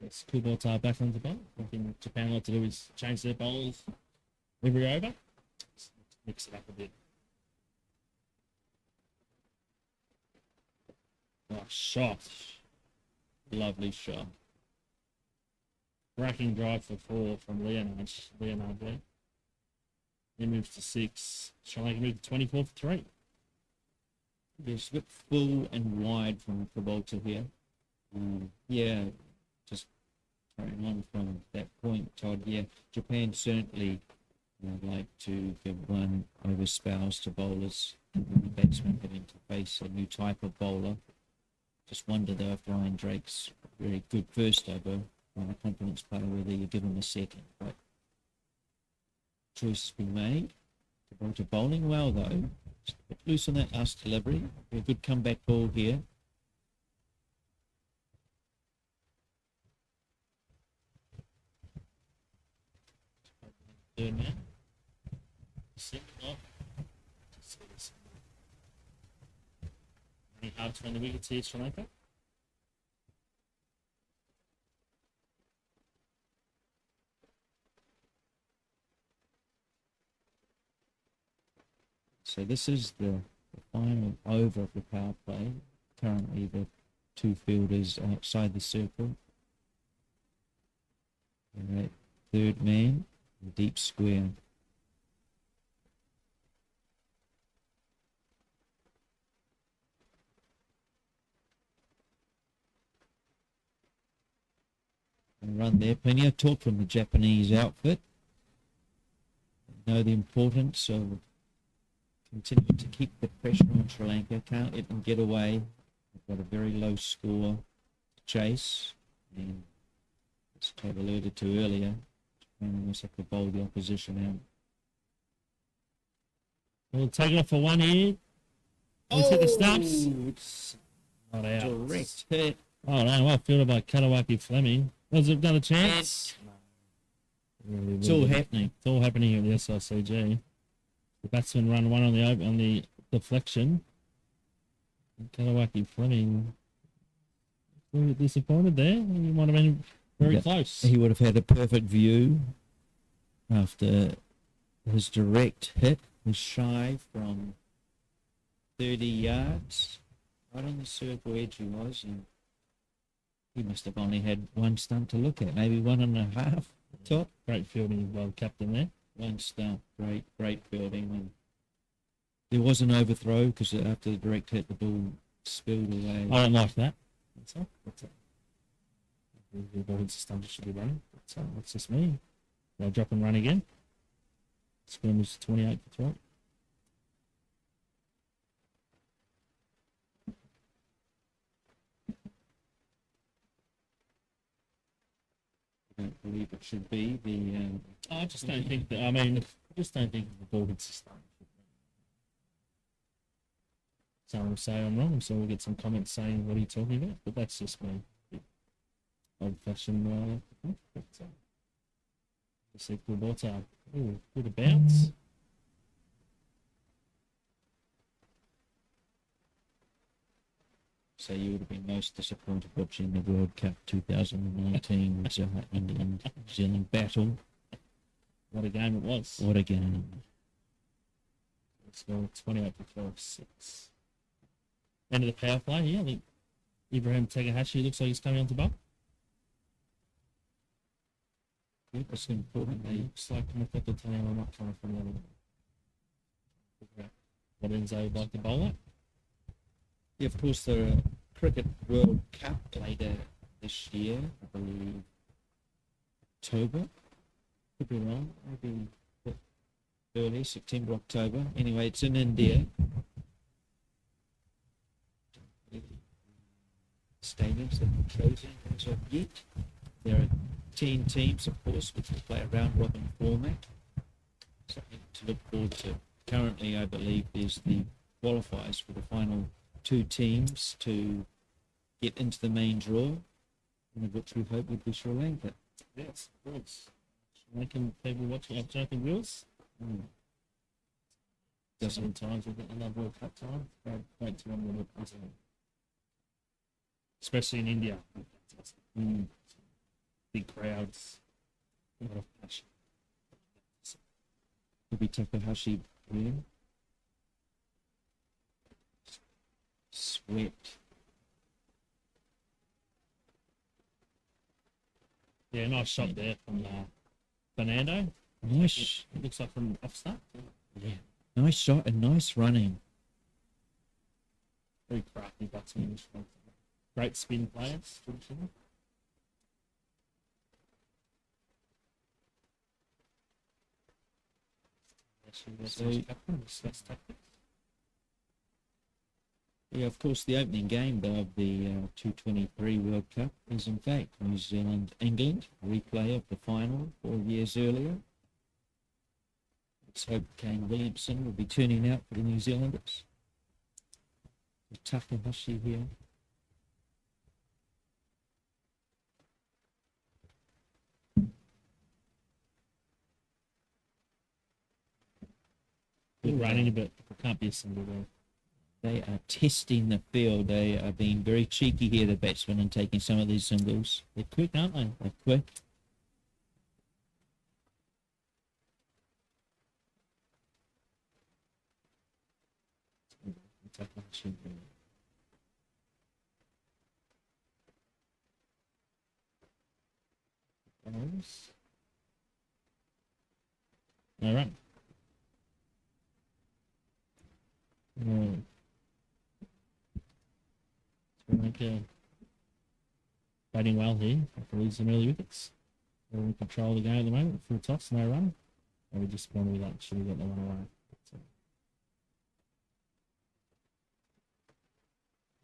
It's Gibraltar back on the bowl. One thing Japan like to do is change their bowlers every over. Let's mix it up a bit. Oh, shot. Lovely shot. Cracking drive for 4 from Leonard there. He moves to 6. Sri Lanka move to 24 for 3. Yes, a bit full and wide from Gibraltar here. Yeah, just carrying on from that point, Todd. Yeah, Japan certainly like to give one over spells to bowlers. And batsmen having to face a new type of bowler. Just wonder though if Ryan Drake's very good first over on a confidence player, whether you give him a second. But choice has been made. Gibraltar bowling well though. Just a bit loose on that last delivery. A good comeback ball here. Third man. Any hard to win the wickets here, Sri Lanka? So this is the final over of the power play. Currently the 2 fielders outside the circle. All right, third man, deep square. And run there. Plenty of talk from the Japanese outfit. They know the importance of continuing to keep the pressure on Sri Lanka. Can't let them get away. They've got a very low score to chase. And as Todd alluded to earlier, Japan almost have to bowl the opposition out. We'll take it off for 1 here. Let's hit the stumps. It's Not out. direct hit. Oh no, well fielded by Katawaki Fleming. Was it another chance? Really, It's all happening. It's all happening at the SICG. The batsman run one on the deflection. Katawaki Fleming a little bit disappointed there. He might have been very close. He would have had a perfect view after his direct hit was shy from 30 yards. Right on the circle edge he was, and he must have only had one stump to look at, maybe 1.5 top. Great fielding by the captain there. One stump, great fielding. And there was an overthrow because after the direct hit, the ball spilled away. I don't like that. That's all. The ball hits the stump, it should be running. That's just me. They'll drop and run again. Score was 28 for 3. I don't believe it should be the. I just don't think that. I mean, I just don't think the ball hits the stump. Someone will say I'm wrong, so we'll get some comments saying what are you talking about. But that's just me. Old-fashioned. Gibraltar. Ooh, good a bounce. So you would have been most disappointed watching the World Cup 2019 England New Zealand battle. What a game it was. What a game! Let's go 28 for 12-6. End of the power play here. I think Ibrahim Takahashi looks like he's coming onto bowl. That's important. Looks like Makota Tanema might come from the other one. What Enzo would like to bowl at. Yeah, of course, the Cricket World Cup later this year, I believe October. Could be wrong. Maybe early September, October. Anyway, it's in India. Stadiums that are closing as of yet. There are 10 teams, of course, which will play a round robin format. Something to look forward to. Currently, I believe there's the qualifiers for the final 2 teams to get into the main draw, one of which we hope would be Sri Lanka. Yes, of course. Sri Lankan people watching our jumping wheels. Dozen times we've got another World Cup time. Great to run the World Cup, especially in India. Big crowds, a lot of passion. Will be Takahashi winning. Sweat. Yeah, nice shot there from Fernando. Nice. It looks like from off start. Yeah. Nice shot and nice running. Very crafty batsman. Great spin players. Traditionally. Yeah, of course, the opening game though of the 223 World Cup is in fact New Zealand-England, replay of the final 4 years earlier. Let's hope Kane Williamson will be turning out for the New Zealanders. Takahashi here. Good running, but it can't be a single there. They are testing the field. They are being very cheeky here, the batsmen, and taking some of these singles. They're quick, aren't they? They're quick. All right. Sri Lanka batting well here after losing some early wickets. We're in control of the game at the moment. Full toss, no run. And we just want to be like, should we get the one away? So,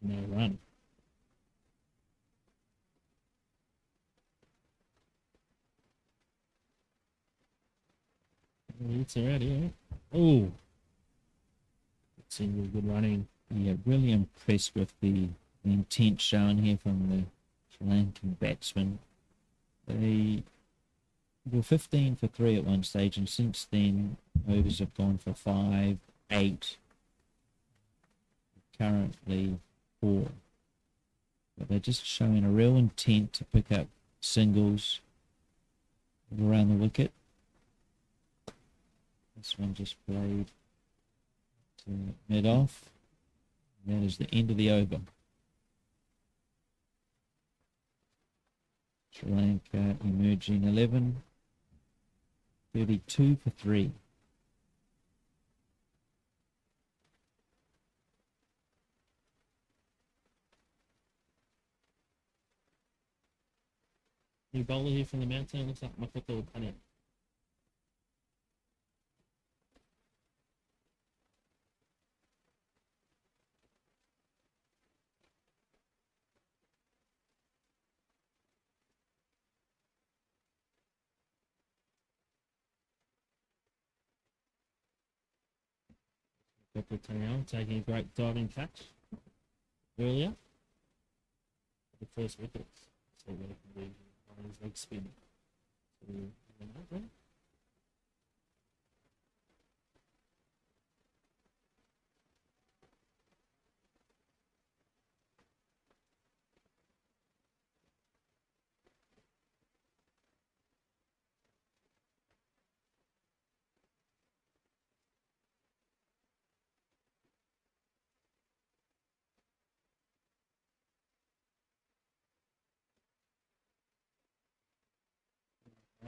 no run. It's already, yeah. Oh, single, good running. Yeah, really impressed with the intent shown here from the Sri Lankan batsmen. They were 15 for 3 at one stage, and since then overs have gone for 5, 8, currently 4. But they're just showing a real intent to pick up singles around the wicket. This one just played to mid-off. That is the end of the over. Sri Lanka emerging 11, 32 for 3. New bowler here from the mountain. Looks like Makoto Pane. Makoto taking a great diving catch earlier. The first wicket. So that can be on his leg spin. So,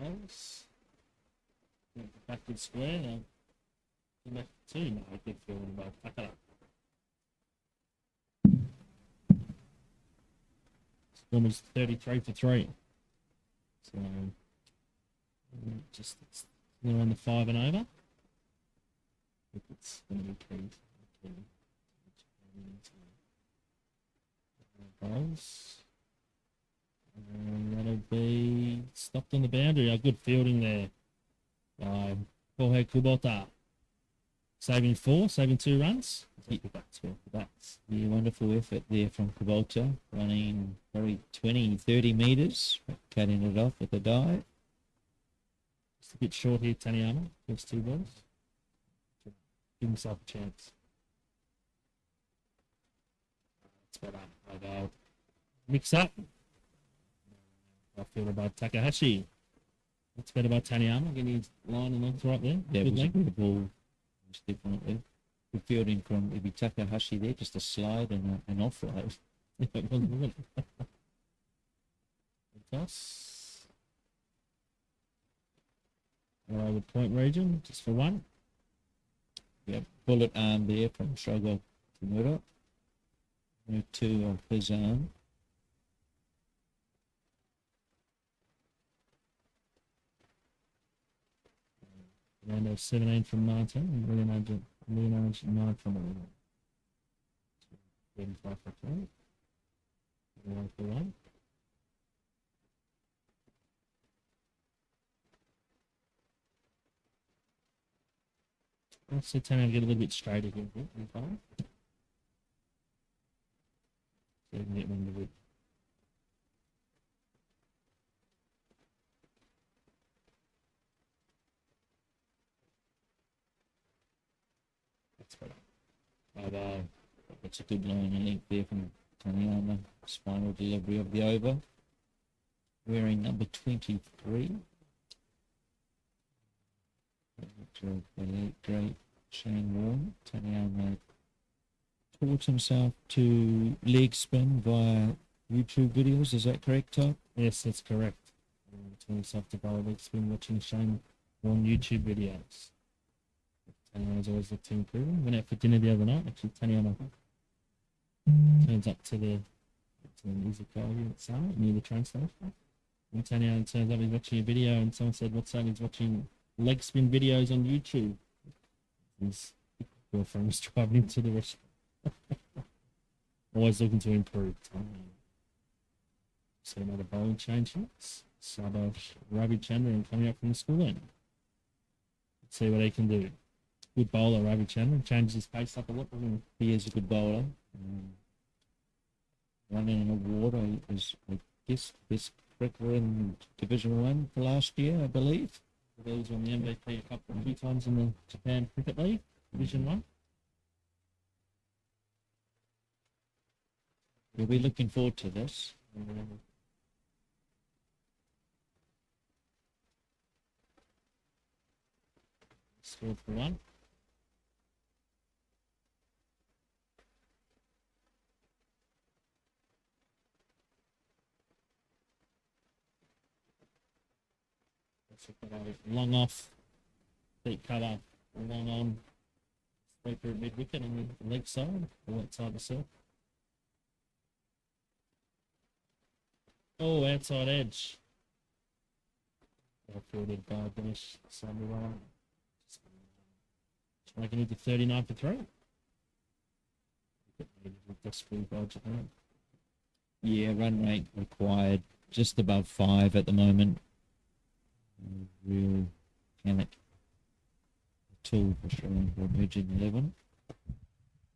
else. Backward square. Now, back to 2. No, good feeling about Takara. Score was 33 for 3. So, Just they're on the 5 and over. If it's going to be key. Goals. And that'll be stopped on the boundary. A good fielding there by Jorge Kubota. Saving 2 runs. That's the wonderful effort there from Kubota, running probably 20, 30 metres, cutting it off with a dive. Just a bit short here, Taniyama. First 2 balls. Give himself a chance. That's better. Mix up. Outfielder by Takahashi. That's better by Taniyama. Getting his line and length right there. Yeah, Good it was a length. good ball, most definitely. Good fielding from Ibi Takahashi there, just a slide and an offload. It wasn't it? Toss. Over point region, just for 1. Yeah, bullet arm there from Shogo Kimura. 2 of his arm. And 17 from 19. And Leonardo 9 from 11. 35 for 20. 1 for 1. Let's see Tanner get a little bit straighter here. In time. So you can get one to it. That's better. That's a good line, I think, there from Taniyama. Final delivery of the over. Wearing number 23. The late great Shane Warne. Taniyama taught himself to leg spin via YouTube videos. Is that correct, Todd? Yes, that's correct. Between himself to Bowler's been watching Shane on YouTube videos. Taniyama's always looked to improve. Went out for dinner the other night. Actually, Taniyama turns up to the Izuka here at Sano, near the train station. And Taniyama turns up, he's watching a video, and someone said, what's that? He's watching leg spin videos on YouTube. His girlfriend was driving him to the restaurant. Always looking to improve. So another bowling change here. Sub of Ravi Chandran coming up from the school end. Let's see what he can do. Good bowler, Ravi Chandran. Changes his pace up a lot. He is a good bowler. Running an award, I guess, best cricketer in Division 1 for last year, I believe. He was on the MVP a few times in the Japan Cricket League, Division 1. We'll be looking forward to this. Scored for 1. Long off, deep cover, long on, sweeper at mid wicket on the leg side, or that side itself. Oh, outside edge. Well fielded by Ganesh Samurai. Making it to 39 for 3. Yeah, run rate required just above 5 at the moment. Real panic tool for Sri Lanka emerging 11.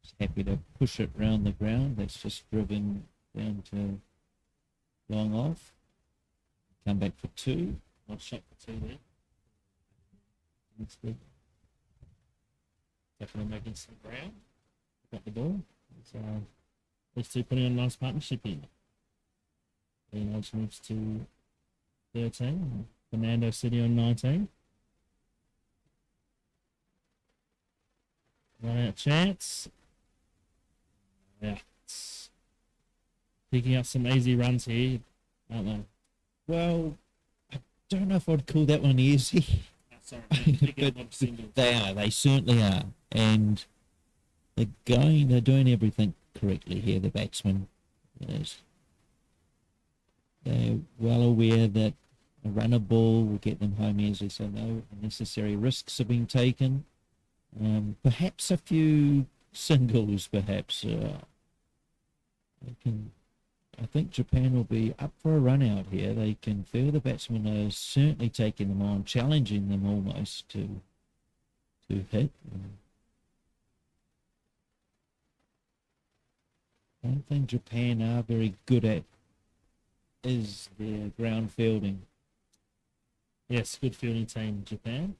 Just happy to push it round the ground. That's just driven down to long off. Come back for 2. Not shot for 2 there. That's good. Definitely making some ground. Got the ball. So these two putting on a nice partnership here. Leonardo moves to 13. Fernando City on 19. Run out chance. Yeah. It's picking up some easy runs here, aren't they? Well, I don't know if I'd call that one easy. Sorry, but they are. They certainly are. And they're doing everything correctly here, the batsmen. Yes. They're well aware that a runner ball will get them home easily. So no unnecessary risks have been taken. Perhaps a few singles, perhaps. I think Japan will be up for a run out here. They can feel the batsmen are certainly taking them on, challenging them almost to hit. One thing Japan are very good at is their ground fielding. Yes, good fielding team, Japan.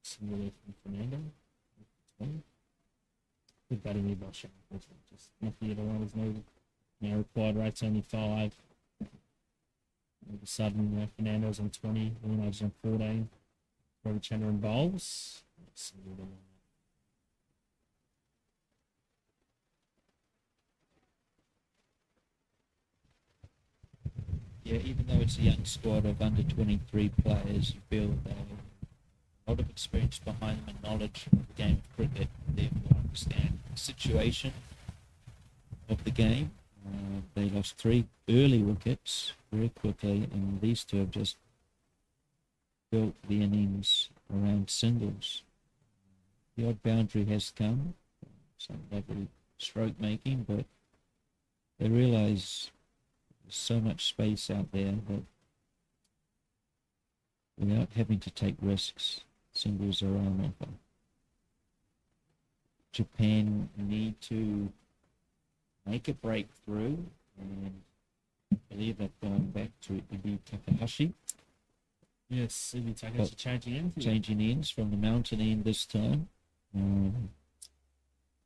Similar from Fernando. Good batting here by Sri Lanka. Just nothing at all. There's no required rates, only 5. All of a sudden, Fernando's on 20, Leonardo's on 14. Chandran bowls. Yeah, even though it's a young squad of under 23 players, you feel they have a lot of experience behind them and knowledge of the game of cricket. Therefore, understand the situation of the game. They lost 3 early wickets very quickly, and these two have just built the innings around singles. The odd boundary has come, some lovely stroke making, but they realise there's so much space out there that without having to take risks, singles are on offer. Japan need to make a breakthrough, and I believe they've gone back to Ibi Takahashi. Yes, Ibi Takahashi changing ends. Changing ends from the mountain end this time.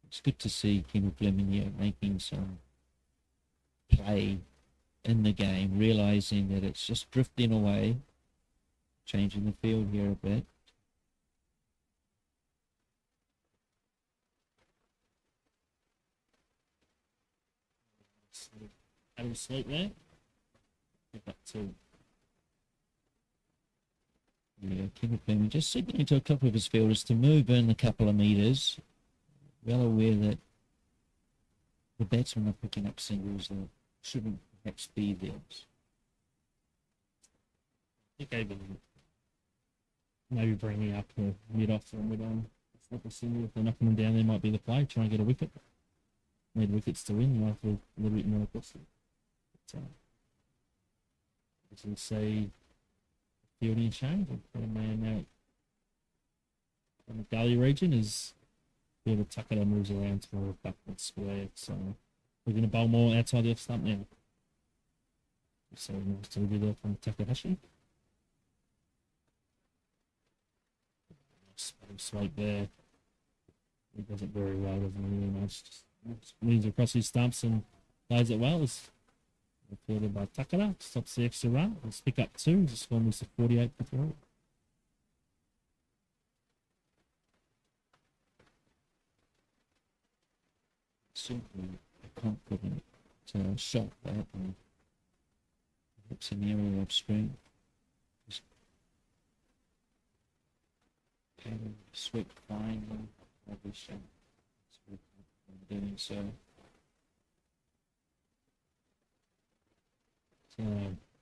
It's good to see Kimo Fleming making some play in the game, realising that it's just drifting away, changing the field here a bit. Having sleep there. Get back to. Yeah, Kimo Fleming just signaling to a couple of his fielders to move in a couple of metres, well aware that the batsmen are picking up singles that shouldn't perhaps be theirs. I think even maybe bringing up the mid-off or mid-on. If they're knocking them down, there might be the play. Try and get a wicket. Need wickets to win. You might have a little bit more costly. As you see, fielding change. A man now from the gully region is a bit of a tucker that moves around to more backward square. So we're going to bowl more outside the off stump now. So we'll do that from Takahashi. Sweep there. He does it very well, doesn't he? You know, just leans across his stumps and plays it well. It's fielded by Takara. Stops the extra run. Let's pick up 2. The score moves to 48 for 3. Simply a confident shot that, and it's an area of strength. Just sweep fine, lovely shot. Doing so.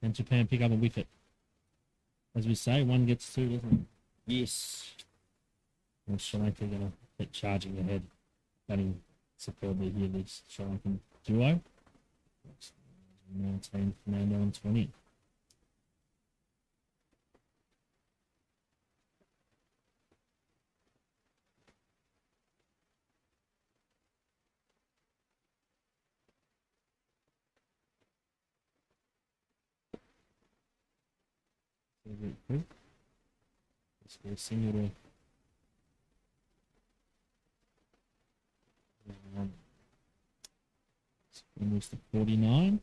And Japan pick up a wicket. As we say, 1 gets 2, doesn't it? Yes. And Sri Lanka going to get charging ahead. Batting superbly here, this Sri Lankan duo. 19, Fernando and 20. Let's go single to almost to 49.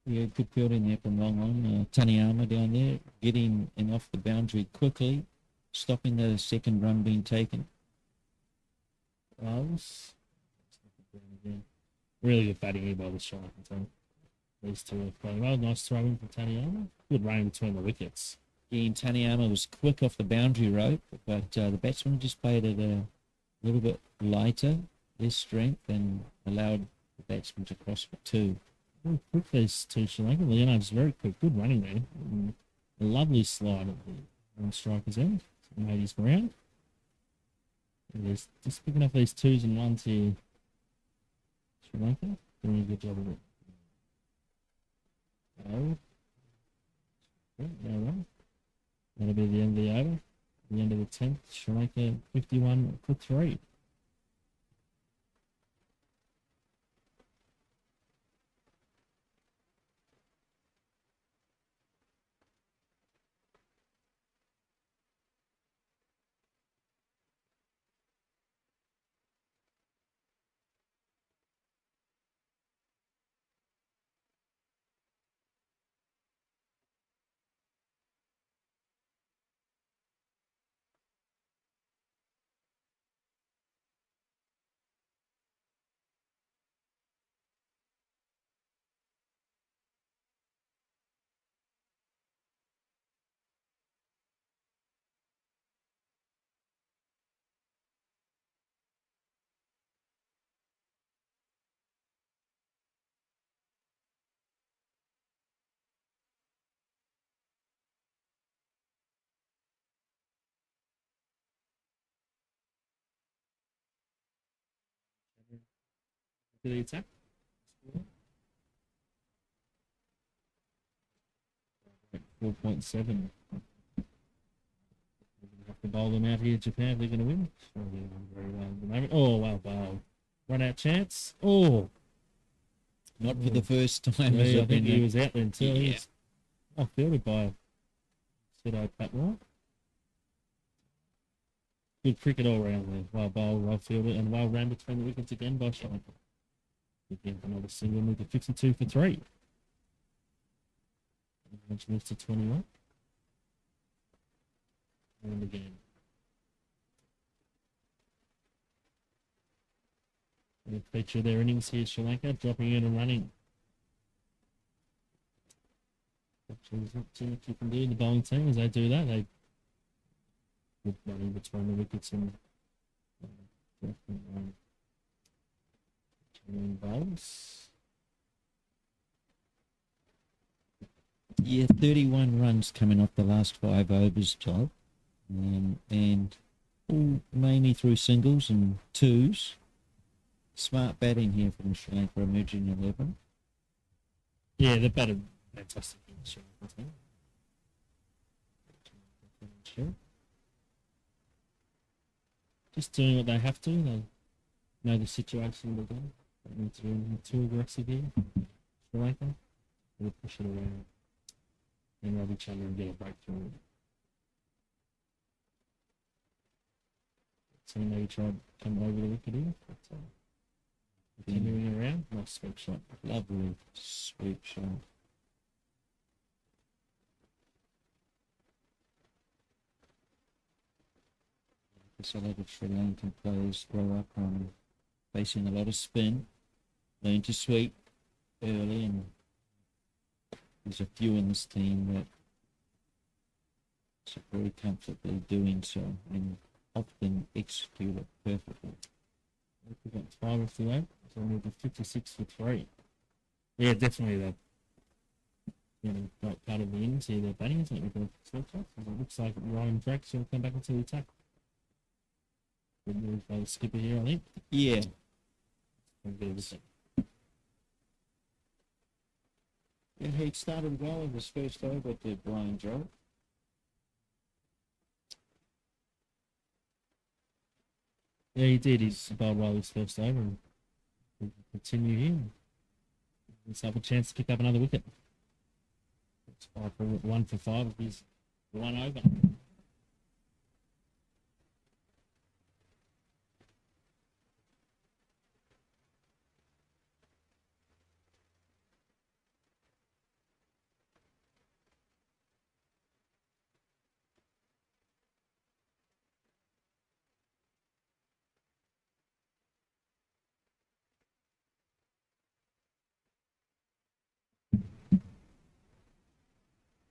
Yeah, good fielding there from long on. Taniyama down there, getting in off the boundary quickly, stopping the second run being taken. Really good batting here by the Sri Lankan team. These two are playing well. Nice throw in from Taniyama. Good rain between the wickets. Yeah, and Taniyama was quick off the boundary rope, but the batsman just played it a little bit lighter, less strength, and allowed the batsman to cross for 2. Very quick, these two Sri Lankan. Leonard's very quick. Good running there. A lovely slide at the striker's end. Made his ground. And just picking up these twos and ones here. Sri Lanka doing a good job of it. Oh. Yeah, right. That'll be the end of the over. The end of the 10th. Sri Lanka 51 for 3. To the attack. 4.7. Have to bowl them out here, Japan. They're going to win. Very well at the moment. Oh, wow, bowl. Run out chance. Oh, Not for the first time. yeah, as I I've think been he was out there until he Yeah. was off fielded by Sido Patmore. Good cricket all round there. Well bowled, well fielded, and well ran between the wickets again by Sri Lanka. Again, another single move to 52 for 3. Which moves to 21. And again. They feature their innings here, Sri Lanka, dropping in and running. There's not too much you can do in the bowling team as they do that. They good running between the wickets and bowls. Yeah, 31 runs coming off the last 5 overs, Todd. And all mainly through singles and twos. Smart batting here from Sri Lanka emerging 11. Yeah, they've batted fantastic in the Sri Lanka team. Sure. Just doing what they have to. They know the situation they're in. They need to do anything too aggressive here. Sri Lanka. They'll push it around and rub each other and get a breakthrough. So maybe try to come over the wicket here. But, continuing around. Nice sweep shot. Lovely sweep shot. Guess a lot of Sri Lankan players grow up on facing a lot of spin, learn to sweep early, and there's a few in this team that are very comfortably doing so and often execute it perfectly. We've got 5 off the 8, so we'll be 56 for 3. Yeah, definitely that. Like part of the innings here, they're batting, isn't it? With the sweep shots. It looks like Ryan Drake's going to come back into the attack. Good move by the skipper here, I think. Yeah. Yeah, he started well in his first over to Brian Drake. Yeah, he did. He's bowled well his first over and we'll continue here. Let's have a chance to pick up another wicket. It's 1 for 5 of his 1 over.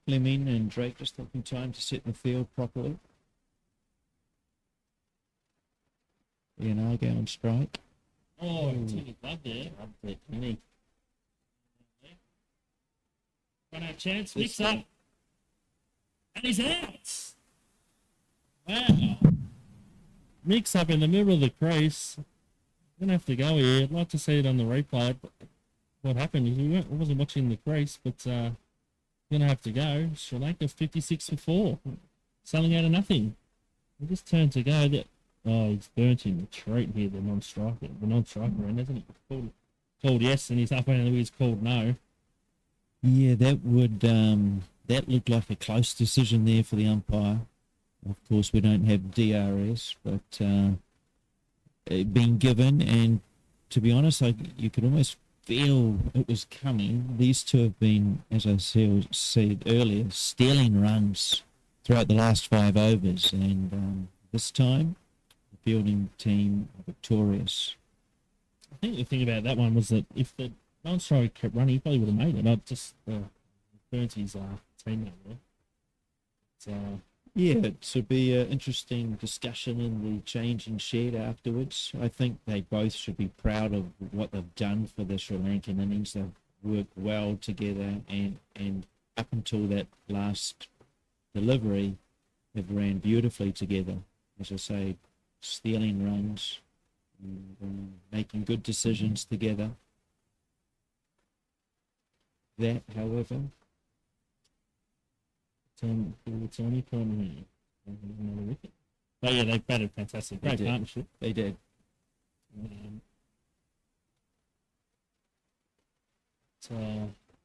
Fleming and Drake just taking time to sit in the field properly. Leonardo on strike. Oh, took a glove there. Up there, Kenny. Run out chance. Mix up. And he's out. Wow. Mix up in the middle of the crease. Gonna have to go here. I'd like to see it on the replay. But what happened? I wasn't watching the crease, but gonna have to go. Sri Lanka 56 for 4. Something out of nothing. He just turned to go. Oh, he's burnt in the treat here, the non-striker. The non-striker end, hasn't he? Called yes, and he's up and he's called no. Yeah, that looked like a close decision there for the umpire. Of course, we don't have DRS, but it being given, and to be honest, you could almost feel it was coming. These two have been, as I said earlier, stealing runs throughout the last 5 overs, and this time, the fielding team are victorious. I think the thing about that one was that if the non-striker kept running, he probably would have made it. Not just burnt his teammate there. So, yeah, it would be an interesting discussion in the changing shed afterwards. I think they both should be proud of what they've done for the Sri Lankan innings. They've worked well together, and up until that last delivery, they've ran beautifully together. As I say, stealing runs and making good decisions together. That, however, it's only point another wicket. Oh yeah, they batted fantastic. Great partnership. They did.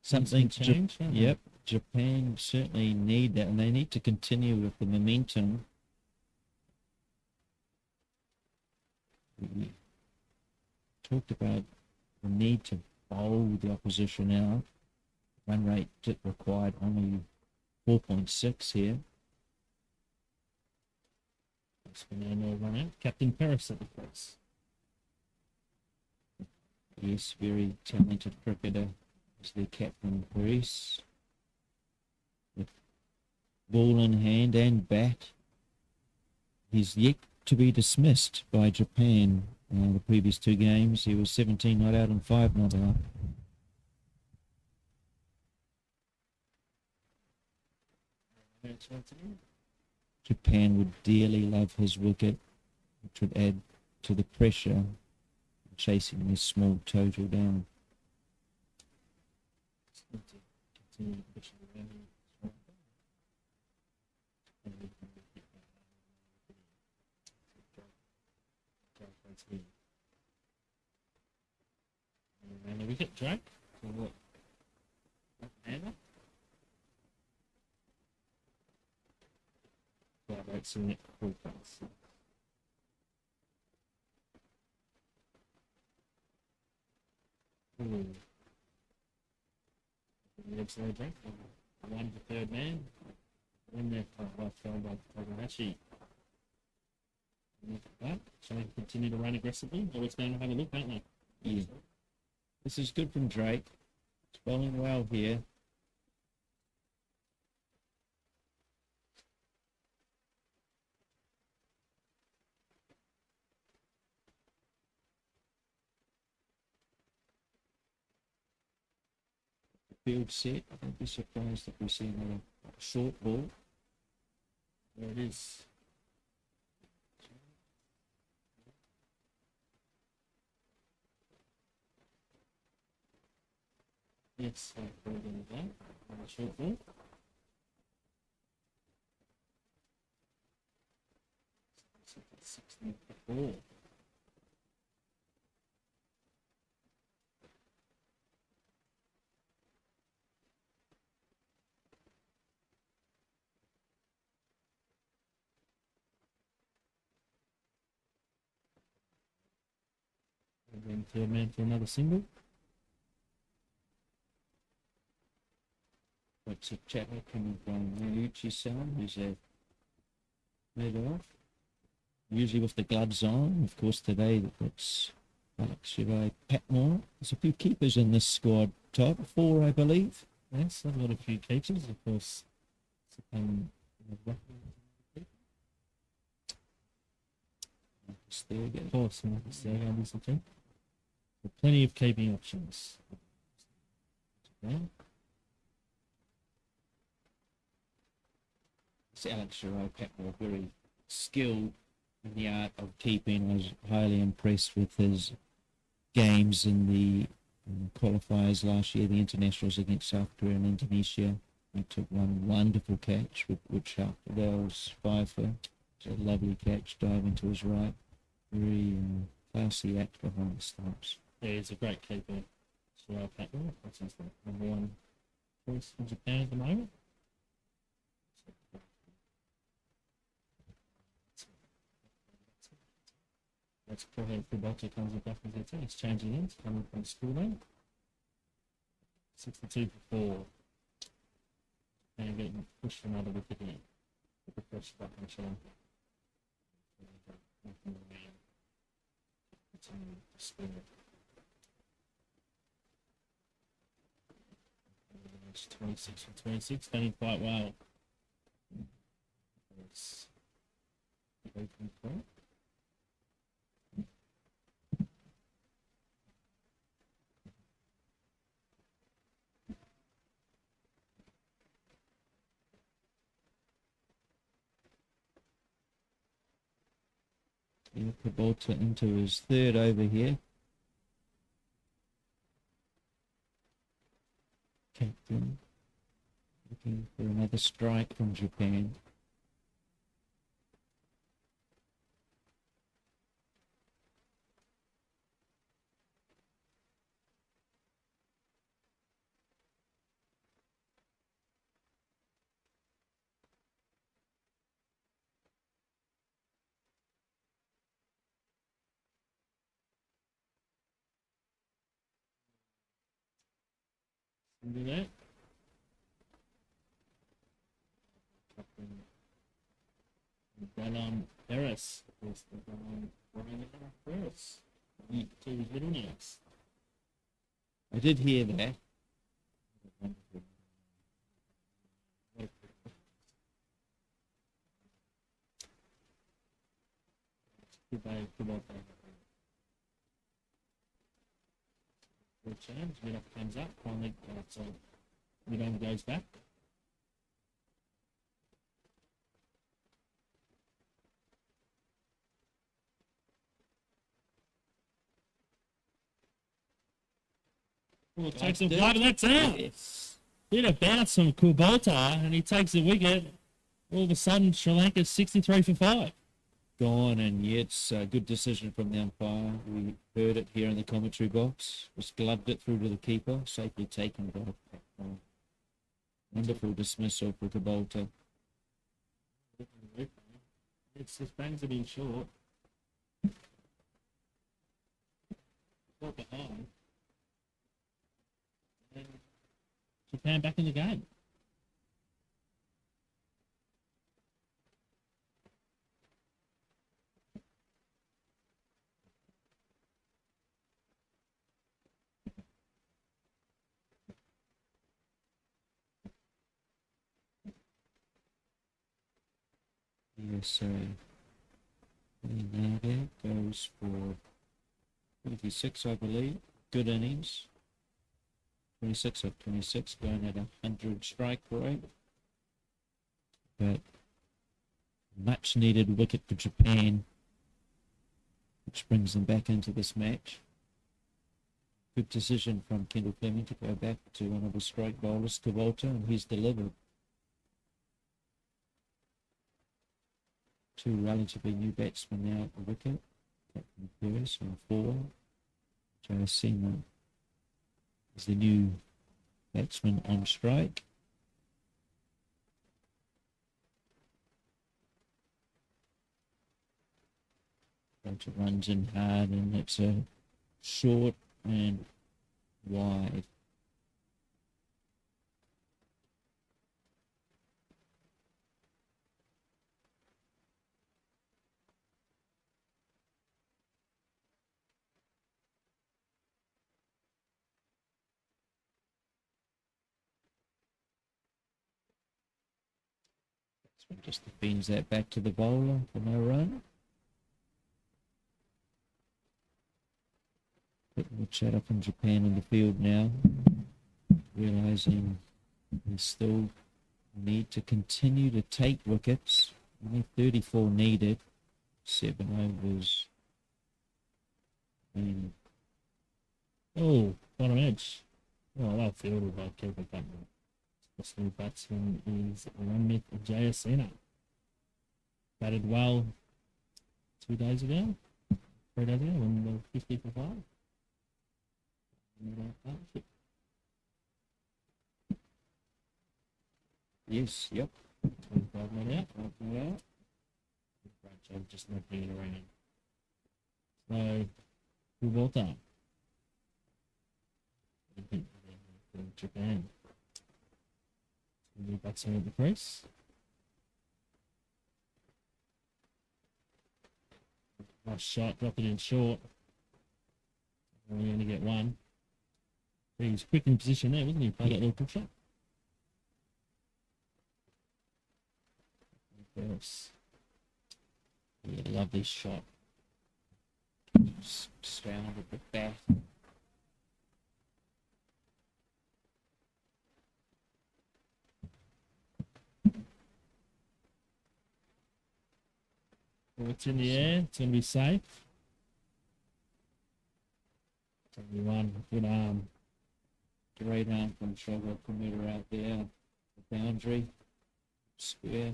Something change. Yep, Japan certainly need that, and they need to continue with the momentum. We talked about the need to bowl the opposition out. Run rate required only 4.6 here. That's no run out. Captain Paris at the place. Yes, very talented cricketer is their captain, Paris. With ball in hand and bat. He's yet to be dismissed by Japan. The previous 2 games, he was 17 not out and 5 not out. Japan would dearly love his wicket, which would add to the pressure chasing this small total down. And the wicket, Drake. Some net full pass. Absolutely, Drake. One for third man. One there for left field by Togarachi. That. So they continue to run aggressively. Always going to have a look, don't they? Yeah. This is good from Drake. It's bowling well here. Field set. I don't be surprised if we see another short ball. There it is. Yes, I'm going to go. Short ball. Ball. And then third man for another single. What's a chatter coming from Ryuchi-san, who's made off. Usually with the gloves on. Of course, today that's Shirai Patmore. There's a few keepers in this squad. Top 4, I believe. Yes, I've got a few keepers, of course. There again. Of course, Marcus there, obviously. Plenty of keeping options. Alex Giroux Patmore, very skilled in the art of keeping. I was highly impressed with his games in the qualifiers last year, the internationals against South Korea and Indonesia. He took one wonderful catch, which helped Wales Pfeiffer. It's a lovely catch, diving to his right. Very classy act behind the stumps. Yeah, he's a great keeper. Sri Patmore, that's his number one choice in Japan at the moment. That's Kohe Kubota comes back as their team. He's changing in, coming from school then. 62 for 4. And getting pushed for another wicket in. With the pressure back on Sri Lanka. It's 26 for 26, done quite well. It's Kubota into his third over here. Captain looking for another strike from Japan. do that. Bellon Perez. Perez. To his middle names. I did hear that. Good change. Mid off comes up. Finally, so mid on goes back. Well, it takes him flight, and that's out. Yes. Bit of bounce from Kubota, and he takes the wicket. All of a sudden, Sri Lanka's 63 for 5. Gone, and yet it's a good decision from the umpire. We heard it here in the commentary box. Just gloved it through to the keeper, safely taken by wonderful dismissal for Kubota. It's just bangs it in short. Short behind. And Japan back in the game. USA. Now there goes for 26, I believe. Good innings. 26 of 26, going at 100 strike rate. But much needed wicket for Japan, which brings them back into this match. Good decision from Kendall Fleming to go back to one of the strike bowlers, Kubota, and he's delivered. Two relatively new batsmen now at the wicket. Captain Perez on 4. Joe Seaman is the new batsman on strike. Bunch of runs in hard, and it's a short and wide. So just defends that back to the bowler for no run. Bit more chatter from Japan in the field now, realising there's still need to continue to take wickets. Only 34 needed. 7 overs. And Oh, bottom edge. Oh, well fielded by Keeper Company. The new batsman is Ramith Jayasena. Batted well 2 days ago. 3 days ago when they were 50 for 5. yes, yep. 25 not out. Great job just not bringing it around. So, Kubota. Japan. New batsman at the crease. Nice shot, drop it in short. We only get one. He was quick in position there, wasn't he? Played that little quick shot. Yes. Yeah, lovely shot. Surrounded the bat. Well, it's in the air. It's going to be safe. 71. Good arm. Great arm from Trevor Commuter out there. The boundary. Square.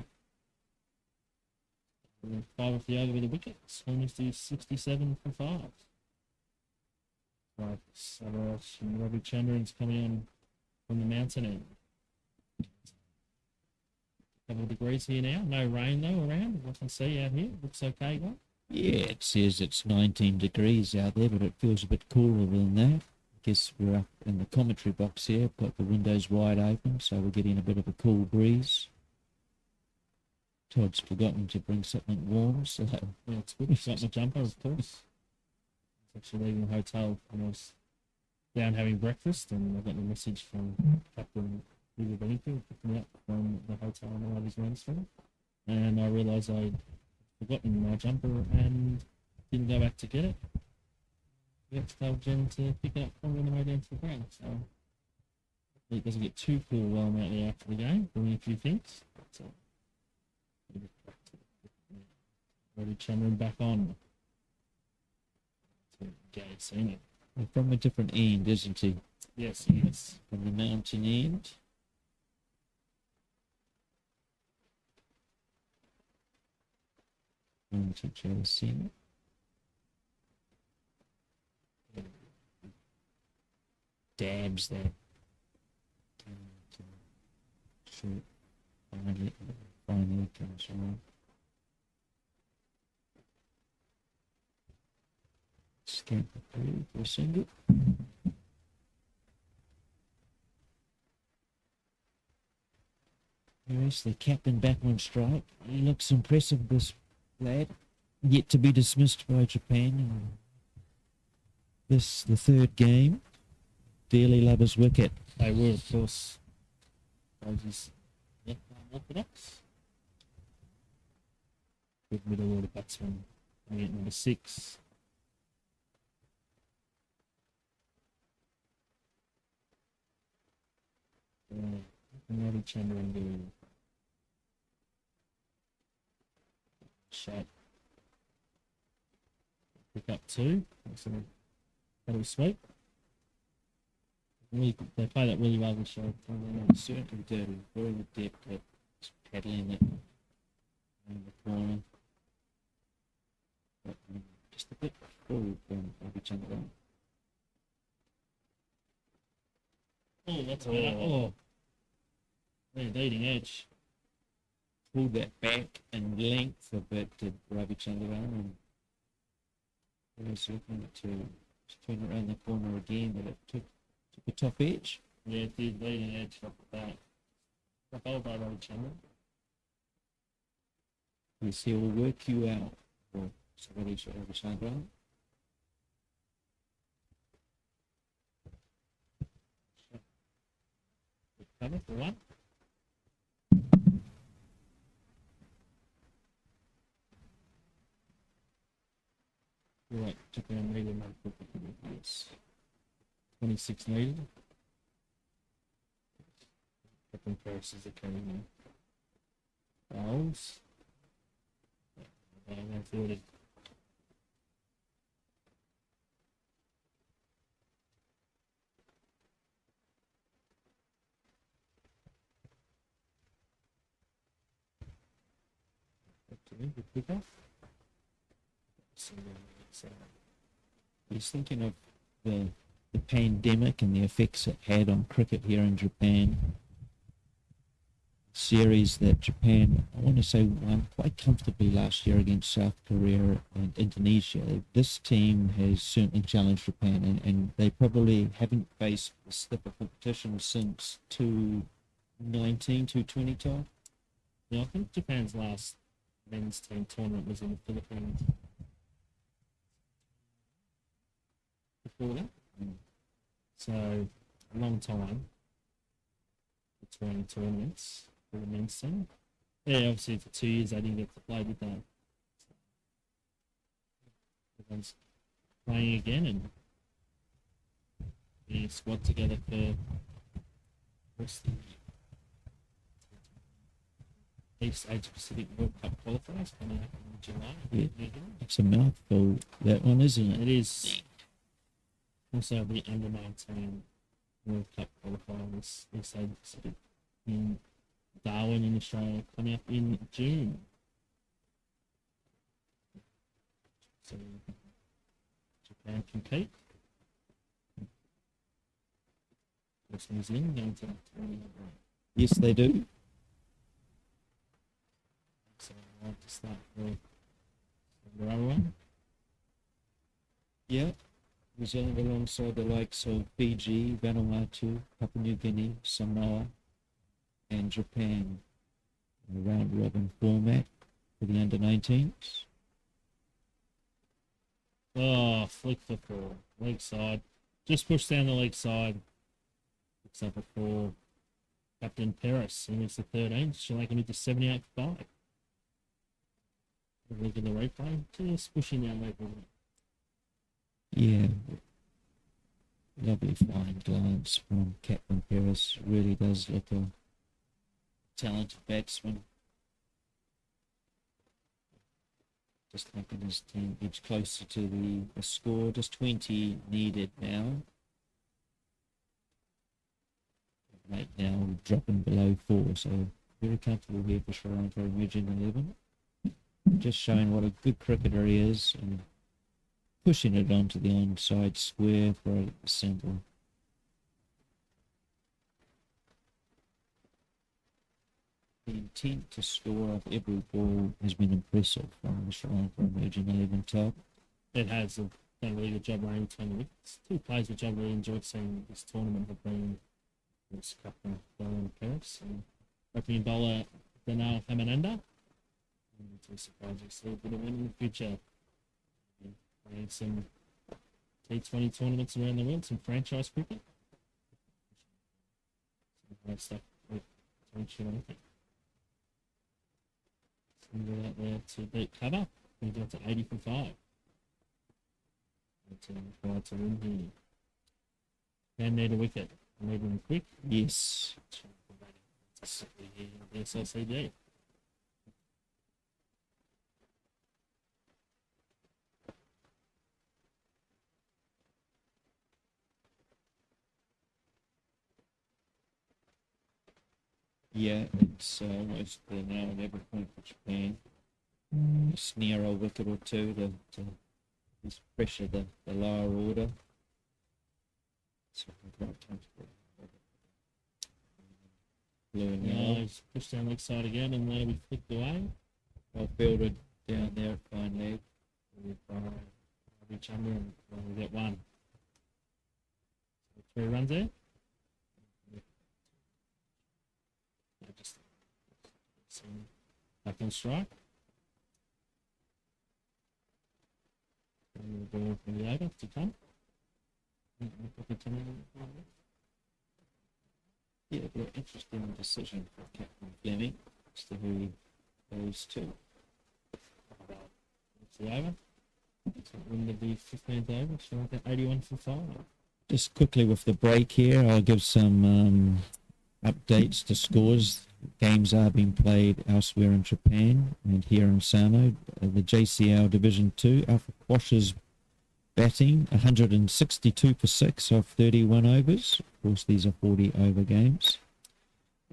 5 off the over with a wicket. Almost to 67 for 5. Right, Savaraj and Robbie Chandran's coming on from the mountain end. Couple of degrees here now. No rain though around. I can see out here. Looks okay, guys. Yeah, it says it's 19 degrees out there, but it feels a bit cooler than that. I guess we're up in the commentary box here. Got the windows wide open, so we're getting a bit of a cool breeze. Todd's forgotten to bring something warm, so Yeah, it's good. It's got my jumper, of course. I was actually leaving the hotel when I was down having breakfast, and I got a message from Captain Peter Benningfield picking me up from the hotel on Ivy's Mainstream. And I realised I'd forgotten my jumper and didn't go back to get it. I had to tell Jen to pick it up on the way down to the ground. So it doesn't get too cool while I'm out there after the game, doing a few things. But, Robbie Chandran back on. Gary Sano. from a different end, isn't he? Yes, he is. From the mountain end. On to Jayasena. Dabs there. Short. Finally comes on. Scamper through for a single. There's the captain back on strike. He looks impressive, this lad. Yet to be dismissed by Japan. This, the third game. Dearly love his wicket. They will, of course. Roses orthodox. Good middle order batsman. Coming at number 6. Robbie Chandran doing shot. Pick up 2. That'll sweep. Really, they play that really well this show. Certainly do. Very adept at paddling it in the corner. But, just a bit forward from Robbie Chandran. Oh, that's a better. Oh, they're leading edge. Pulled that back and length a bit to Robbie Chandran, and he was looking to turn around the corner again, but it took the top edge. Yeah, it did. Leading edge up the back. Up over by Robbie Chandran. Yes, he will work you out. Or somebody should have a Chandran. Cover for 1. Right, Japan needed 26 needed. Captain Paris is the king. Bowls. Well fielded. Good kick-off. He's thinking of the pandemic and the effects it had on cricket here in Japan. Series that Japan, I want to say, won quite comfortably last year against South Korea and Indonesia. This team has certainly challenged Japan, and they probably haven't faced this type of competition since 2019, 2020 time. Yeah, I think Japan's last men's team tournament was in the Philippines. Before that. So, a long time between tournaments for the men's team. Yeah, obviously for 2 years they didn't get to play, did they? Everyone's playing again and getting a squad together for rest of the East Asia Pacific World Cup qualifiers coming up in July. Yeah, it's a mouthful, that one, isn't it? It is. Also, the under 19 World Cup qualifiers East Asia Pacific in Darwin in Australia coming up in June. So Japan compete. West New Zealand going to Yes, they do. So I'd like to start with the other one. Yeah. New Zealand alongside the likes of Fiji, Vanuatu, Papua New Guinea, Samoa, and Japan in a round-robin format for the under-19s. Oh, flick for four. Leg side. Just push down the leg side. Looks up a four. Captain Paris, and it's the 13th. Sri Lanka mid to 78 for 5. Look at the replay. Just pushing down leg. Yeah. Lovely fine glance from Captain Paris. Really does look a talented batsman. Just making his team edge closer to the score. Just 20 needed now. Right now, dropping below 4, so very comfortable here for Sri Lanka emerging 11. Just showing what a good cricketer he is and pushing it onto the onside square for a simple. The intent to score off every ball has been impressive from the Sri Lanka emerging 11 top. It has done a really good job running between the wickets. Two players which I've really enjoyed seeing this tournament have been this Captain Bowler Paris and opening bowler Danal Hamananda. To surprise you, see a bit of win in the future. Playing some T20 tournaments around the world, some franchise cricket. Some great stuff with Sri Lanka. Single out there to beat cover. We got to 80 for 5. Try to win here. And need a wicket. Need them quick. Yes. The SLCD. Yeah, it's almost there now at every point for Japan. Just near a wicket or two to just pressure the lower order. So quite comfortable. Blue and yellow. He's pushed down leg side again and that'll be flicked away. Well fielded down there, fine leg. Reach under and we get one. So 3 runs there. Just back on strike. And the ball from the over to come. Yeah, very interesting decision for Captain Fleming as to who he goes to. It's the over. So win the 15th over. So I got 81 for 5. Just quickly with the break here, I'll give some updates to scores. Games are being played elsewhere in Japan and here in Sano. The JCL Division 2, Alpha Quash's batting 162 for 6 off 31 overs. Of course, these are 40 over games.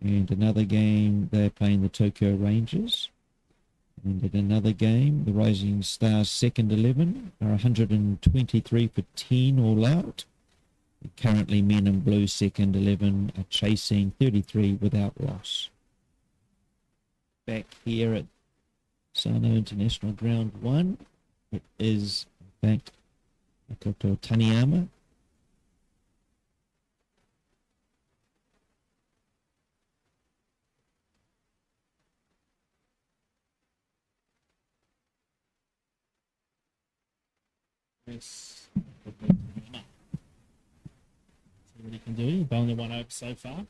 And another game, they're playing the Tokyo Rangers. And in another game, the Rising Stars second 11 are 123 for 10 all out. Currently, Men in Blue second 11 are chasing 33 without loss. Back here at Sano International Ground 1, it is, in fact, Makoto Taniyama. Yes. See what he can do. You've only one over so far.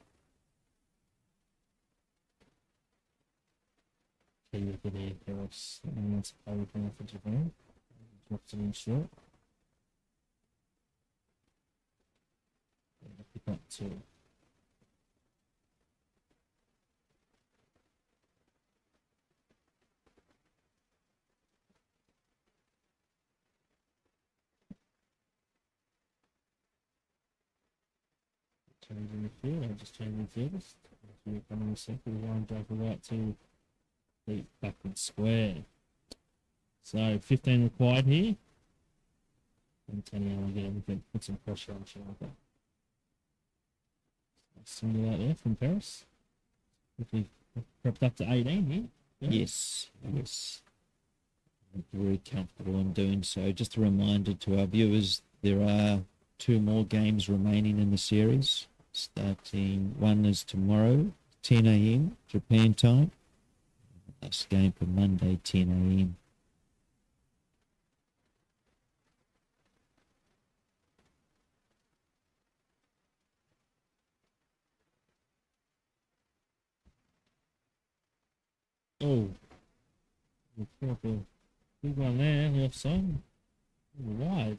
Okay, look at there, Paris. And that's a power for Japan. Drops it in short. Pick up two. Change in the field, I'll just change in the fielders. We're coming in a second, we're going to go right to the backward square. So 15 required here. And 10 hour again, we can put some pressure on Sri Lanka. Single out there from Paris. If we crept up to 18 here. Yeah. Yes. I'm very comfortable in doing so. Just a reminder to our viewers, there are 2 more games remaining in the series. Starting, one is tomorrow, 10 a.m. Japan time. Last game for Monday, 10 a.m. Oh, big one there, the offside. Wide.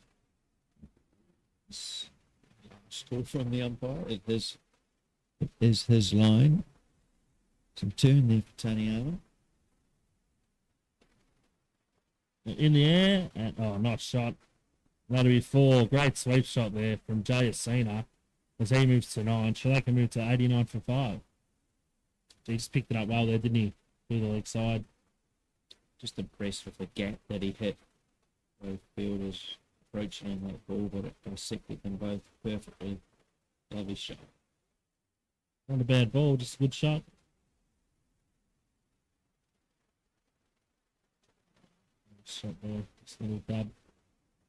Score from the umpire. It is his line. Some turn there for Taniyama. In the air, and oh, nice shot. That'll be 4. Great sweep shot there from Jay Asina as he moves to 9. Sri Lanka moved to 89 for 5. He just picked it up well there, didn't he? Through the leg side. Just impressed with the gap that he hit. Both fielders approaching on that ball, but it dissected them both perfectly. Lovely shot. Not a bad ball, just a good shot. Shot there, just a little dab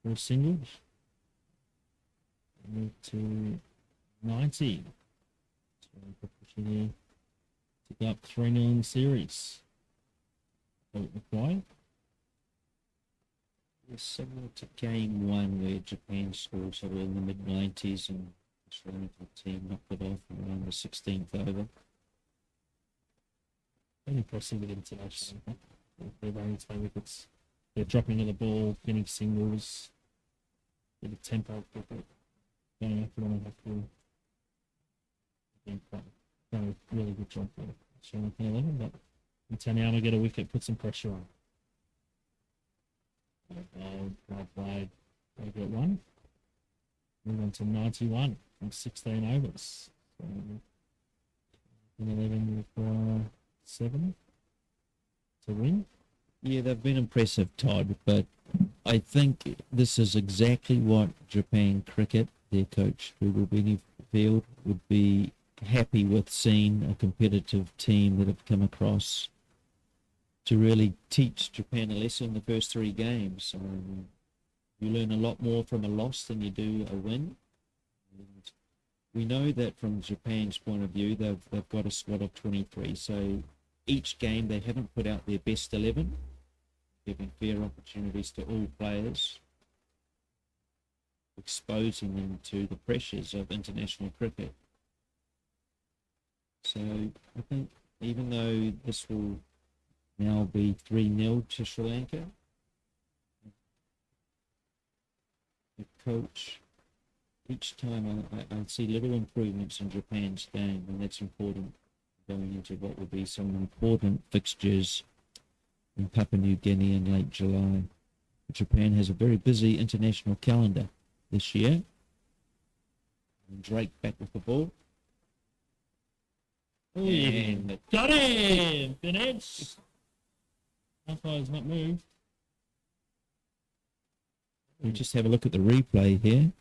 for a single. Move to 90. So pushing here to go up 3-0 in the series. Vote required. It's similar to game 1 where Japan scored so in the mid-90s and the Sri Lanka team knocked it off around the 16th over. Very impressive with international. They're running 20 wickets. They're dropping to the ball, getting singles, bit of tempo cricket, going after them and have to done a really good job for Sri Lanka 11, but Taniyama get a wicket, put some pressure on. Right flag, they get 1. Move on to 91 from 16 overs. So, 11 require 7 to win. Yeah, they've been impressive, Todd, but I think this is exactly what Japan Cricket, their coach, Google Benefield, would be happy with, seeing a competitive team that have come across to really teach Japan a lesson in the first 3 games. You learn a lot more from a loss than you do a win. And we know that from Japan's point of view, they've got a squad of 23, so each game they haven't put out their best 11, giving fair opportunities to all players, exposing them to the pressures of international cricket. So I think even though this will now be 3-0 to Sri Lanka, the coach each time I see little improvements in Japan's game, and that's important going into what will be some important fixtures in Papua New Guinea in late July. Japan has a very busy international calendar this year. And Drake back with the ball. And Got him! Finish! Umpire's not moved. We'll just have a look at the replay here.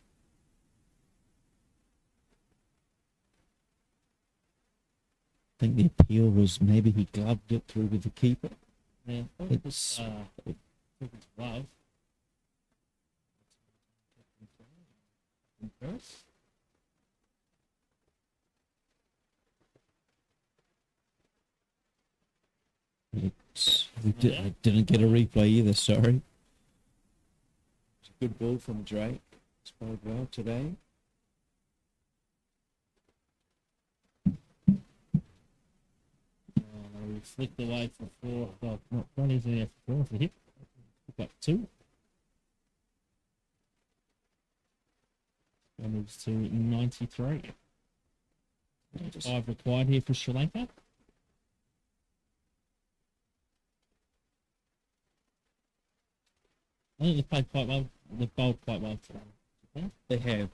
I think the appeal was maybe he gloved it through with the keeper. Yeah, It's glove. I didn't get a replay either, sorry. It's a good ball from Drake. It's played well today. We flicked away for 4. Well, not one easily after 4 for the hit. Got 2. That moves to 93. 5 required here for Sri Lanka. I think they played quite well. They've bowled quite well today. They have.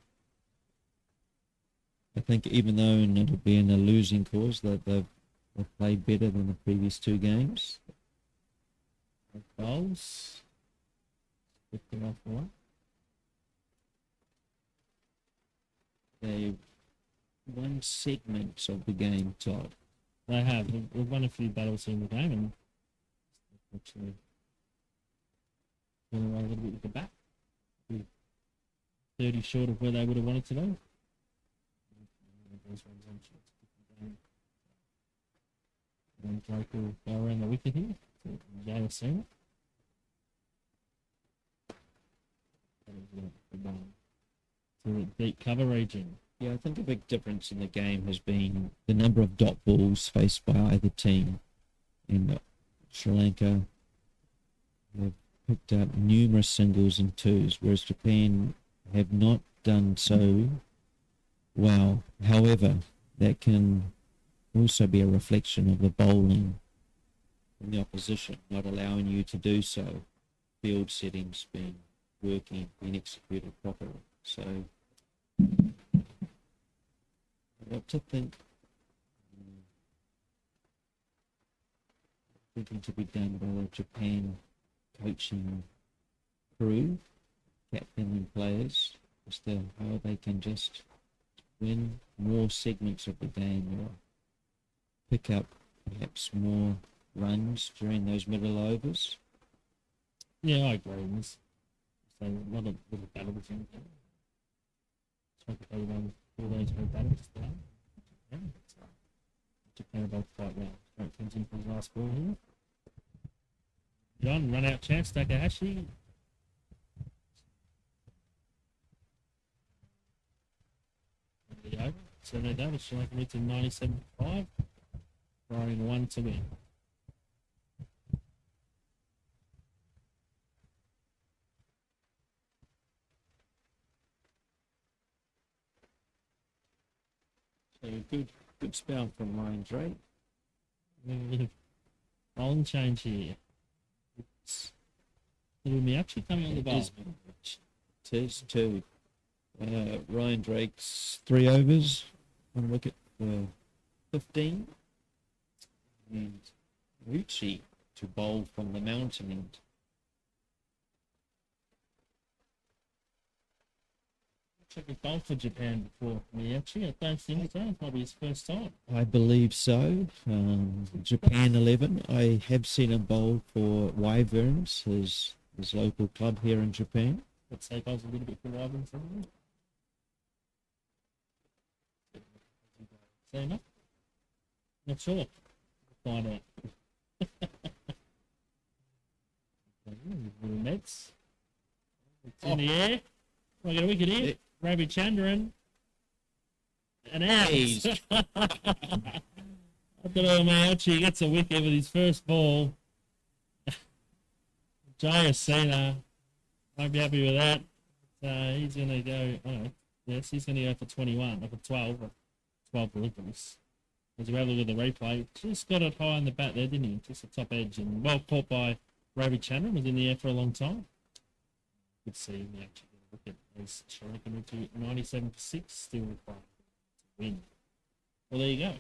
I think even though it'll be in a losing cause, that they've played better than the previous 2 games. Bowls. 15 off 1. They won segments of the game, Todd. They have. They've won a few battles in the game and actually feeling a little bit with the bat. 30 short of where they would have wanted to go. And Drake will go around the wicket here. Jay Sano. To deep cover region. Yeah, I think a big difference in the game has been the number of dot balls faced by either team. In Sri Lanka, have picked up numerous singles and 2s, whereas Japan have not done so well. However, that can also be a reflection of the bowling from the opposition, not allowing you to do so. Field settings being executed properly. So, what to think? Thinking to be done by the Japan coaching crew, captain and players, as to how they can just win more segments of the game or pick up perhaps more runs during those middle overs. Yeah, I agree with this. So a lot of little battles in there. 21 all those little battles today. Yeah, Japan both quite well. Straight comes in for his last ball here. John, run out chance, Takahashi. There you go. So no doubt, Sri Lanka needs to 97.5. Throwing 1 to win. So good spell from Ryan Drake. Rolling change here. It's little Miyachi coming on the ball. It is 2. Ryan Drake's 3 overs. Want to look at 15. And Ruchi to bowl from the mountain end. Check a bowl for Japan before Miyachi. I don't think so. It's probably his first time. I believe so. Japan 11. I have seen him bowl for Wyverns, his local club here in Japan. Let's say bowls a little bit for Wyverns. Say enough? Not sure. We'll find out. Little Mets. It's in the air. I got a wicket here. Ravi Chandran. And out. I don't know, Miyachi gets a wicket with his first ball. Jayasena won't be happy with that. So he's going to go, Yes, he's going to go for 21, or for 12, or 12 deliveries. As you have a look at the replay, just got it high on the bat there, didn't he? Just the top edge, and well caught by Ravi Chandran, was in the air for a long time. Good to see him actually look at as Sri Lanka moved to 97 for 6, still required to win. Well, there you go.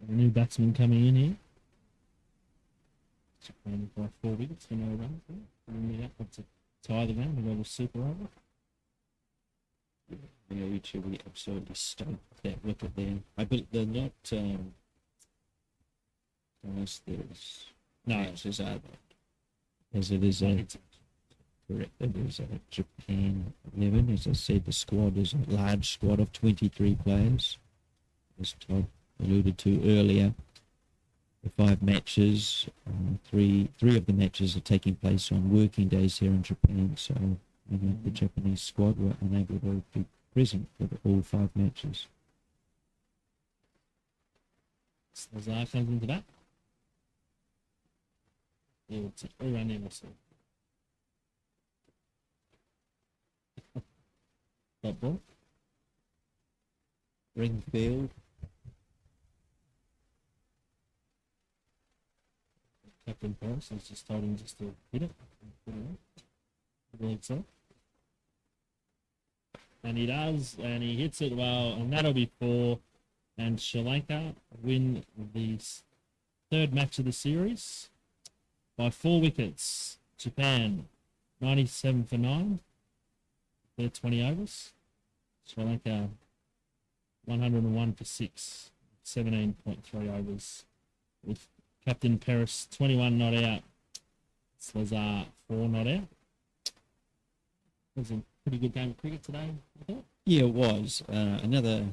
A new batsman coming in here. Japan by 4 wickets for no runs. Bring me up to tie the game and go to super over. Yeah, we should be absolutely stoked that wicket there. I bet they're not. Unless there's No, matches, are they? As it is a correct. It is a Japan 11. As I said, the squad is a large squad of 23 players. As Todd alluded to earlier, the 5 matches, three of the matches are taking place on working days here in Japan. So the Japanese squad were unable to be present for all 5 matches. Lazar comes into that. Yeah, we'll run in also. That ball. Ringfield. Captain Paris has just told him just to hit it. Put it in. I believe so. And he does, and he hits it well, and that'll be 4. And Sri Lanka win the 3rd match of the series by 4 wickets. Japan 97 for 9. They're 20 overs. Sri Lanka 101 for 6. 17.3 overs. With Captain Paris 21 not out. Lazar 4 not out. It was a pretty good game of cricket today, I thought. Yeah, it was. Another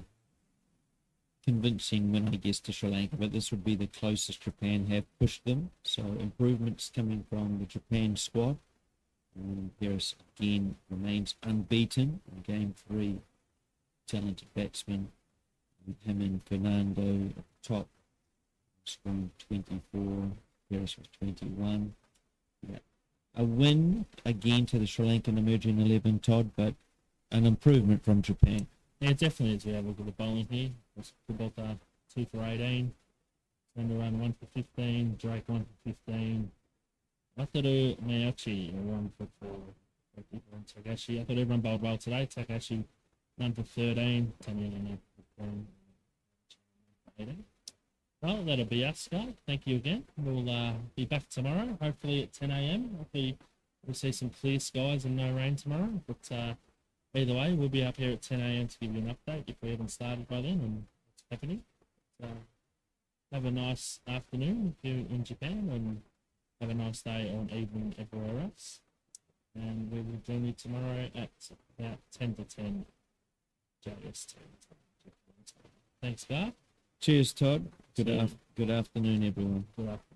convincing win, I guess, to Sri Lanka, but this would be the closest Japan have pushed them. So improvements coming from the Japan squad. Paris again remains unbeaten in game 3. Talented batsman, with him and Fernando at the top, scoring 24. Paris was 21. Yeah. A win again to the Sri Lankan emerging 11, Todd, but an improvement from Japan. Yeah, definitely. As we have a look at the bowling here, Kubota 2 for 18, Tender run 1 for 15, Drake 1 for 15, Wataru Mayochi 1 for 4, Takashi. I thought everyone bowled well today. Takashi 1 for 13, Tanya 1 for 18. Well, that'll be us, guys. Thank you again. We'll be back tomorrow, hopefully at 10 a.m. Hopefully we'll see some clear skies and no rain tomorrow. But either way, we'll be up here at 10 a.m. to give you an update if we haven't started by then on what's happening. Have a nice afternoon if you're in Japan, and have a nice day or an evening everywhere else. And we will join you tomorrow at about 10 to 10 JST. Thanks, Gar. Cheers, Todd. See you. Good afternoon, everyone. Good afternoon.